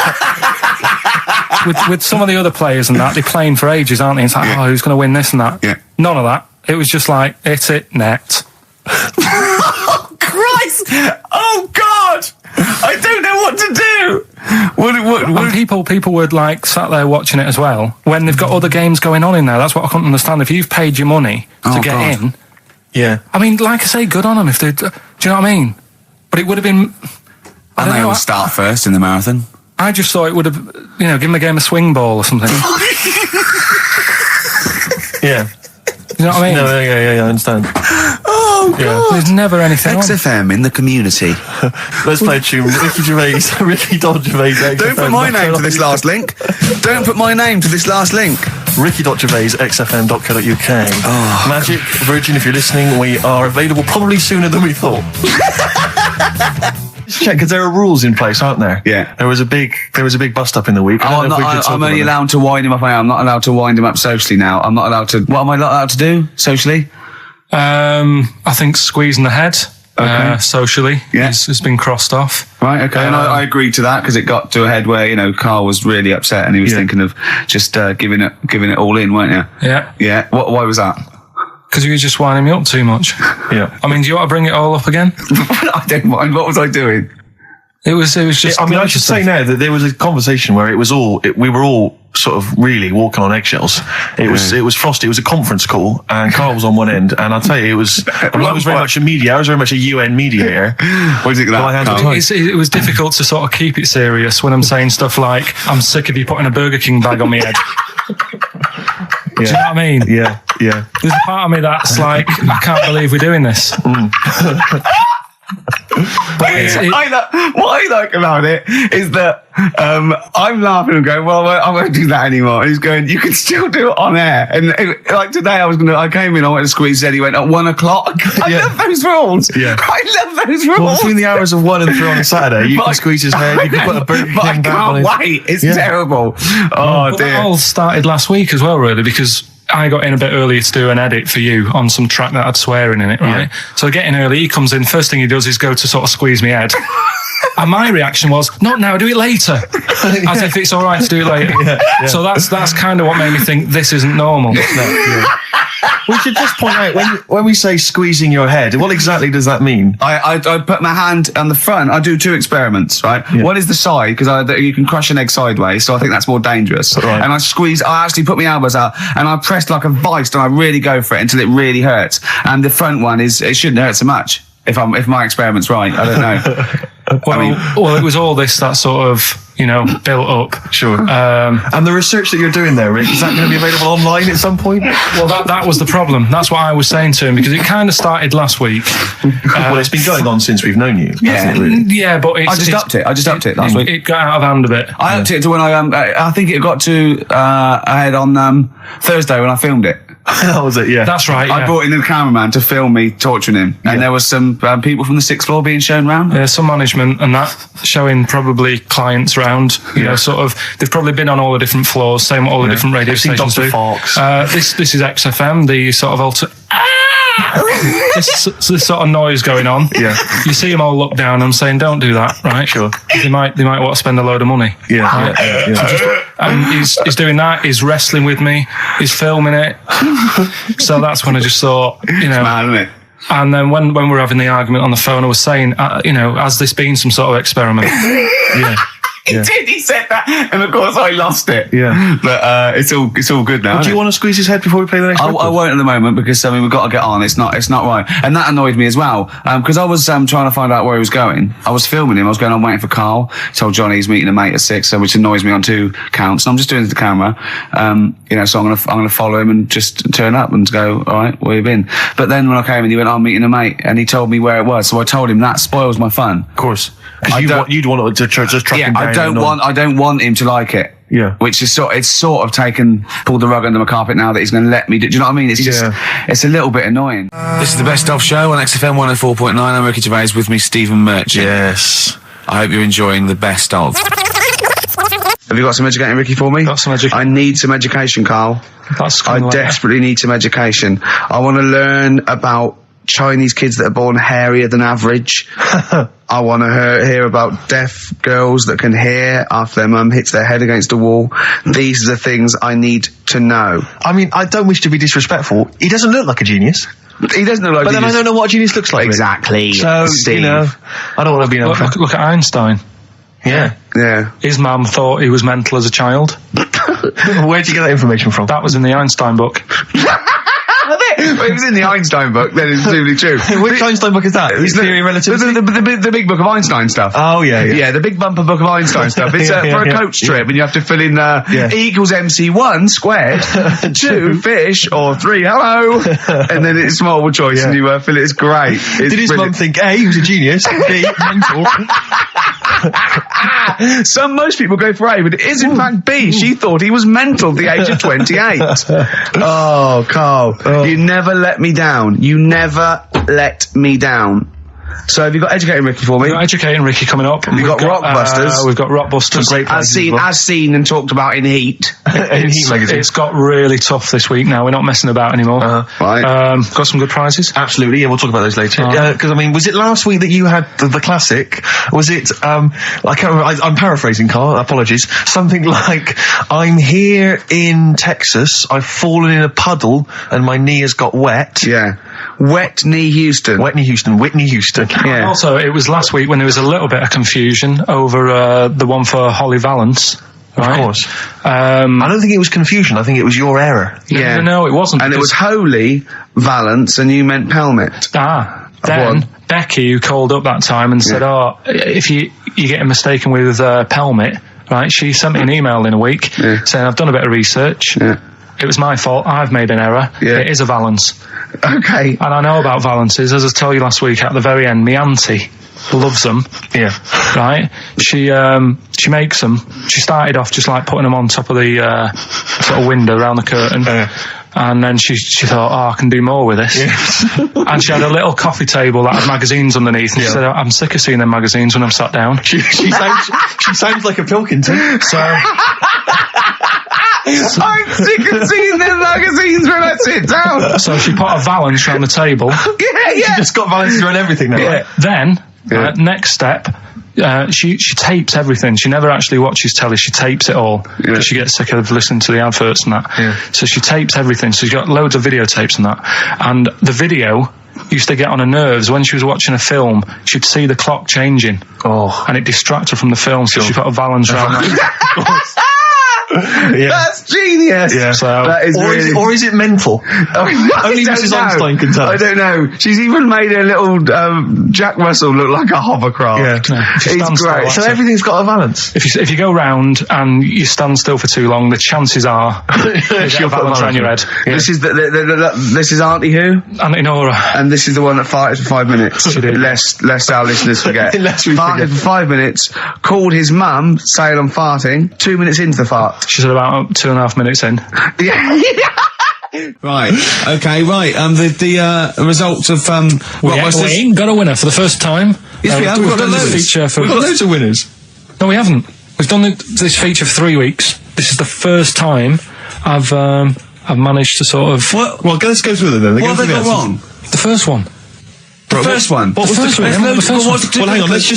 with some of the other players and that, they're playing for ages, aren't they? It's like, who's going to win this and that? Yeah. None of that. It was just like, hit it, net. Oh, Christ! Oh, God! I don't know what to do! And people were like sat there watching it as well when they've got other games going on in there. That's what I couldn't understand. If you've paid your money to get in, yeah. I mean, like I say, good on them if they. Do you know what I mean? But it would have been. And they all start first in the marathon. I just thought it would have, give them a game of swing ball or something. Yeah. You know what I mean? No, yeah, I understand. Oh, God. Yeah. There's never anything XFM in the community. Let's play a tune. Ricky Gervais. Don't put my name to this last link. Don't put my name to this last link. Ricky.Gervais, xfm.co.uk. Oh. Magic, Virgin, if you're listening, we are available probably sooner than we thought. Just check, because there are rules in place, aren't there? Yeah. There was a big bust up in the week. I'm only allowed to wind him up. I'm not allowed to wind him up socially now. I'm not allowed to. What am I not allowed to do socially? I think squeezing the head. Socially, has been crossed off. Right, okay, and I agreed to that because it got to a head where Carl was really upset and he was thinking of just giving it all in, weren't you? Yeah, yeah. Why was that? Because you were just winding me up too much. Yeah. I mean, do you want to bring it all up again? I don't mind. What was I doing? It was just. I mean, I should say now that there was a conversation where we were all sort of really walking on eggshells. It was frosty. It was a conference call, and Carl was on one end. And I'll tell you, I was very much a mediator. I was very much a UN mediator. What do you think of that? It was difficult to sort of keep it serious when I'm saying stuff like, "I'm sick of you putting a Burger King bag on my head." Do you know what I mean? Yeah. There's a part of me that's like, I can't believe we're doing this. What I like about it is that I'm laughing and going, well, I won't do that anymore. And he's going, you can still do it on air. And like today, I came in, I went to squeeze Eddie, went at 1 o'clock. I love those rules. Yeah. I love those rules. Well, between the hours of 1 and 3 on a Saturday, you can squeeze his hair, you can put a Burger King I can't wait. It's terrible. Oh, dear. That all started last week as well, really, because I got in a bit earlier to do an edit for you on some track that had swearing in it, right? Yeah. So I get in early, he comes in, first thing he does is go to sort of squeeze me head. And my reaction was, not now, do it later. As if it's all right to do it later. Yeah. So that's kind of what made me think this isn't normal. We should just point out, when we say squeezing your head, what exactly does that mean? I put my hand on the front. I do 2 experiments, right? Yeah. One is the side, because you can crush an egg sideways, so I think that's more dangerous. Right. And I actually put my elbows out, and I pressed like a vice, and I really go for it until it really hurts. And the front one it shouldn't hurt so much, if my experiment's right. I don't know. Well, it was all this that sort of, built up. Sure. And the research that you're doing there, Rick, is that going to be available online at some point? Well, that was the problem. That's what I was saying to him, because it kind of started last week. Well, it's been going on since we've known you. Yeah, really? Yeah, but I just upped it last week. It got out of hand a bit. I upped it to when I think it got to ahead on Thursday when I filmed it. That was it, yeah. That's right, I yeah. brought in the cameraman to film me torturing him, and there was some people from the 6th floor being shown round. Yeah, some management and that, showing probably clients round. You know, sort of, they've probably been on all the different floors, same what all the different radio I've seen stations Dr. do. Fox. This is XFM, the sort of this sort of noise going on. Yeah. You see them all look down. I'm saying, don't do that, right? Sure. They might want to spend a load of money. Yeah. Right? Yeah. And he's doing that. He's wrestling with me. He's filming it. So that's when I just thought, you know. Mad, isn't it? And then when we were having the argument on the phone, I was saying, you know, has this been some sort of experiment? Yeah. He did. He said that, and of course I lost it. Yeah. But it's all good now. Do you want to squeeze his head before we play the next record? I won't at the moment because we've got to get on. It's not right, and that annoyed me as well because I was trying to find out where he was going. I was filming him. I was going on waiting for Carl. He told Johnny he's meeting a mate at 6, which annoys me on 2 counts. And I'm just doing it to the camera, you know. So I'm gonna follow him and just turn up and go, all right, where you been? But then when I came in, he went, I'm meeting a mate, and he told me where it was. So I told him that spoils my fun. Of course. Because you'd want to just track him down. I don't want him to like it. Yeah. Which is pulled the rug under my carpet now that he's going to let me do. Do you know what I mean? It's just, it's a little bit annoying. This is the Best Of Show on XFM 104.9. I'm Ricky Gervais, with me Stephen Merchant. Yes. I hope you're enjoying the Best Of. Have you got some educating, Ricky, for me? Got some education. I need some education, Carl. I desperately need some education. I want to learn about Chinese kids that are born hairier than average. I want to hear about deaf girls that can hear after their mum hits their head against a wall. These are the things I need to know. I mean, I don't wish to be disrespectful. He doesn't look like a genius. He doesn't look like But then I don't know what a genius looks like. Exactly. So, Steve. you know, I don't want to be an Look at Einstein. Yeah. Yeah. His mum thought he was mental as a child. Where'd you get that information from? That was in the Einstein book. Well, it was in the Einstein book, then it's presumably true. Which Einstein book is that? His Theory of Relativity? The big book of Einstein stuff. Oh, yeah. Yeah, the big bumper book of Einstein stuff. It's for a coach trip, and you have to fill in E equals MC1 squared, 2 fish, or 3 hello, and then it's multiple choice, and you fill it. It's great. Did his mum think A, he was a genius, B, mental? Most people go for A, but it is in fact B. She thought he was mental at the age of 28. Oh, Carl, you never let me down. You never let me down. So have you got Educating Ricky for me? We've got Educating Ricky coming up. We've got Rockbusters. We've got Rockbusters. As seen and talked about in Heat. In Heat magazine. It's got really tough this week now. We're not messing about anymore. Right. Got some good prizes. Absolutely, yeah, we'll talk about those later. Because, I mean, was it last week that you had the classic? Was it, I can't remember, I'm paraphrasing, Carl, apologies. Something like, I'm here in Texas, I've fallen in a puddle, and my knee has got wet. Yeah. Wet Knee Houston. Whitney Houston. Yeah. Also, it was last week when there was a little bit of confusion over the one for Holly Valance. Right? Of course. I don't think it was confusion. I think it was your error. No, it wasn't. And it was Holy Valance, and you meant Pelmet. Then Becky, who called up that time and said, if you're getting mistaken with Pelmet, right, she sent me an email in a week saying, I've done a bit of research. Yeah. It was my fault. I've made an error. Yeah. It is a Valance. Okay. And I know about Valances. As I told you last week, at the very end, my auntie loves them. Yeah. Right? She makes them. She started off just like putting them on top of the sort of window around the curtain. And then she thought, I can do more with this. Yeah. And she had a little coffee table that had magazines underneath. And she said, I'm sick of seeing them magazines when I'm sat down. She sounds like a Pilkington. So... I'm sick of seeing them magazines when I sit down. So she put a Valance around the table. She just got Valance around everything now. Yeah. Then, next step, she tapes everything. She never actually watches telly. She tapes it all because she gets sick of listening to the adverts and that. Yeah. So she tapes everything. So she's got loads of videotapes and that. And the video used to get on her nerves. When she was watching a film, she'd see the clock changing. And it distracted her from the film. So she put a Valance around that. That's genius. Yeah. So, that is or is it mental? Only Mrs. Einstein can tell. I don't know. She's even made a little Jack Russell look like a hovercraft. Yeah. It's great. So everything's got a Valance. If you go round and you stand still for too long, the chances are she'll put a Valance around your head. Yeah. This is this is Auntie who? Auntie Nora. And this is the one that farted for 5 minutes. Lest our listeners forget. Farted for 5 minutes. Called his mum, saying I'm farting. 2 minutes into the fart. She said about 2.5 minutes in. Right. Okay. Right. The results of we ain't got a winner for the first time. Yes, we have. We've got loads of winners. No, we haven't. We've done this feature for 3 weeks. This is the first time I've managed to sort of. Well, let's go through them then. What have they got wrong? The first one. The first one. What was the first one? Well, hang on. Let's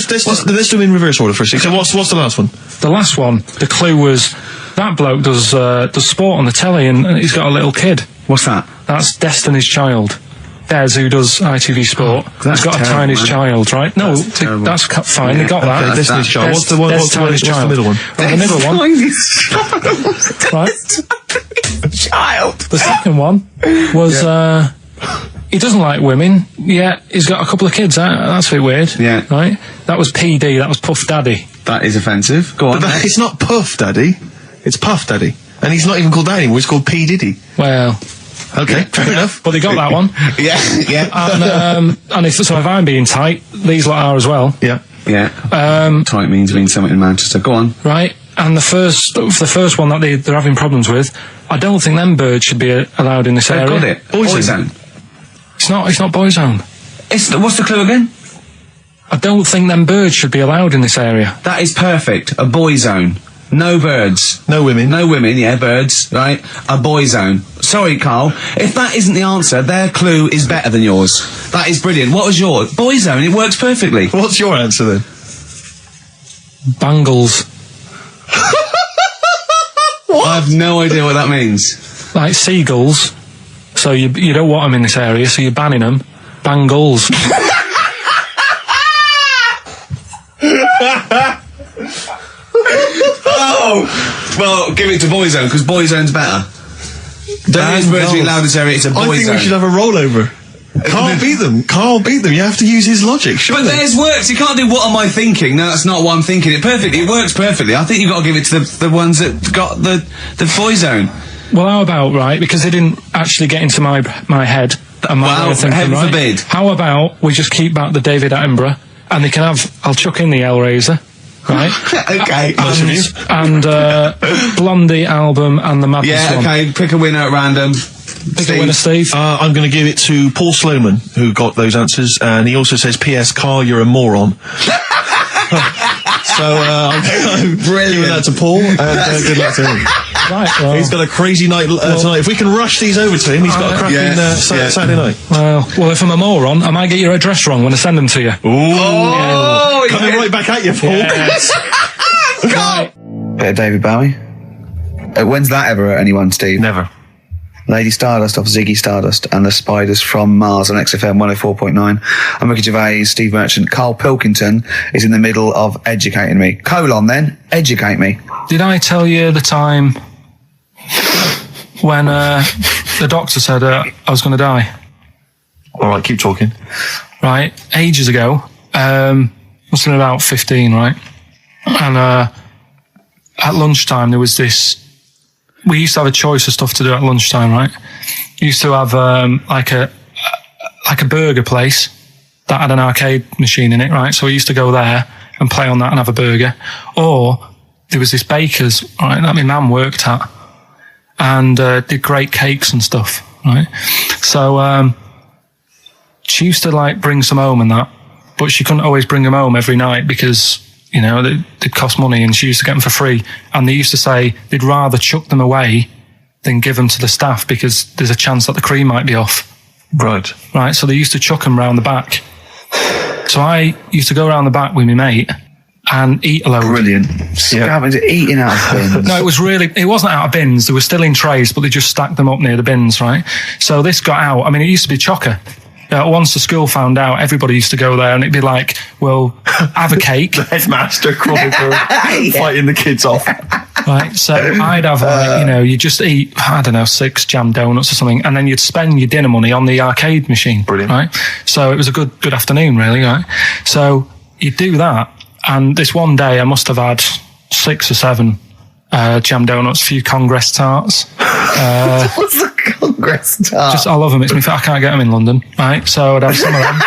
do them in reverse order for a second. So what's the last one? The last one. The clue was that bloke does sport on the telly and he's got a little kid. What's that? That's Destiny's Child. Des, who does ITV Sport, has got a tiny child, right? No, that's fine. They got that. Okay, Destiny's Child. What's the middle one? Right, the middle one. Right. Child. The second one was he doesn't like women, yet he's got a couple of kids. That's a bit weird. Yeah. Right. That was PD. That was Puff Daddy. That is offensive. Go on. But it's not Puff Daddy. It's Puff Daddy, and he's not even called that anymore. He's called P Diddy. Well. Okay, fair enough. But they got that one. Yeah. And if I'm being tight, these lot are as well. Yeah. Tight means something in Manchester. Go on. Right. And the first one that they're having problems with, I don't think them birds should be allowed in this area. Got it. Boyzone. It's not Boyzone. What's the clue again? I don't think them birds should be allowed in this area. That is perfect. A boy zone. No birds. No women. No women, yeah, birds, right? A boy zone. Sorry, Carl. If that isn't the answer, their clue is better than yours. That is brilliant. What was yours? Boy zone, it works perfectly. What's your answer then? Bangles. I have no idea what that means. Like seagulls. So you don't want them in this area, so you're banning them. Bangles. Oh! Well, give it to Boyzone, because Boyzone's better. Don't use birds to be allowed in this area, it's a Boyzone. I think we should have a rollover. Carl beat them. You have to use his logic, surely. But theirs works. You can't do what am I thinking? No, that's not what I'm thinking. It works perfectly. I think you've got to give it to the ones that got the Boyzone. Well, how about, right, because they didn't actually get into my head. Heaven forbid. How about we just keep back the David Attenborough, and they can have, I'll chuck in the Hellraiser, right? Okay. And Blondie album and the Madness one. Yeah, okay, pick a winner at random. Pick a winner, Steve. I'm going to give it to Paul Sloman, who got those answers, and he also says, P.S. Carl, you're a moron. So I'm giving that to Paul, and good luck to him. Right, well, he's got a crazy night tonight. If we can rush these over to him, he's got a cracking Saturday night. Well, if I'm a moron, I might get your address wrong when I send them to you. Ooh, coming right back at you, Paul. Yes. Right. Bit of David Bowie. When's that ever at anyone, Steve? Never. Lady Stardust off Ziggy Stardust and the Spiders from Mars on XFM 104.9. I'm Ricky Gervais, Steve Merchant. Karl Pilkington is in the middle of educating me. Then, educate me. Did I tell you the time when the doctor said I was going to die? All right, keep talking. Right, ages ago, must have been about 15, right? And at lunchtime there was this. We used to have a choice of stuff to do at lunchtime, right? We used to have like a burger place that had an arcade machine in it, right? So we used to go there and play on that and have a burger. Or there was this baker's, right, that my mum worked at, and did great cakes and stuff, right? So she used to like bring some home and that, but she couldn't always bring them home every night because, you know, they'd cost money, and she used to get them for free. And they used to say they'd rather chuck them away than give them to the staff because there's a chance that the cream might be off. Right. Right, so they used to chuck them round the back. So I used to go around the back with my mate and eat a load. Brilliant. Eating out of bins. No, it wasn't out of bins. They were still in trays, but they just stacked them up near the bins, right? So this got out. I mean, it used to be chocker. Once the school found out, everybody used to go there, and it'd be like, well, have a cake. The headmaster fighting the kids off. Right, so I'd have, you just eat, 6 jam donuts or something, and then you'd spend your dinner money on the arcade machine. Brilliant. Right? So it was a good afternoon, really, right? So you'd do that, and this one day I must have had 6 or 7 jam donuts, a few Congress tarts. What's the Congress tart? I love them. I can't get them in London, right? So I'd have some of them.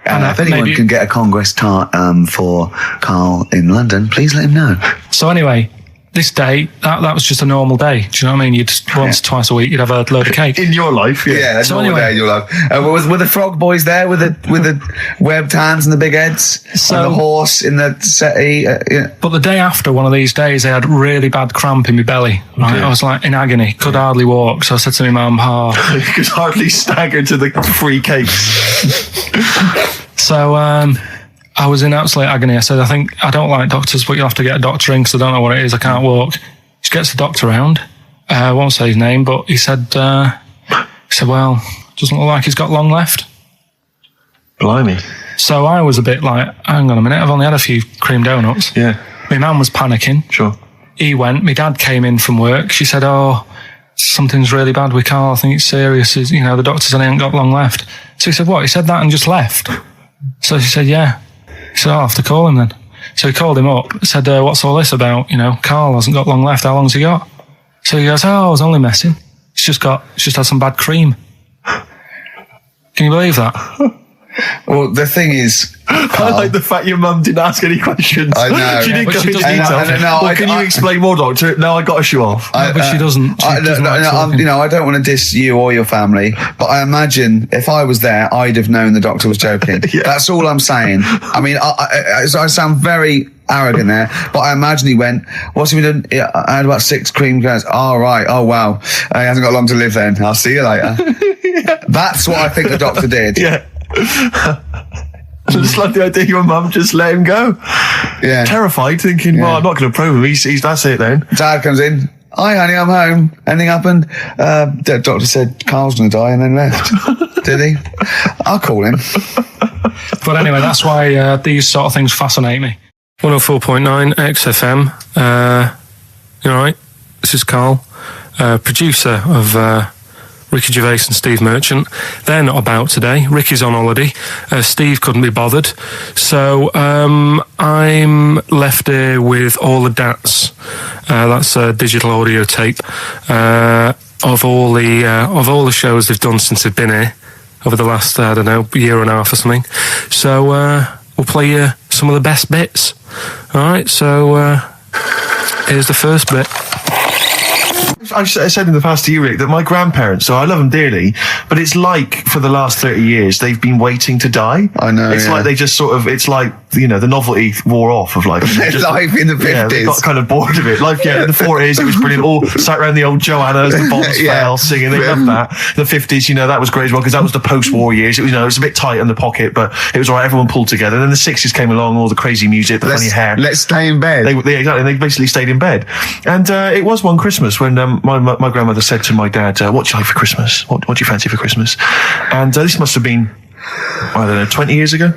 If anyone can get a Congress tart for Carl in London, please let him know. So anyway, this day, that was just a normal day. Do you know what I mean? You'd once, twice a week, you'd have a load of cake. In your life, yeah. Yeah, So normal anyway- day in your life. Were the frog boys there with the webbed hands and the big heads? So- and the horse in the settee? Yeah. But the day after one of these days, I had really bad cramp in my belly. Right? I was like in agony, could hardly walk. So I said to my mum, You could hardly stagger to the free cakes. So I was in absolute agony. I said, I don't like doctors, but you'll have to get a doctor in because I don't know what it is. I can't walk. She gets the doctor round. I won't say his name, but he said, well, doesn't look like he's got long left. Blimey. So I was a bit like, hang on a minute, I've only had a few cream donuts. Yeah. My mum was panicking. Sure. He went. My dad came in from work. She said, something's really bad with Karl. I think it's serious. The doctor said he ain't got long left. So he said, what? He said that and just left. So she said, yeah. He said, I'll have to call him then. So he called him up, said, what's all this about? Karl hasn't got long left. How long's he got? So he goes, I was only messing. He's just had some bad cream. Can you believe that? Well, the thing is, I like the fact your mum didn't ask any questions. I know. She didn't But go she into doesn't- detail. Can you explain more, doctor? No, I got to show off. But she doesn't. She doesn't like talking. I don't want to diss you or your family, but I imagine if I was there, I'd have known the doctor was joking. That's all I'm saying. I mean, I sound very arrogant there, but I imagine he went, what's he been doing? I had about 6 cream cones. Oh, right. Oh, wow. He hasn't got long to live then. I'll see you later. That's what I think the doctor did. Yeah. I just like the idea your mum just let him go. Yeah. Terrified, thinking, well, I'm not going to probe him. He's that's it then. Dad comes in. Hi, honey, I'm home. Anything happened? The doctor said Carl's going to die and then left. Did he? I'll call him. But anyway, that's why these sort of things fascinate me. 104.9 XFM. You all right? This is Karl, producer of Ricky Gervais and Steve Merchant. They're not about today. Ricky's on holiday. Steve couldn't be bothered. So I'm left here with all the DATs. That's a digital audio tape of all the shows they've done since they've been here over the last, year and a half or something. So we'll play you some of the best bits. All right, so here's the first bit. I've said in the past to you, Rick, that my grandparents, so I love them dearly, but it's like for the last 30 years, they've been waiting to die. I know, It's like they just sort of, it's like, the novelty wore off of life. Life in the 50s. Yeah, they got kind of bored of it. Life, in the 40s, it was brilliant. All sat around the old Joanna's, the bombs fell, singing. They loved that. The 50s, that was great as well, because that was the post-war years. It was, it was a bit tight in the pocket, but it was all right. Everyone pulled together. Then the 60s came along, all the crazy music, the funny hair. Let's stay in bed. Exactly. They basically stayed in bed. And it was one Christmas when my grandmother said to my dad, what do you like for Christmas? What do you fancy for Christmas? And this must have been, 20 years ago.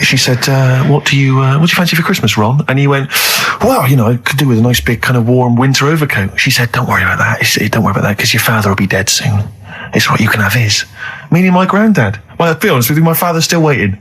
She said, what do you fancy for Christmas, Ron? And he went, well, I could do with a nice big kind of warm winter overcoat. She said, don't worry about that. Don't worry about that, because your father will be dead soon. It's what you can have his. Meaning my granddad. Well, to be honest with you, my father's still waiting.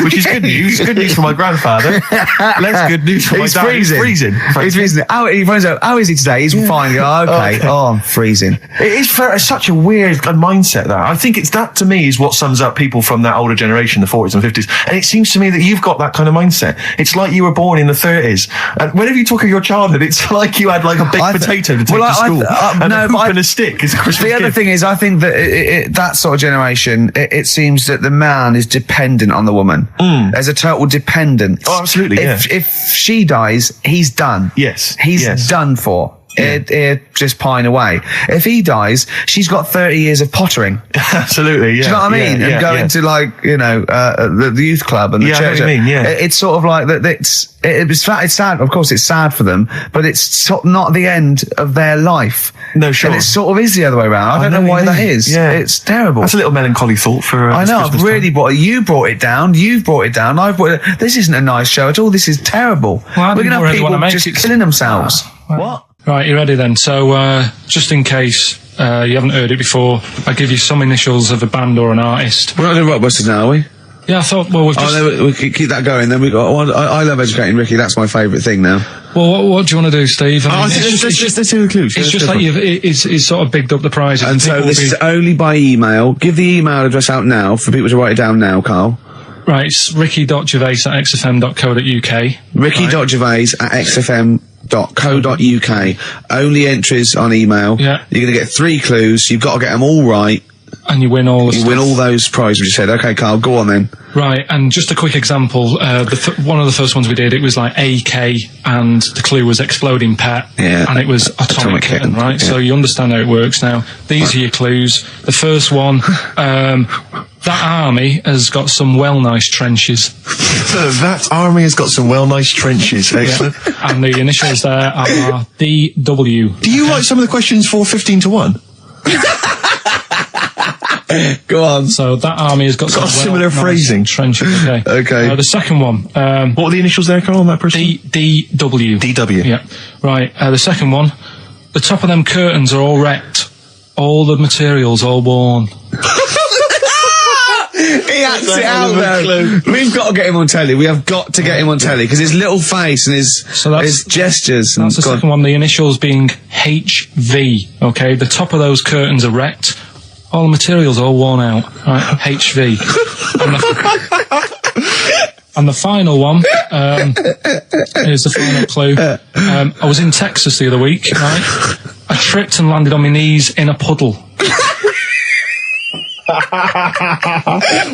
Which is good news. Good news for my grandfather. Less good news for my dad. He's freezing. He's freezing. He finds out, how is he today? He's fine. Okay. Oh, I'm freezing. It is such a weird mindset, that. I think that to me is what sums up people from that older generation, the 40s and 50s. And it seems to me that you've got that kind of mindset. It's like you were born in the 30s. And whenever you talk of your childhood, it's like you had like a big potato to take to school. And a hoop and a stick is a Christmas gift. The other thing is, I think that that sort of generation, it seems that the man is dependent on the woman. There's a total dependence. Oh, absolutely. If she dies, he's done. Yes. He's done for. It just pine away. If he dies, she's got 30 years of pottering. Absolutely, yeah. Do you know what I mean? And going to the youth club and the church. I know what you mean, yeah. It's sort of like that. It's sad. Of course, it's sad for them, but it's not the end of their life. No, sure. And it sort of is the other way around. I don't know why that is. Yeah. It's terrible. That's a little melancholy thought for. I know. I've really brought it. You brought it down. You've brought it down. I've brought it. This isn't a nice show at all. This is terrible. Well, we're gonna have people just killing themselves. What? Right, you ready then? So, just in case you haven't heard it before, I'll give you some initials of a band or an artist. We're not doing Rockbusters now, are we? Yeah, I thought, well, we've just... we keep that going. Then we got... I love educating Ricky. That's my favourite thing now. Well, what do you want to do, Steve? Let's do the clues. It's just like it's sort of bigged up the prize. And so this is only by email. Give the email address out now for people to write it down now, Karl. Right, it's ricky.gervais@xfm.co.uk. Ricky.gervais@xfm.co.uk. xfm.co.uk. Only entries on email. Yeah. You're going to get 3 clues. You've got to get them all right. And you win all the You stuff. win all those prizes, you said. Okay, Carl, go on then. Right, and just a quick example, one of the first ones we did, it was like AK, and the clue was exploding pet, and it was atomic kitten, right? Yeah. So you understand how it works now. These are your clues. The first one, that army has got some nice trenches. That army has got some nice trenches. Excellent. Yeah. And the initials there are DW. Do you write some of the questions for 15 to 1? Go on. So that army has got some similar phrasing. Trenches. Okay. Okay. The second one. What are the initials there, Carl, on that person? DW. DW. Yeah. Right. The second one. The top of them curtains are all wrecked. All the materials all worn. He acts it out though. We've got to get him on telly. We have got to get him on telly because his little face and his gestures. That's the second one. The initials being HV. Okay. The top of those curtains are wrecked. All the materials all worn out. Right, HV. And the final one is the final clue. I was in Texas the other week, right? I tripped and landed on my knees in a puddle.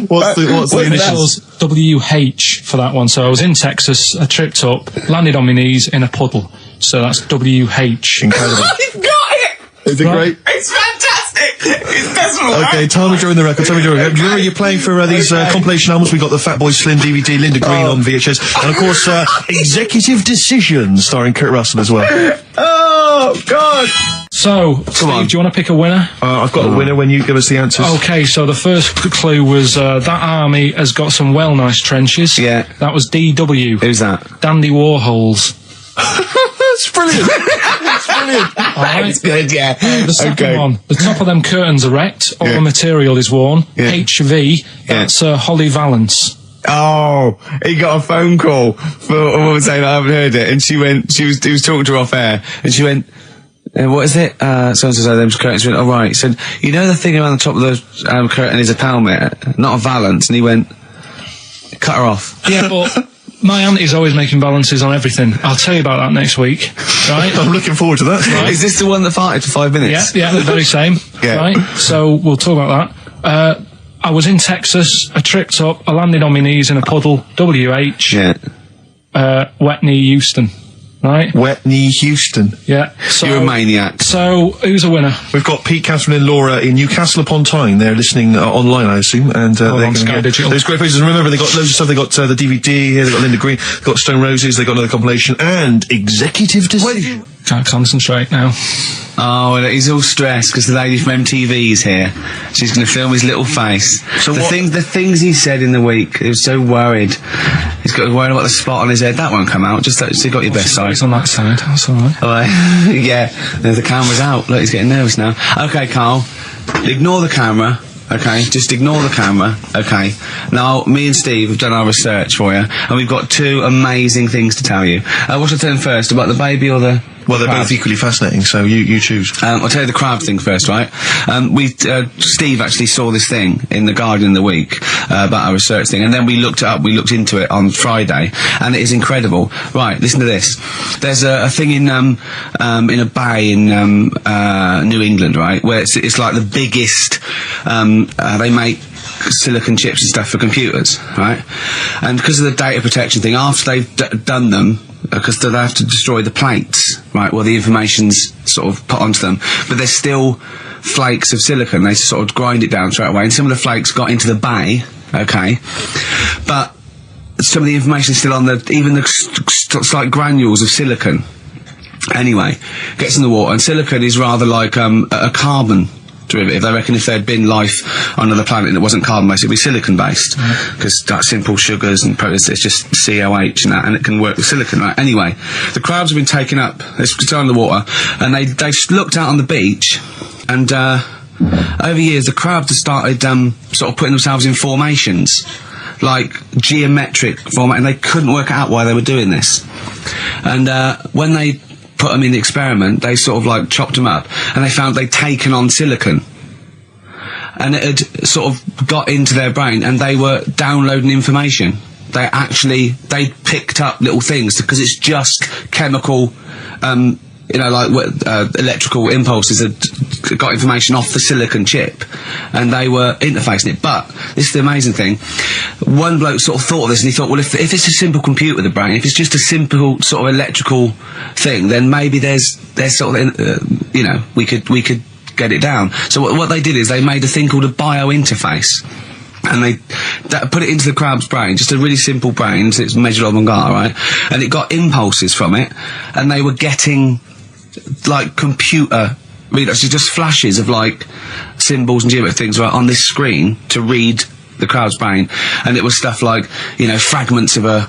What's the initials? WH for that one. So I was in Texas, I tripped up, landed on my knees in a puddle. So that's WH. Incredible. You've got it! Is it great? It's fantastic! It's decimal. Okay, tell me during the record. Do you remember you're playing for these compilation albums? We got the Fatboy Slim DVD, Linda Green on VHS, and of course Executive Decision starring Kurt Russell as well. Oh God! So, Steve, do you want to pick a winner? I've got a winner when you give us the answers. Okay, so the first clue was that army has got some nice trenches. Yeah. That was DW. Who's that? Dandy Warhols. That's brilliant. That's brilliant. That's good, yeah. The second one, the top of them curtains are wrecked, all the material is worn. Yeah. HV, that's Holly Valance. Oh, he got a phone call for a woman saying I haven't heard it, and he was talking to her off air, and she went, what is it? So-and-so, them curtains. She went, oh right. He said, you know the thing around the top of the curtain is a palmet, not a valance, and he went, cut her off. Yeah, but my auntie's always making balances on everything. I'll tell you about that next week, right? I'm looking forward to that. Right. Is this the one that farted for 5 minutes? Yeah, the very same. Yeah. Right? So we'll talk about that. I was in Texas, I tripped up, I landed on my knees in a puddle, WH, wet knee Houston, right? Wet knee Houston. Yeah. So, you're a maniac. So, who's a winner? We've got Pete, Catherine and Laura in Newcastle upon Tyne. They're listening online, I assume, and they're on Sky Digital. Those great places. Remember, they got loads of stuff. They got the DVD here, they got Linda Green, they got Stone Roses, they got another compilation, and Executive Decision. Can't concentrate now. Oh, he's all stressed because the lady from MTV is here. She's going to film his little face. So the things he said in the week, he was so worried. He's got worried about the spot on his head. That won't come out. Just you got your best side. It's on that side. That's all right. Yeah, the camera's out. Look, he's getting nervous now. Okay, Carl, ignore the camera. Okay, just ignore the camera. Okay, now me and Steve have done our research for you, and we've got 2 amazing things to tell you. What should I tell them first, about the baby or the? Well, they're both equally fascinating, so you choose. I'll tell you the crab thing first, right? Steve actually saw this thing in The Guardian the week about our research thing, and then we looked it up, we looked into it on Friday, and it is incredible. Right, listen to this. There's a thing in a bay in New England, right, where it's like the biggest, they make silicon chips and stuff for computers, right? And because of the data protection thing, after they've done them, because they have to destroy the plates, right, well, the information's sort of put onto them, but there's still flakes of silicon. They sort of grind it down straight away, and some of the flakes got into the bay, okay, but some of the information is still on even the slight granules of silicon. Anyway, gets in the water, and silicon is rather like a carbon derivative. They reckon if there had been life on another planet and it wasn't carbon-based, it'd be silicon-based, because that simple sugars and proteins, it's just COH and that, and it can work with silicon, right? Anyway, the crabs have been taken up, they're still in the water, and they looked out on the beach, and over years the crabs have started sort of putting themselves in formations, like geometric format, and they couldn't work out why they were doing this. And when they put them in the experiment, they sort of like chopped them up, and they found they'd taken on silicon, and it had sort of got into their brain, and they were downloading information they picked up little things because it's just chemical, electrical impulses that got information off the silicon chip, and they were interfacing it. But this is the amazing thing. One bloke sort of thought of this, and he thought, well, if it's a simple computer with a brain, if it's just a simple sort of electrical thing, then maybe there's sort of, we could get it down. So what they did is they made a thing called a biointerface. And they put it into the crab's brain, just a really simple brain, so it's measured on Mangala, right? And it got impulses from it, and they were getting, like, computer readouts, so just flashes of, like, symbols and geometric things, right, on this screen to read the crab's brain. And it was stuff like, fragments of a...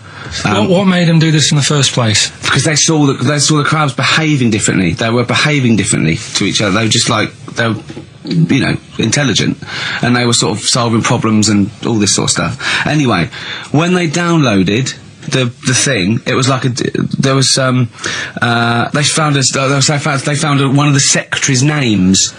what made them do this in the first place? Because they saw the crabs behaving differently. They were behaving differently to each other. They were just like... They were, intelligent, and they were sort of solving problems and all this sort of stuff. Anyway, when they downloaded the thing, it was like they found one of the secretary's names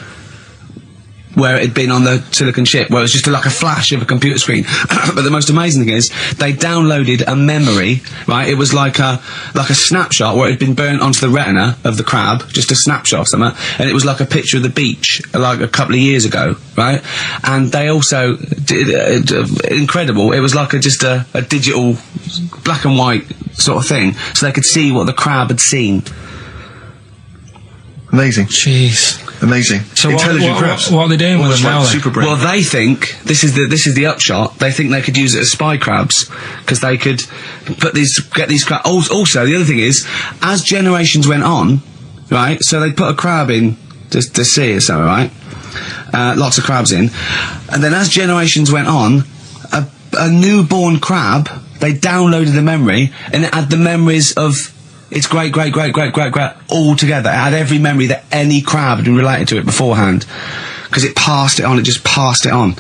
where it had been on the silicon chip, where it was just like a flash of a computer screen. But the most amazing thing is, they downloaded a memory, right? It was like a snapshot where it had been burnt onto the retina of the crab, just a snapshot of something, and it was like a picture of the beach, like a couple of years ago, right? And they also did, incredible, it was like just a digital black and white sort of thing, so they could see what the crab had seen. Amazing. Jeez. Amazing. So intelligent crabs. What are they doing with them now? Super brain. Well, they think this is the upshot. They think they could use it as spy crabs because they could get these crabs. Also, the other thing is, as generations went on, right? So they put a crab in the sea or something, right? Lots of crabs in, and then as generations went on, a newborn crab, they downloaded the memory, and it had the memories of its great all together. It had every memory that any crab had been related to it beforehand, because it passed it on. It just passed it on.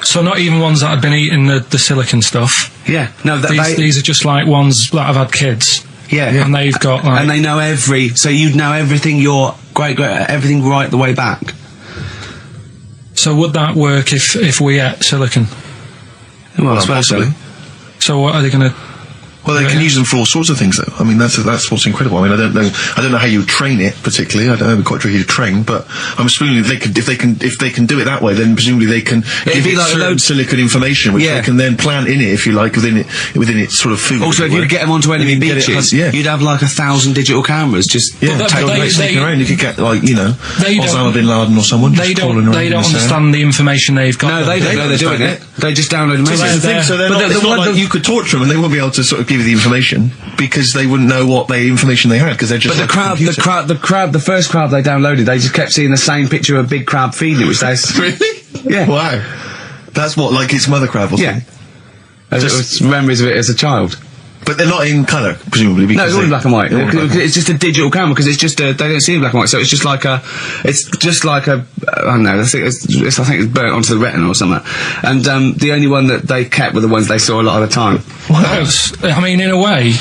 So not even ones that had been eating the silicon stuff. Yeah, no. These are just like ones that have had kids. Yeah, and they've got like, and they know so you'd know everything everything right the way back. So would that work if we ate silicon? Well, possibly. So what are they going to? Well, they can use them for all sorts of things, though. I mean, that's what's incredible. I mean, I don't know how you train it particularly. I don't know, it'd be quite tricky to train, but I'm assuming if they can do it that way, then presumably they can give it like certain silicon information, which they can then plant in it, if you like, within its sort of food. Also, if you could get them onto enemy beaches, you'd have like 1,000 digital cameras just sneaking around. You could get Osama bin Laden or someone. They don't understand the information they've got. No, they don't know they're doing it. They just download them. So it's not like you could torture them and they won't be able to sort of give you the information because they wouldn't know what information they had because they're just. But the first crab they downloaded, they just kept seeing the same picture of a big crab feeding it, which they really. Yeah. Wow. That's what, like its mother crab or something. Yeah. Just memories of it as a child. But they're not in colour, presumably. No, it's all in black and white. It's just a digital camera because it's just they don't see in black and white, so it's just like a I don't know. I think it's burnt onto the retina or something. And the only one that they kept were the ones they saw a lot of the time. Well, I mean, in a way,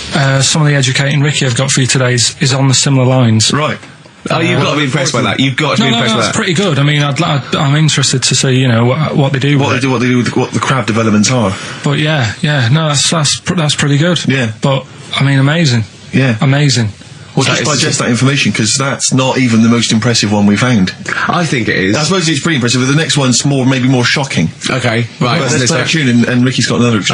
some of the educating Ricky I've got for you today is on the similar lines. Right. Oh, you've got to be impressed by that. You've got to be impressed by that. That's pretty good. I mean, I'm interested to see, what they do. What they do with what the crab developments are. But no, that's pretty good. Yeah. But I mean, amazing. Yeah. Amazing. Well, just digest that information, because that's not even the most impressive one we found. I think it is. I suppose it's pretty impressive, but the next one's maybe more shocking. Okay, right. Let's play a tune, and Ricky's got another. Okay.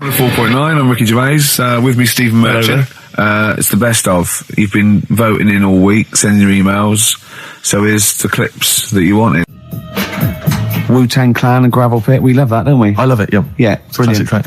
4.9, I'm Ricky Gervais, with me Stephen Merchant. It's the best of. You've been voting in all week, sending your emails, so here's the clips that you wanted. Wu-Tang Clan and Gravel Pit, we love that, don't we? I love it, yeah. Yeah, brilliant. Classic track.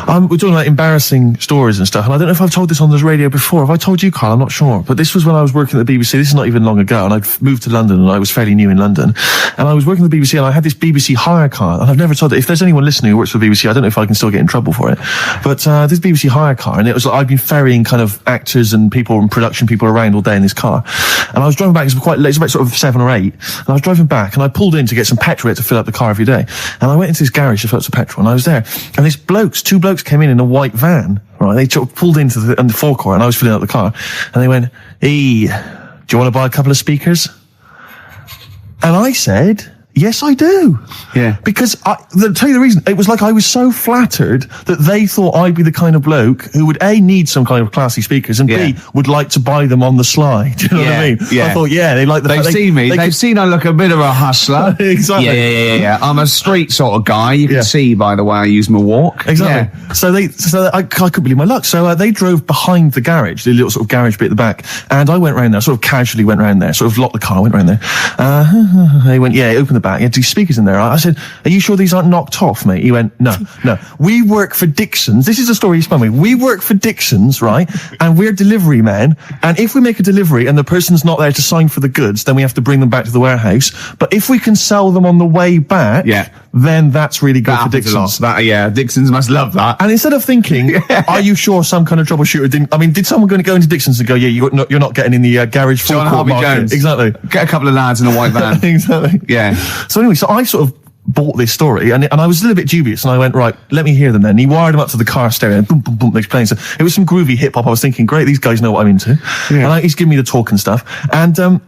We're talking about embarrassing stories and stuff, and I don't know if I've told this on the radio before. Have I told you, Carl? I'm not sure. But this was when I was working at the BBC. This is not even long ago, and I'd moved to London, and I was fairly new in London. And I was working at the BBC, and I had this BBC hire car, and I've never told it. If there's anyone listening who works for the BBC, I don't know if I can still get in trouble for it. But this BBC hire car, and it was like I'd been ferrying kind of actors and people and production people around all day in this car. And I was driving back, it was quite late, it was about sort of 7 or 8, and I was driving back, and I pulled in to get some petrol to fill up the car every day. And I went into this garage to fill up some petrol, and I was there, and two blokes came in a white van, right? They pulled into the forecourt, and I was filling up the car, and they went, "Hey, do you want to buy a couple of speakers?" And I said, Yes, I do. Yeah. Because I'll tell you the reason. It was like I was so flattered that they thought I'd be the kind of bloke who would A, need some kind of classy speakers, and B, would like to buy them on the sly. Do you know what I mean? Yeah. I thought, they like the They've seen me. They've seen I look a bit of a hustler. Exactly. Yeah. I'm a street sort of guy. You can see by the way I use my walk. Exactly. Yeah. So I couldn't believe my luck. So they drove behind the garage, the little sort of garage bit at the back, and I went round there, sort of casually went round there, sort of locked the car, went round there. They went, open the back. You had two speakers in there. I said, are you sure these aren't knocked off, mate? He went, no. We work for Dixon's. This is a story he spun me. We work for Dixon's, right? And we're delivery men. And if we make a delivery and the person's not there to sign for the goods, then we have to bring them back to the warehouse. But if we can sell them on the way back, then that's really good for Dixon's. Dixon's must love that. And instead of thinking, are you sure some kind of troubleshooter did someone going to go into Dixon's and go, you're not getting in the garage forecourt market? Jones. Exactly. Get a couple of lads in a white van. Exactly. Yeah. So anyway, I sort of bought this story and I was a little bit dubious and I went, right, let me hear them then. And he wired them up to the car stereo and boom, boom, boom, they're playing. So it was some groovy hip hop. I was thinking, great, these guys know what I'm into. Yeah. And he's giving me the talk and stuff. And,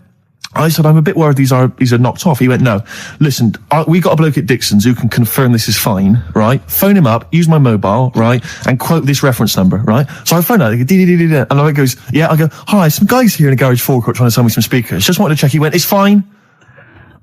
I said, I'm a bit worried these are knocked off. He went, no, listen, we got a bloke at Dixon's who can confirm this is fine, right? Phone him up, use my mobile, right? And quote this reference number, right? So I phoned out, and I goes, I go, hi, some guys here in a garage forecourt trying to sell me some speakers. Just wanted to check. He went, it's fine.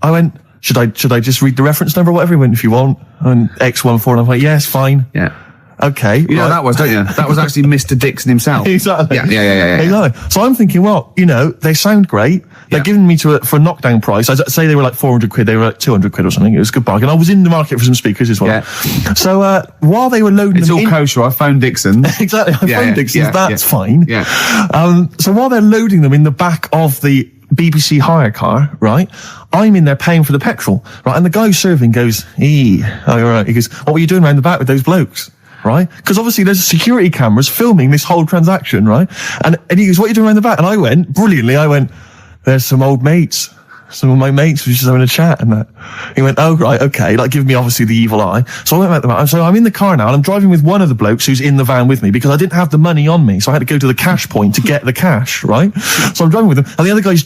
I went, should I just read the reference number or whatever? He went, if you want. And X14, and I'm like, yeah, it's fine. Yeah. Okay. You know what that was, don't you? That was actually Mr. Dixon himself. Exactly. Yeah. Exactly. So I'm thinking, well, they sound great. They're giving me for a knockdown price. I'd say they were like 400 quid. They were like 200 quid or something. It was a good bargain. I was in the market for some speakers as well. Yeah. So, while they were loading it's all kosher. I phoned Dixon. Exactly. I phoned Dixon. That's fine. Yeah. So while they're loading them in the back of the BBC hire car, right, I'm in there paying for the petrol, right, and the guy who's serving goes, right. He goes, what were you doing around the back with those blokes? Right? Because obviously there's security cameras filming this whole transaction, right? And he goes, what are you doing around the back? And I went, there's some old mates. Some of my mates were just having a chat and that. He went, oh, right, okay, like giving me obviously the evil eye. So I went back to the van. So I'm in the car now and I'm driving with one of the blokes who's in the van with me because I didn't have the money on me. So I had to go to the cash point to get the cash, right? So I'm driving with him and the other guy's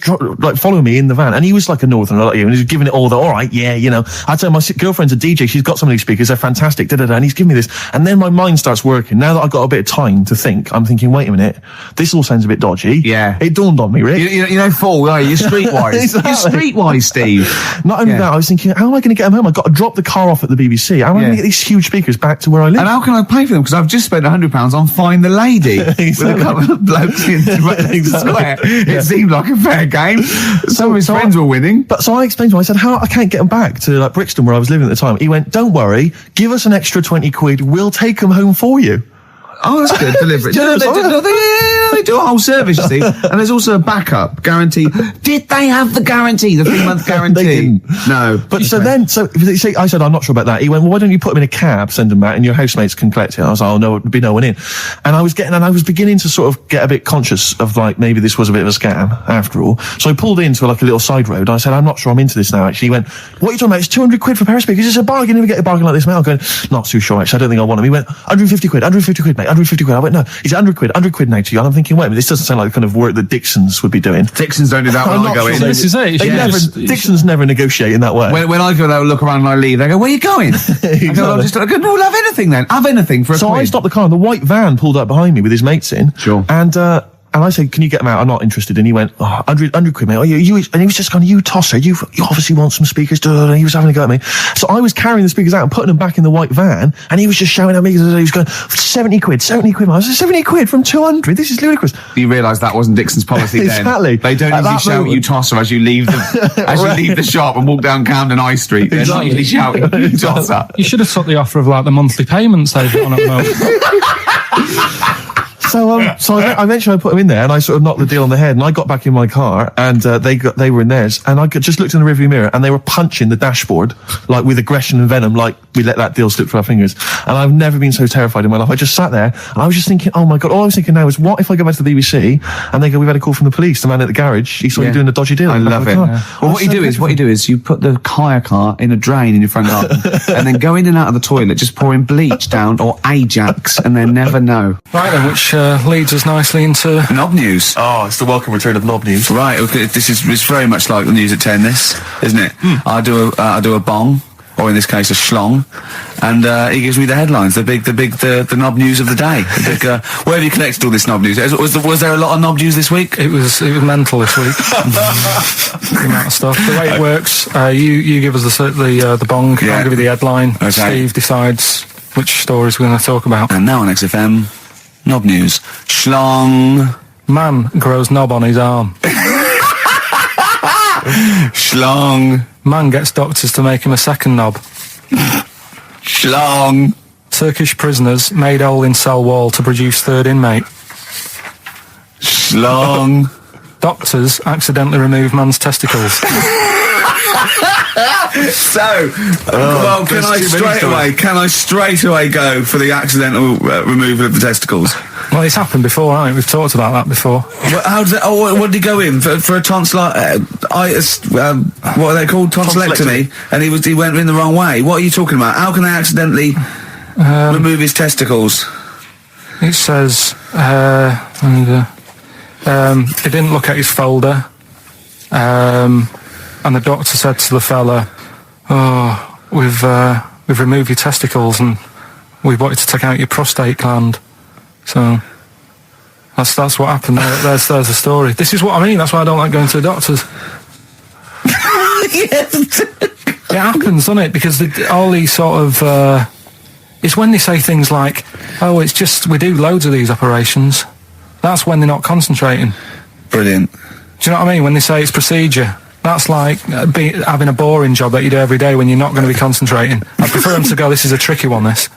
following me in the van and he was like a northerner like you and he's giving it all the, all right, I tell my girlfriend's a DJ, she's got some of these speakers, they're fantastic, and he's giving me this. And then my mind starts working. Now that I've got a bit of time to think, I'm thinking, wait a minute, this all sounds a bit dodgy. Yeah. It dawned on me, Rick. You fool, are you? You're streetwise. Exactly. You're streetwise, Steve. Not only that, I was thinking, how am I going to get them home? I've got to drop the car off at the BBC. How am I going to get these huge speakers back to where I live? And how can I pay for them? Because I've just spent £100 on Find the Lady with a couple of blokes in the square. It seemed like a fair game. Some of his friends were winning. But so I explained to him, I said, I can't get them back to like Brixton where I was living at the time. He went, don't worry, give us an extra 20 quid, we'll take them home for you. Oh, that's good. Delivery. They do a whole service, you see. And there's also a backup guarantee. Did they have the guarantee, the 3-month guarantee? They didn't. No. But I said, I'm not sure about that. He went, well, why don't you put them in a cab, send them back, and your housemates can collect it? I was like, oh, no, there'd be no one in. And I was beginning to sort of get a bit conscious of like, maybe this was a bit of a scam after all. So I pulled into like a little side road. I said, I'm not sure I'm into this now, actually. He went, what are you talking about? It's 200 quid for a pair of speakers. It's a bargain. You never get a bargain like this, mate. I'm going, not too sure, actually. I don't think I want them. He went, 150 quid, mate. 150 quid. I went, no, he's 100 quid now to you. And I'm thinking, wait a minute, this doesn't sound like the kind of work that Dixon's would be doing. Dixon's don't do that when I go in. This is it. Dixon's never negotiate in that way. When I go there, look around and I leave, they go, where are you going? I go, we'll have anything then. Have anything for a So quid. I stopped the car and the white van pulled up behind me with his mates in. Sure. And I said, can you get them out? I'm not interested. And he went, 100 quid, mate. And he was just going, you tosser, you obviously want some speakers. And he was having a go at me. So I was carrying the speakers out and putting them back in the white van. And he was just shouting at me. He was going, 70 quid. I was like, 70 quid from 200? This is ludicrous. You realise that wasn't Dixon's policy then. Exactly. They don't usually shout you tosser as you leave the shop and walk down Camden High Street. They're not usually shouting you tosser. You should have took the offer of like the monthly payments they've got on at the moment. So I eventually put them in there and I sort of knocked the deal on the head and I got back in my car and they were in theirs and I just looked in the rearview mirror and they were punching the dashboard like with aggression and venom, like we let that deal slip through our fingers. And I've never been so terrified in my life. I just sat there and I was just thinking, oh my God, all I was thinking now is what if I go back to the BBC and they go, we've had a call from the police, the man at the garage, he saw you doing a dodgy deal. I love it. Well, what you do is you put the hire car in a drain in your front garden and then go in and out of the toilet just pouring bleach down or Ajax and then never know. Right then, which leads us nicely into knob news. Oh, it's the welcome return of knob news. Right, okay, it's very much like the news at 10, this, isn't it? I do a bong, or in this case a schlong, and he gives me the headlines, the knob news of the day. Where have you collected all this knob news? Was there a lot of knob news this week? It was mental this week. The amount of stuff. The way it works, you give us the bong, I'll give you the headline. Okay. Steve decides which stories we're going to talk about. And now on XFM, knob news. Schlong. Man grows knob on his arm. Schlong. Man gets doctors to make him a second knob. Schlong. Turkish prisoners made hole in cell wall to produce third inmate. Schlong. Doctors accidentally remove man's testicles. So, well, can I straight away go for the accidental removal of the testicles? Well, it's happened before, right? We've talked about that before. How does that? Oh, what did he go in for a tonsillitis? What are they called? Tonsillectomy. And he went in the wrong way. What are you talking about? How can they accidentally remove his testicles? It says he didn't look at his folder, and the doctor said to the fella, "Oh, we've removed your testicles and we wanted to take out your prostate gland." So that's what happened. There's the story. This is what I mean. That's why I don't like going to the doctors. It happens, doesn't it? Because all these sort of it's when they say things like, "Oh, it's just we do loads of these operations." That's when they're not concentrating. Brilliant. Do you know what I mean? When they say it's procedure, that's like having a boring job that you do every day when you're not going to be concentrating. I prefer them to go, "This is a tricky one, this."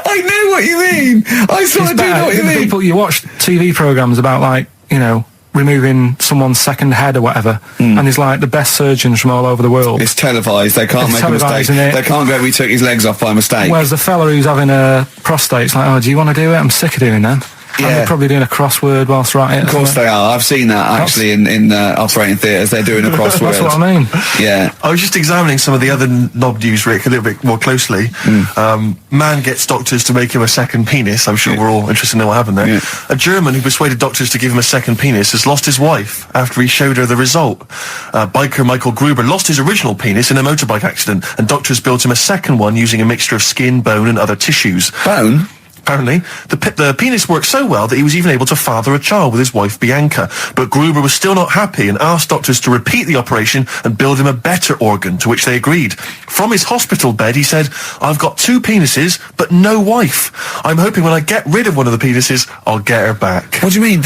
I know what you mean. I sort of do know what you mean. People, you watch TV programmes about, like, you know, removing someone's second head or whatever, and there's like the best surgeons from all over the world. It's televised. They can't make a mistake. They can't go, "We took his legs off by mistake." Whereas the fella who's having a prostate's like, "Oh, do you want to do it? I'm sick of doing them." Yeah. And they're probably doing a crossword whilst writing it. Of course they are. I've seen that actually in operating theatres. They're doing a crossword. That's what I mean. Yeah. I was just examining some of the other knob news, Rick, a little bit more closely. Man gets doctors to make him a second penis. I'm sure we're all interested in what happened there. Yeah. A German who persuaded doctors to give him a second penis has lost his wife after he showed her the result. Biker Michael Gruber lost his original penis in a motorbike accident, and doctors built him a second one using a mixture of skin, bone and other tissues. Bone? Apparently, the penis worked so well that he was even able to father a child with his wife Bianca. But Gruber was still not happy and asked doctors to repeat the operation and build him a better organ, to which they agreed. From his hospital bed, he said, "I've got 2 penises, but no wife. I'm hoping when I get rid of one of the penises, I'll get her back." What do you mean?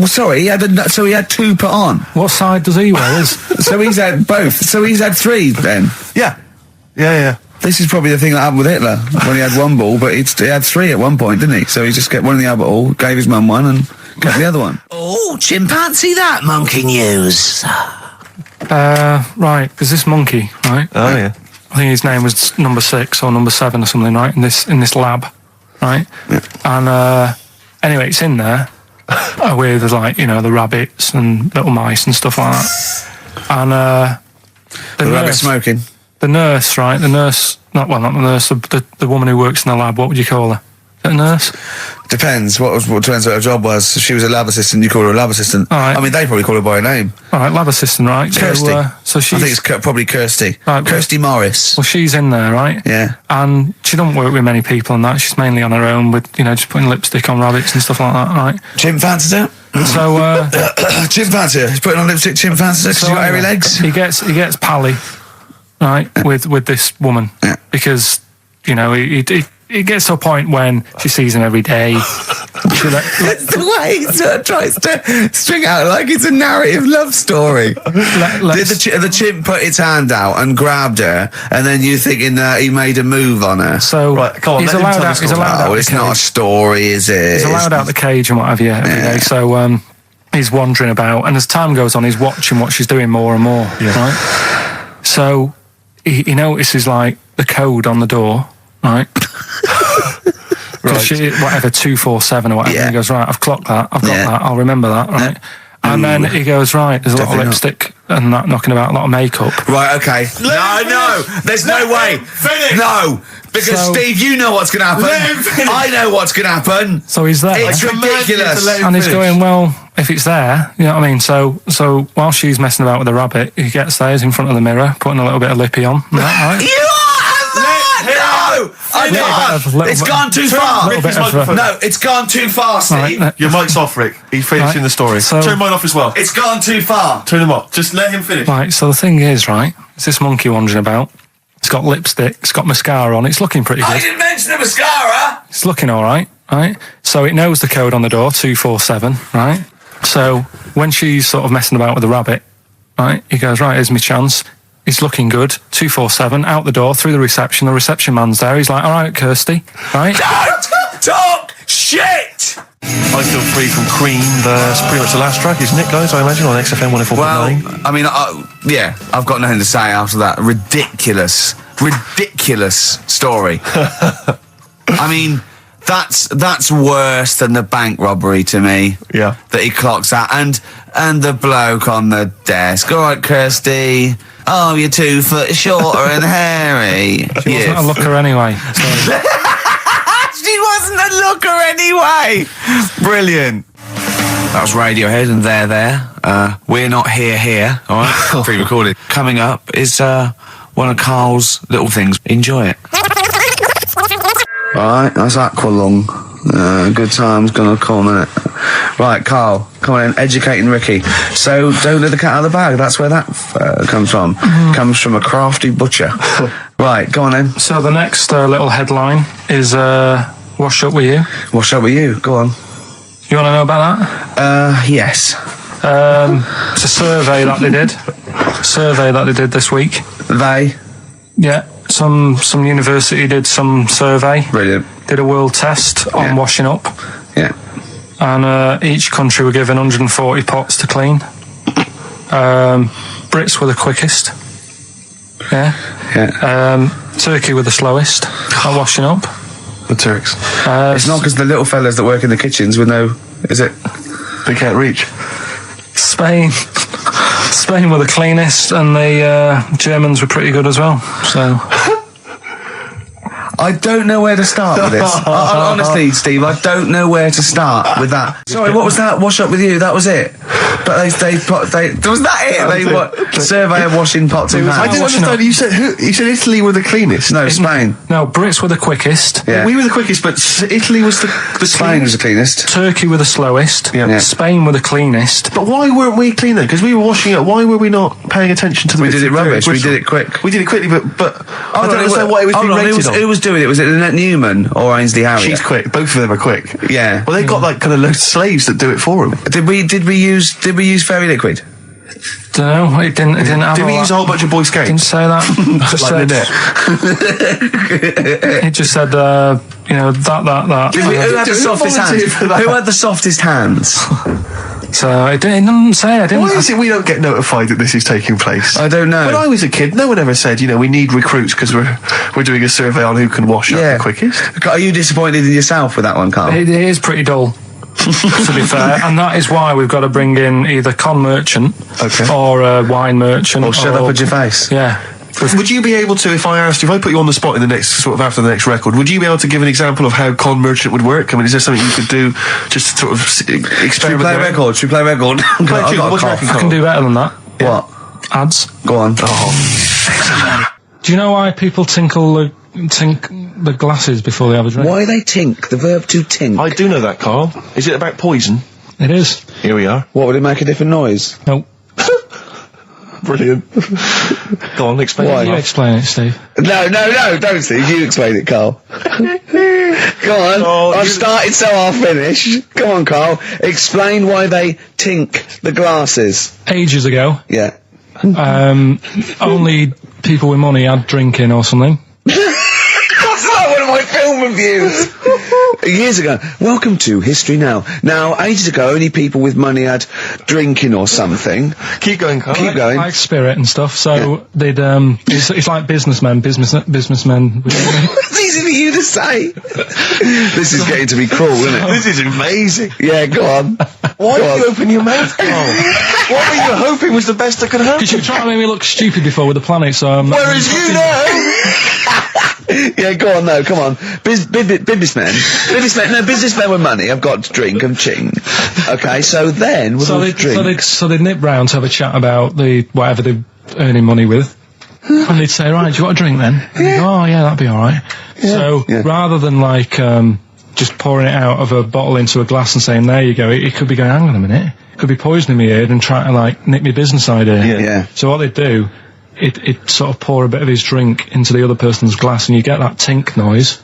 Sorry, he had 2 put on. What side does he wear? So he's had both. So he's had 3 then. Yeah. This is probably the thing that happened with Hitler when he had 1 ball, but he had 3 at one point, didn't he? So he just get one in the other ball, gave his mum one, and got the other one. Oh, chimpanzee, that monkey news. Right, because this monkey, right? Oh, yeah. I think his name was number 6 or number 7 or something, right? In this lab, right? Yeah. And anyway, it's in there with, like, you know, the rabbits and little mice and stuff like that. And The rabbit smoking. The nurse, right? The nurse, not the nurse, the woman who works in the lab. What would you call her? A nurse? Depends. What turns out her job was. If she was a lab assistant, you call her a lab assistant. All right. I mean, they probably call her by her name. All right, lab assistant, right? Kirsty. So she's, I think it's probably Kirsty. Right, Kirsty Morris. Well, she's in there, right? Yeah. And she don't work with many people and that. She's mainly on her own with, you know, just putting lipstick on rabbits and stuff like that, right? Chimp fancies her. So, Chimp fancy her. He's putting on lipstick. Chimp fancies her because she's got hairy legs. He gets pally, right, with this woman, because, you know, he gets to a point when she sees him every day. It's the way he sort of tries to string out like it's a narrative love story. Did the chimp put its hand out and grabbed her, and then you thinking that he made a move on her? So right, come on, he's allowed out. He's allowed out. It's not a story, is it? He's allowed out the cage and what have you every day. So he's wandering about, and as time goes on, he's watching what she's doing more and more. Yeah. Right. So he notices, like, the code on the door, right? Right. She, whatever, 247 or whatever. Yeah. He goes, right, I've clocked that, I've got that, I'll remember that, right? And then he goes, right, there's a lot of lipstick and that knocking about, a lot of makeup. Right, okay. No, there's no way. Finish. No, because Steve, you know what's going to happen. I know what's going to happen. So he's there. It's ridiculous. And he's going, well, if it's there, you know what I mean? So while she's messing about with the rabbit, he gets there, he's in front of the mirror, putting a little bit of lippy on. Right? You are no! I can't. It's gone too far. No, it's gone too far, Steve. Right, your mic's off, Rick. He's finishing the story. So, turn mine off as well. It's gone too far. Turn him off. Just let him finish. Right, so the thing is, right, it's this monkey wandering about. It's got lipstick, it's got mascara on, it's looking pretty good. I didn't mention the mascara! It's looking alright, right? So it knows the code on the door, 247, right? So when she's sort of messing about with the rabbit, right, he goes, right, here's my chance. He's looking good, 247, out the door, through the reception man's there. He's like, all right, Kirsty, right? Don't talk shit! I Feel Free from Cream, that's pretty much the last track, isn't it, guys? I imagine on XFM 104.9. Well, I mean, yeah, I've got nothing to say after that ridiculous story. I mean, that's worse than the bank robbery to me. Yeah. That he clocks out, and the bloke on the desk. All right, Kirsty. Oh, you're 2 foot shorter and hairy. She wasn't a looker anyway. So. She wasn't a looker anyway. Brilliant. That was Radiohead and They're There. We're Not Here. All right, pre-recorded. Coming up is one of Carl's little things. Enjoy it. All right, that's Aqualung. Good time's gonna come, innit? Right, Carl, come on in, educating Ricky. So, don't let the cat out of the bag. That's where that comes from. Comes from a crafty butcher. Right, go on then. So the next little headline is Wash Up With You. Wash Up With You, go on. You want to know about that? Yes. It's a survey that they did this week. They? Yeah, some university did some survey. Brilliant. Did a world test on washing up. Yeah. And each country were given 140 pots to clean. Brits were the quickest. Yeah. Turkey were the slowest at washing up. The Turks. It's not because the little fellas that work in the kitchens with no... Is it? They can't reach. Spain were the cleanest, and the Germans were pretty good as well. So... I don't know where to start with this. Honestly, Steve, I don't know where to start with that. Sorry, what was that? Wash Up With You, that was it. But was that it? Survey of washing pots and pans. I didn't understand. You said Italy were the cleanest. No, Spain. No, Brits were the quickest. Yeah. We were the quickest, but Italy was the Spain was the cleanest. Turkey were the slowest. Yeah. Spain were the cleanest. But why weren't we clean then? Because we were washing up. Why were we not paying attention to the... We did it rubbish. We did it quick. We did it quickly, but I don't understand what it was being rated on. Who was doing it? Was it Annette Newman or Ainsley Harriott? She's quick. Both of them are quick. Yeah. Well, they've got like kind of loads of slaves that do it for them. Did we use fairy liquid? Don't know. It didn't have. Did we use a whole bunch of Boy Scouts? Didn't say that. It just said, that. Who had the softest hands? Who had the softest hands? So it didn't say. I didn't. Why is it we don't get notified that this is taking place? I don't know. When I was a kid, no one ever said, we need recruits because we're doing a survey on who can wash up the quickest. Are you disappointed in yourself with that one, Carl? It is pretty dull. To be fair, and that is why we've got to bring in either con merchant or a wine merchant or shut up at your face. Yeah. Would you be able to, if I put you on the spot in the next after the next record, would you be able to give an example of how con merchant would work? I mean, is there something you could do just to sort of experiment? Should we play record? I can do better than that. What? Ads. Go on. Do you know why people tink the glasses before they have a drink? Why they tink? The verb to tink. I do know that, Carl. Is it about poison? It is. Here we are. What, would it make a different noise? Nope. Brilliant. Go on, explain it. You explain it, Steve. No, don't, Steve. You explain it, Carl. Go on. I've started, so I'll finish. Go on, Carl. Explain why they tink the glasses. Ages ago. Yeah. Only people with money had drinking or something. That's not one of my film reviews. Years ago. Welcome to History Now. Now, ages ago, only people with money had drinking or something. Keep going, Carl. Keep going. Like spirit and stuff. So they'd it's like businessmen. It's easy for you to say. This is getting to be cruel, isn't it? This is amazing. Yeah, go on. Why did you open your mouth, Carl? What were you hoping was the best that could happen? Because you were trying to make me look stupid before with the planet, so I'm... Whereas you know... Yeah, go on, no, come on. Businessmen with money. I've got to drink and ching. Okay, so then, with all the drink... So they'd nip round to have a chat about whatever they're earning money with. And they'd say, right, do you want a drink then? And they'd go, oh, yeah, that'd be alright. Yeah. So, rather than, like, just pouring it out of a bottle into a glass and saying, there you go, it could be going, hang on a minute, it could be poisoning me head and trying to, like, nick my business idea. Yeah. So what they'd do, it'd sort of pour a bit of his drink into the other person's glass and you get that tink noise.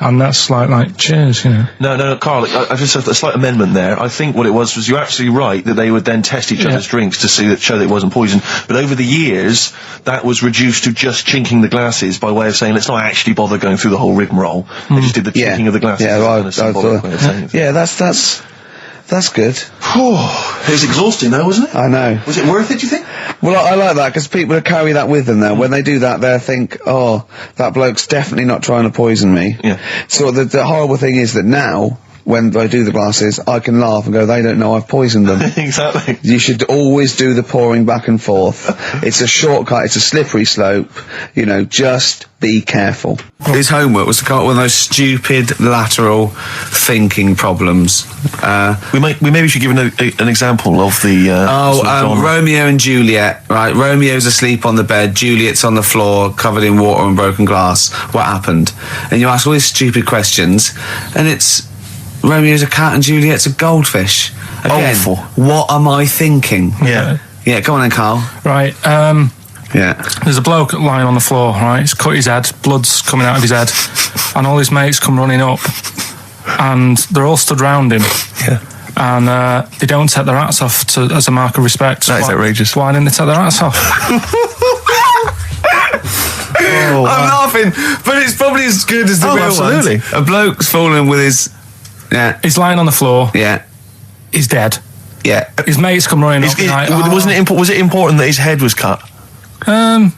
And that's like, cheers, you know. No, Carl, I just have a slight amendment there. I think what it was you're absolutely right that they would then test each other's drinks to show that it wasn't poison. But over the years, that was reduced to just chinking the glasses by way of saying, let's not actually bother going through the whole rigmarole. They just did the chinking of the glasses. Yeah, that's good. It was exhausting though, wasn't it? I know. Was it worth it, do you think? Well, I like that, because people carry that with them now. When they do that, they'll think, oh, that bloke's definitely not trying to poison me. Yeah. So the horrible thing is that now, when I do the glasses, I can laugh and go, they don't know I've poisoned them. Exactly. You should always do the pouring back and forth. It's a shortcut, it's a slippery slope. You know, just be careful. His homework was to come up with those stupid lateral thinking problems. We maybe should give an example of the... Romeo and Juliet, right? Romeo's asleep on the bed, Juliet's on the floor, covered in water and broken glass. What happened? And you ask all these stupid questions, and it's... Romeo's a cat and Juliet's a goldfish. Again, awful. What am I thinking? Yeah. Yeah, go on then, Carl. Right, yeah. There's a bloke lying on the floor, right? He's cut his head, blood's coming out of his head, and all his mates come running up, and they're all stood round him. Yeah. And they don't take their hats off as a mark of respect. That is outrageous. Why didn't they take their hats off? I'm laughing, but it's probably as good as the real absolutely. ones. A bloke's fallen with his... Yeah. He's lying on the floor. Yeah. He's dead. Yeah. His mates come running up. Was it important that his head was cut? I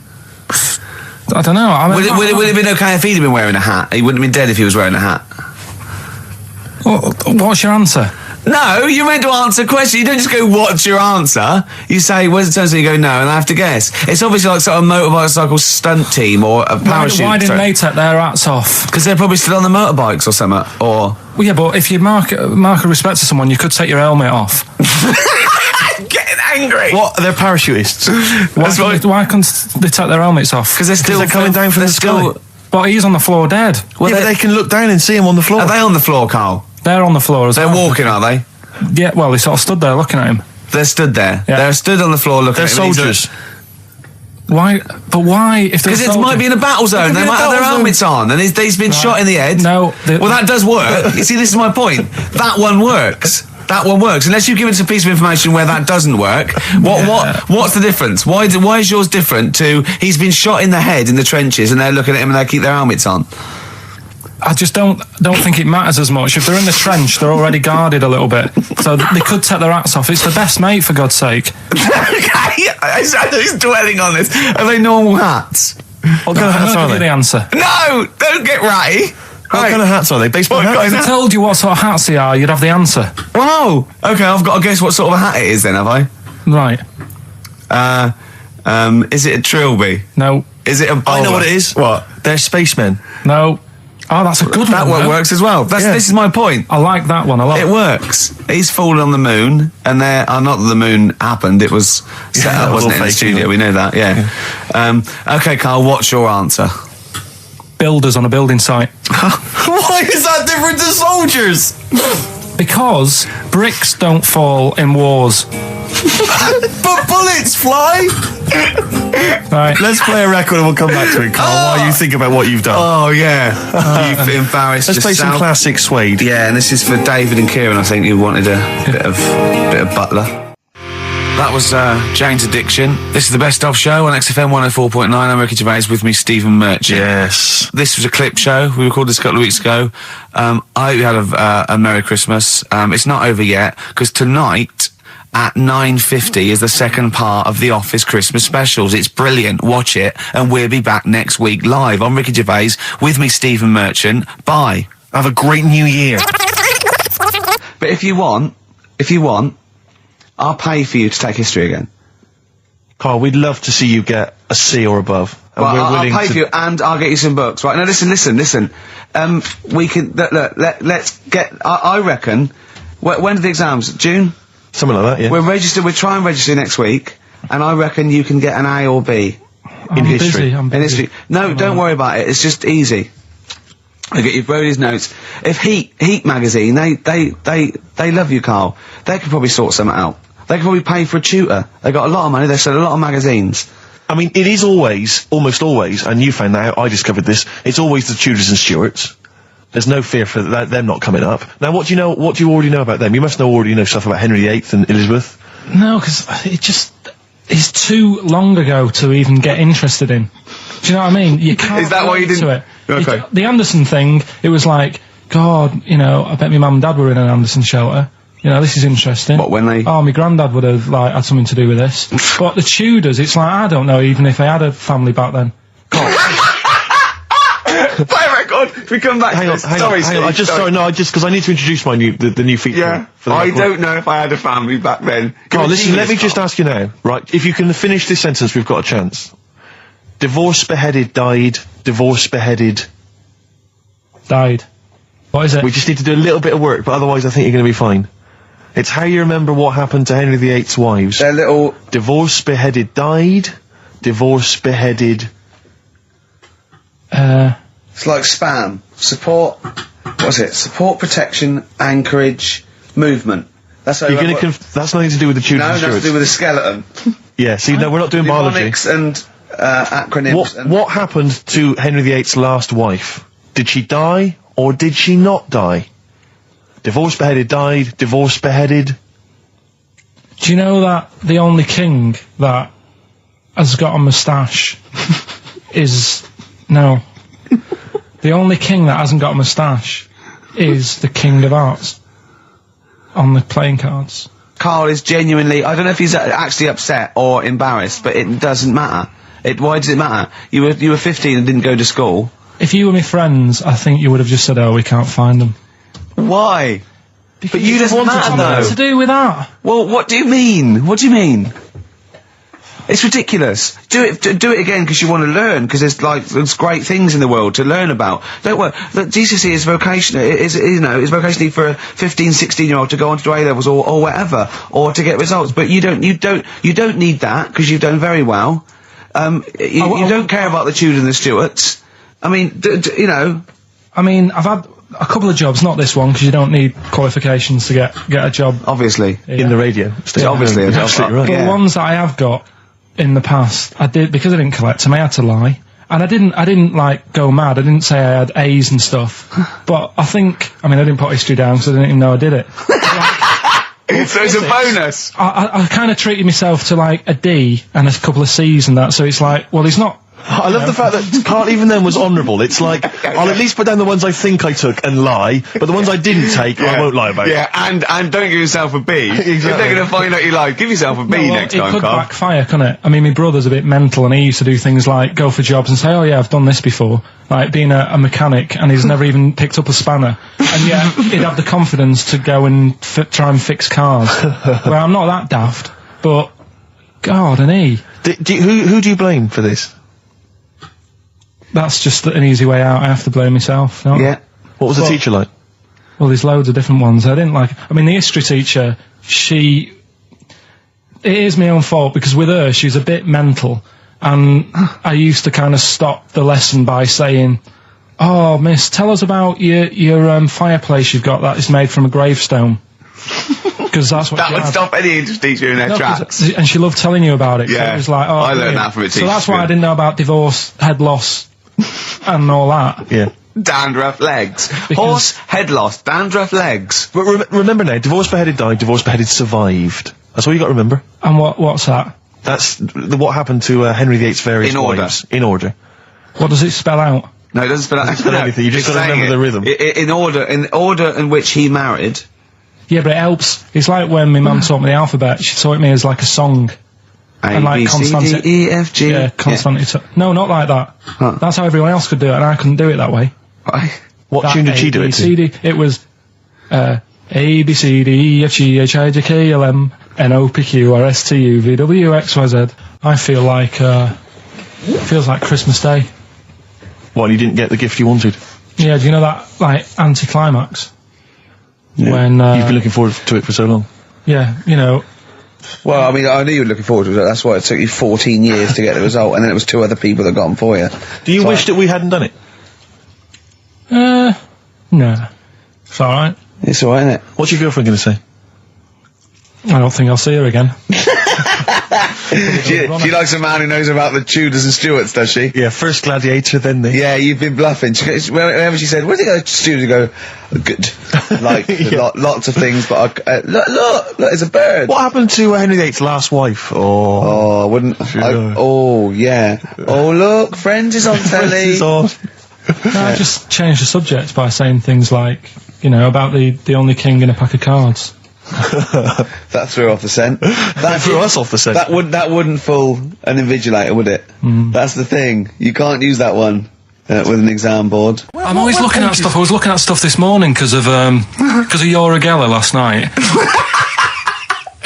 don't know. I mean, would it have been okay if he'd have been wearing a hat? He wouldn't have been dead if he was wearing a hat. What's your answer? No, you're meant to answer questions. You don't just go, what's your answer? You say, where's the turn? So you go, no, and I have to guess. It's obviously like sort of a motorcycle stunt team or a parachute. Why didn't they take their hats off? Because they're probably still on the motorbikes or something, or... Well, yeah, but if you mark a respect to someone, you could take your helmet off. Getting angry. What? They're parachutists. Why can't they take their helmets off? Because they're coming down from the sky. But he's on the floor dead. Well, they can look down and see him on the floor. Are they on the floor, Carl? They're on the floor as well. They're walking, are they? Yeah, well, they sort of stood there looking at him. They're stood there. Yeah. They're stood on the floor looking at him. They're soldiers. Why? But why? Because it might be in a battle zone. They might have their helmets on, and he's been shot in the head. No. Well, that does work. You see, this is my point. That one works. That one works. Unless you give us a piece of information where that doesn't work. What's the difference? Why is yours different to he's been shot in the head in the trenches and they're looking at him and they keep their helmets on? I just don't think it matters as much. If they're in the trench, they're already guarded a little bit, so they could take their hats off. It's the best mate, for God's sake. Okay, he's dwelling on this. Are they normal hats? What kind of hats are they? The answer. No, don't get ratty. What kind of hats are they? Baseball hats? If I told you what sort of hats they are, you'd have the answer. Wow. Okay, I've got to guess what sort of a hat it is then, have I? Right. Is it a trilby? No. Is it a bowler? I know what it is. What? They're spacemen. No. Oh, that's a good one. That one works as well. This is my point. I like that one a lot. It works. He's fallen on the moon, and not that the moon happened. It was set up, wasn't it, in the studio? We know that, yeah. Okay, Carl, what's your answer? Builders on a building site. Why is that different to soldiers? Because bricks don't fall in wars. But bullets fly! Right. Let's play a record and we'll come back to it, Carl, while you think about what you've done. Oh, yeah. You've embarrassed Let's play some classic Suede. Yeah, and this is for David and Kieran, I think, who wanted a bit of Butler. That was Jane's Addiction. This is the Best Of Show on XFM 104.9. I'm Ricky Gervais, with me Stephen Merchant. Yes. This was a clip show. We recorded this a couple of weeks ago. I hope you had a Merry Christmas. It's not over yet, because tonight at 9:50 is the second part of The Office Christmas specials. It's brilliant. Watch it, and we'll be back next week live. I'm Ricky Gervais, with me Stephen Merchant. Bye. Have a great new year. But if you want, I'll pay for you to take history again. Carl, we'd love to see you get a C or above. And Well, we're I'll willing pay to... for you, and I'll get you some books. Right, now listen. We can, let's get, I reckon, when are the exams? June? Something like that, yeah. We'll try and register next week, and I reckon you can get an A or B in history. I'm In busy. history. No, don't worry about it, it's just easy. I get you Brody's notes. If Heat magazine, they love you, Carl. They could probably sort something out. They could probably pay for a tutor. They got a lot of money, they sell a lot of magazines. I mean, it is always, almost always, and you found that out, I discovered this, it's always the Tudors and Stuarts. There's no fear for them not coming up. Now, what do you already know about them? You must already know stuff about Henry VIII and Elizabeth. No, because it's too long ago to even get interested in. Do you know what I mean? You can't. Is that why you relate didn't- to it. Okay. The Anderson thing, it was like, God, you know, I bet my mum and dad were in an Anderson shelter. You know, this is interesting. What, when they- Oh, my granddad would have, like, had something to do with this. But the Tudors, it's like, I don't know even if they had a family back then. Play a record, if we come back Hang to on, this. hang on. because I need to introduce my the new feature. Yeah, For the I record. don't know if I had a family back then. Carl, You're a listen, let me genius, just Carl. ask you now, right? If you can finish this sentence, we've got a chance. Divorced, beheaded, died. Divorced, beheaded. Died. What is it? We just need to do a little bit of work, but otherwise I think you're going to be fine. It's how you remember what happened to Henry VIII's wives. They're little... Divorced, beheaded, died. Divorced, beheaded. It's like spam. Support... What's it? Support, protection, anchorage, movement. That's how You're going to that's nothing to do with the Tudors No, and that's to Stuarts. do with the skeleton. Yeah, see, no, we're not doing biology. Mnemonics and acronyms. What happened to Henry VIII's last wife? Did she die, or did she not die? Divorced, beheaded, died. Divorced, beheaded. Do you know that the only king that has got a moustache is... No. The only king that hasn't got a moustache is the King of Hearts on the playing cards. Carl is genuinely... I don't know if he's actually upset or embarrassed, but it doesn't matter. Why does it matter? You were 15 and didn't go to school. If you were my friends, I think you would have just said, oh, we can't find them. Why? But you just What's matter, that though. to do with that? Well, what do you mean? What do you mean? It's ridiculous. Do it again because you want to learn, because there's great things in the world to learn about. Don't worry. The GCSE is vocational. Is vocationally for a 15, 16-year-old to go on to do A-levels or whatever, or to get results. But you don't need that because you've done very well. You don't care about the Tudors and the Stuarts. I mean, you know. I mean, I've had a couple of jobs, not this one, because you don't need qualifications to get a job. Obviously. In the radio. Obviously. You're absolutely right. But Yeah. the ones that I have got in the past, I did, because I didn't collect them, I had to lie. And I didn't like go mad. I didn't say I had A's and stuff. But I didn't put history down because I didn't even know I did it. So it's a bonus. I kind of treated myself to like a D and a couple of C's and that, so it's like, well, he's not... I love the fact that Carl even then was honourable. It's like, I'll at least put down the ones I think I took and lie, but the ones I didn't take, I won't lie about. Yeah, and don't give yourself a B. If they're going to find out you lied, give yourself a B next time, It could Carl. backfire, couldn't it? I mean, my brother's a bit mental, and he used to do things like go for jobs and say, oh yeah, I've done this before, like being a mechanic, and he's never even picked up a spanner, and yet he'd have the confidence to go and try and fix cars. Well, I'm not that daft, but God, and he... Who do you blame for this? That's just an easy way out. I have to blame myself. No? Yeah. What was the teacher like? Well, there's loads of different ones. I didn't like... I mean, the history teacher, it is my own fault, because with her, she's a bit mental, and I used to kind of stop the lesson by saying, oh, miss, tell us about your fireplace you've got that is made from a gravestone. Because that's what That she would had. stop any English teacher in their tracks. And she loved telling you about it. So Yeah. it was like, oh, I learned brilliant. that from a teacher, So that's why yeah. I didn't know about divorce, head loss, and all that. Yeah. Dandruff legs. Horse, head loss, dandruff legs. But remember now, divorced, beheaded, died. Divorced, beheaded, survived. That's all you got to remember. And what's that? That's what happened to Henry VIII's various wives. In order. What does it spell out? No, it doesn't spell out anything. You just got to remember the rhythm. In order in which he married. Yeah, but it helps. It's like when my mum taught me the alphabet. She taught me as like a song. A, B, C, D, E, F, G. Yeah, constantly. No, not like that. Huh. That's how everyone else could do it, and I couldn't do it that way. Right. What tune did she do it to? It was A, B, C, D, E, F, G, H, I, J, K, L, M, N, O, P, Q, R, S, T, U, V, W, X, Y, Z. I feel like, it feels like Christmas Day. What, you didn't get the gift you wanted? Yeah, do you know that, like, anticlimax? Yeah. When, you've been looking forward to it for so long. Yeah, you know. Well, I mean, I knew you were looking forward to it. That's why it took you 14 years to get the result, and then it was 2 other people that got them for you. Do you wish that we hadn't done it? No. It's alright. It's alright, isn't it? What's your girlfriend going to say? I don't think I'll see her again. She likes a man who knows about the Tudors and Stuarts, does she? Yeah, first Gladiator, then the... Yeah, you've been bluffing. Whenever she said, where did you go to Stuarts? You go, good. Like, lots of things, but look, there's a bird. What happened to Henry VIII's last wife? Oh, I wouldn't... oh, yeah. Oh, look, Friends is on telly. Friends is on. No, I just changed the subject by saying things like, you know, about the only king in a pack of cards. That threw off the scent. That threw us off the scent. That wouldn't fool an invigilator, would it? That's the thing. You can't use that one with an exam board. I'm always looking at stuff. I was looking at stuff this morning because of Yoragella last night.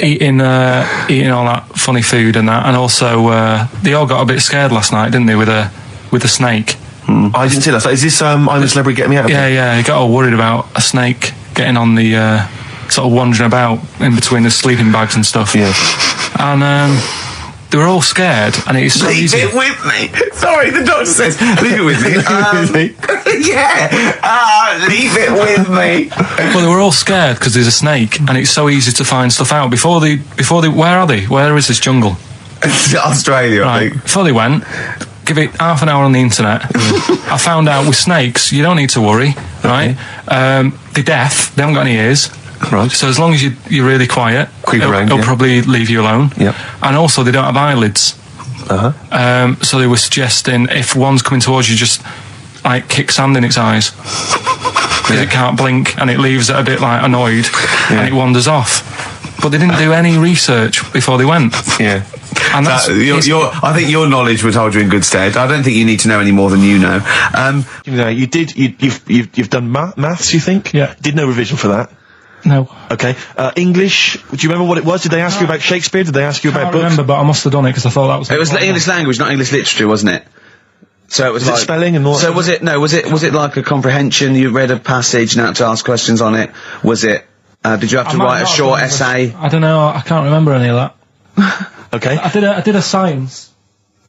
eating all that funny food and that, and also they all got a bit scared last night, didn't they, with a snake? I didn't see that. So is this I'm a Celebrity, Get Me Out of Here? Yeah, he got all worried about a snake getting on the sort of wandering about in between the sleeping bags and stuff. Yeah. And they were all scared, and it's so easy. Leave it with me. Sorry, the doctor says, leave it with me. Leave it with me. Well, they were all scared because there's a snake, and it's so easy to find stuff out. Before they, where are they? Where is this jungle? Australia, right. I think. Before they went, give it half an hour on the internet. I found out with snakes, you don't need to worry, right? They're deaf, they haven't got any ears. Right. So as long as you're really quiet, it'll probably leave you alone. Yep. And also, they don't have eyelids. So they were suggesting if one's coming towards you, just like kick sand in its eyes. Because it can't blink, and it leaves it a bit like annoyed, and it wanders off. But they didn't do any research before they went. Yeah. And that's, I think your knowledge would hold you in good stead. I don't think you need to know any more than you know. You've done maths, you think? Yeah. Did no revision for that? No. Okay. English, do you remember what it was? Did they ask you about Shakespeare? Did they ask you about books? I remember, but I must have done it because I thought that was... It was English language, not English literature, wasn't it? So it was like... spelling and all So was it like a comprehension? You read a passage and had to ask questions on it? Was it... did you have to write a short essay? I don't know, I can't remember any of that. Okay. I did a science.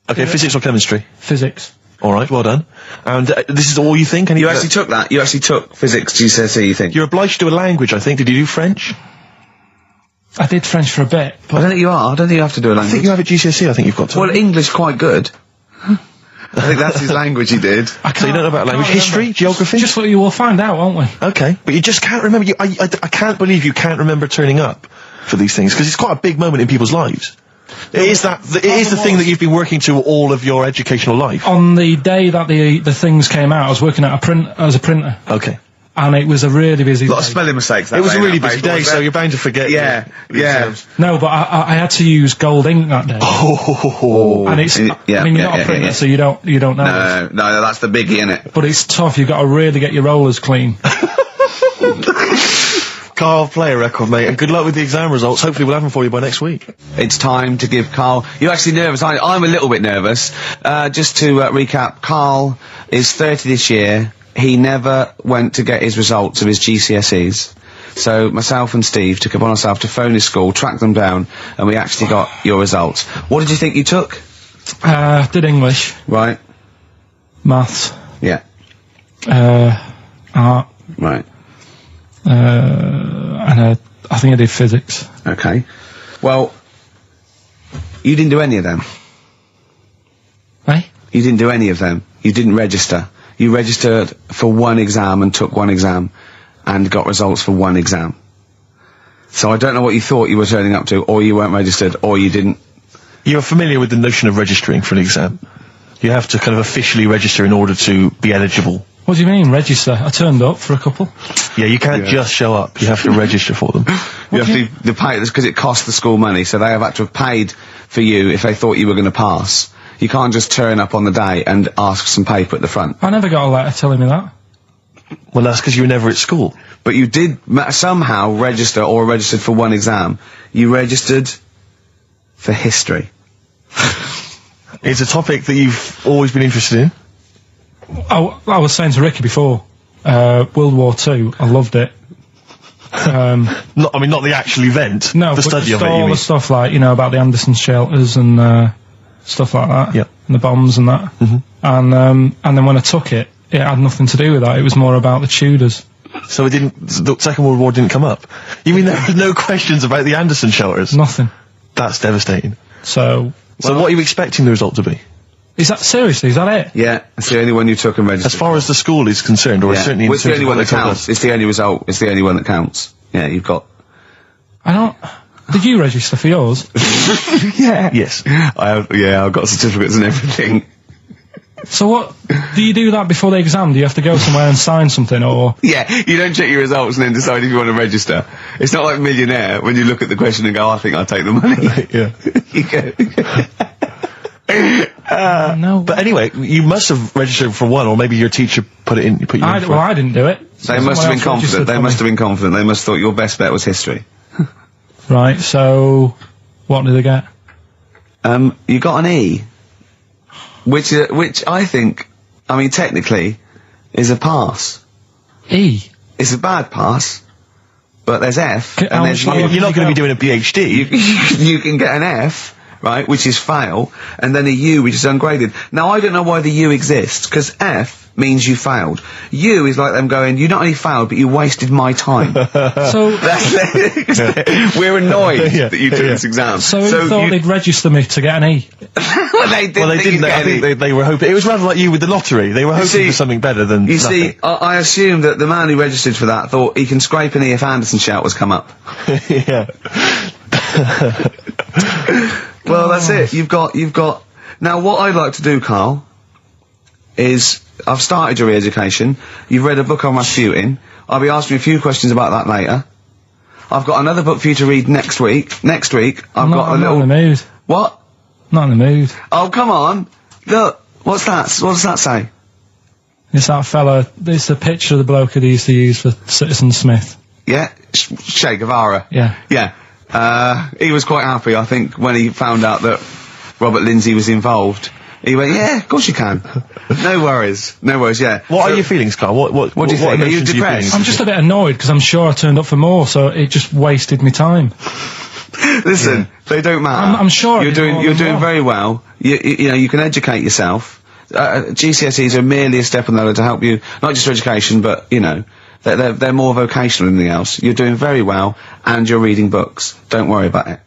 Okay, physics or chemistry? Physics. All right, well done. And this is all you think? You actually took that? You actually took physics GCSE, you think? You're obliged to do a language, I think. Did you do French? I did French for a bit. I don't think you are. I don't think you have to do a language. I think you have a GCSE, I think you've got to. Well, English quite good. I think that's his language he did. So you don't know about language? History? Geography? Just what you will find out, won't we? Okay. But you just can't remember. I can't believe you can't remember turning up for these things, because it's quite a big moment in people's lives. It is the thing that you've been working to all of your educational life. On the day that the things came out, I was working as a printer. Okay. And it was a really busy day. A lot of spelling mistakes that It was day, a really that busy paper, day, so you're bound to forget. Yeah. No, but I had to use gold ink that day. Oh. And it's, yeah, I mean, you're not a printer, so you don't know. No, that's the biggie, innit? But it's tough, you've got to really get your rollers clean. Carl, play a record, mate, and good luck with the exam results. Hopefully we'll have them for you by next week. It's time to give Carl... You're actually nervous. I'm a little bit nervous. Just to recap, Carl is 30 this year. He never went to get his results of his GCSEs. So myself and Steve took upon ourselves to phone his school, track them down, and we actually got your results. What did you think you took? Did English. Right. Maths. Yeah. Art. Right. And I think I did physics. Okay. Well, you didn't do any of them. Eh? You didn't do any of them. You didn't register. You registered for one exam and took one exam and got results for one exam. So I don't know what you thought you were turning up to, or you weren't registered, or you didn't. You're familiar with the notion of registering for an exam. You have to kind of officially register in order to be eligible. What do you mean, register? I turned up for a couple. Yeah, you can't just show up. You have to register for them. You have to pay this because it costs the school money, so they have had to have paid for you if they thought you were going to pass. You can't just turn up on the day and ask for some paper at the front. I never got a letter telling me that. Well, that's because you were never at school. But you did somehow register, or registered for one exam. You registered for history. It's a topic that you've always been interested in. I was saying to Ricky before, World War II, I loved it. Not the actual event. No, the but study just of it. all the stuff like, about the Anderson shelters and stuff like that. Yeah. And the bombs and that. Mm-hmm. And then when I took it, it had nothing to do with that. It was more about the Tudors. So the Second World War didn't come up? You mean there were no questions about the Anderson shelters? Nothing. That's devastating. So what are you expecting the result to be? Is that it? Yeah, it's the only one you took and registered. As far as the school is concerned, or certainly... Well, it's the only one that counts. It's the only result. It's the only one that counts. Yeah, you've got... Did you register for yours? Yeah. Yes. I've got certificates and everything. So what, do you do that before the exam? Do you have to go somewhere and sign something, or...? Yeah, you don't check your results and then decide if you want to register. It's not like Millionaire, when you look at the question and go, I think I'll take the money. Yeah. You go... No. But anyway, you must have registered for one, or maybe your teacher put you in for Well, I didn't do it. They must have been confident. They must have been confident. They must have thought your best bet was history. Right, so... What did they get? You got an E. Which I think, technically, is a pass. E? It's a bad pass, but there's F, and there's you're not going to be doing a PhD. You can get an F, right, which is fail, and then a U, which is ungraded. Now, I don't know why the U exists, because F means you failed. U is like them going, you not only failed, but you wasted my time. So... We're annoyed that you took this exam. So you thought they'd register me to get an E? Well, they didn't. I think they were hoping... It was rather like you with the lottery. They were hoping for something better than You nothing. see, I assume that the man who registered for that thought he can scrape an E if Anderson shelters come up. Yeah. Well, that's it. You've got... Now, what I'd like to do, Carl, is... I've started your re-education. You've read a book on Rasputin. I'll be asking you a few questions about that later. I've got another book for you to read next week. Next week, I'm not in the mood. What? Not in the mood. Oh, come on. Look, what's that? What does that say? It's that fella, it's the picture of the bloke that he used to use for Citizen Smith. Yeah? Che Guevara. Yeah. Yeah. He was quite happy, I think, when he found out that Robert Lindsay was involved. He went, yeah, of course you can. No worries, yeah. What are your feelings, Carl? What do you think? Are you depressed? I'm just a bit annoyed because I'm sure I turned up for more, so it just wasted me time. Listen, they don't matter. I'm sure you're doing very well. You can educate yourself. GCSEs are merely a step on the ladder to help you, not just for education, but they're more vocational than anything else. You're doing very well, and you're reading books. Don't worry about it.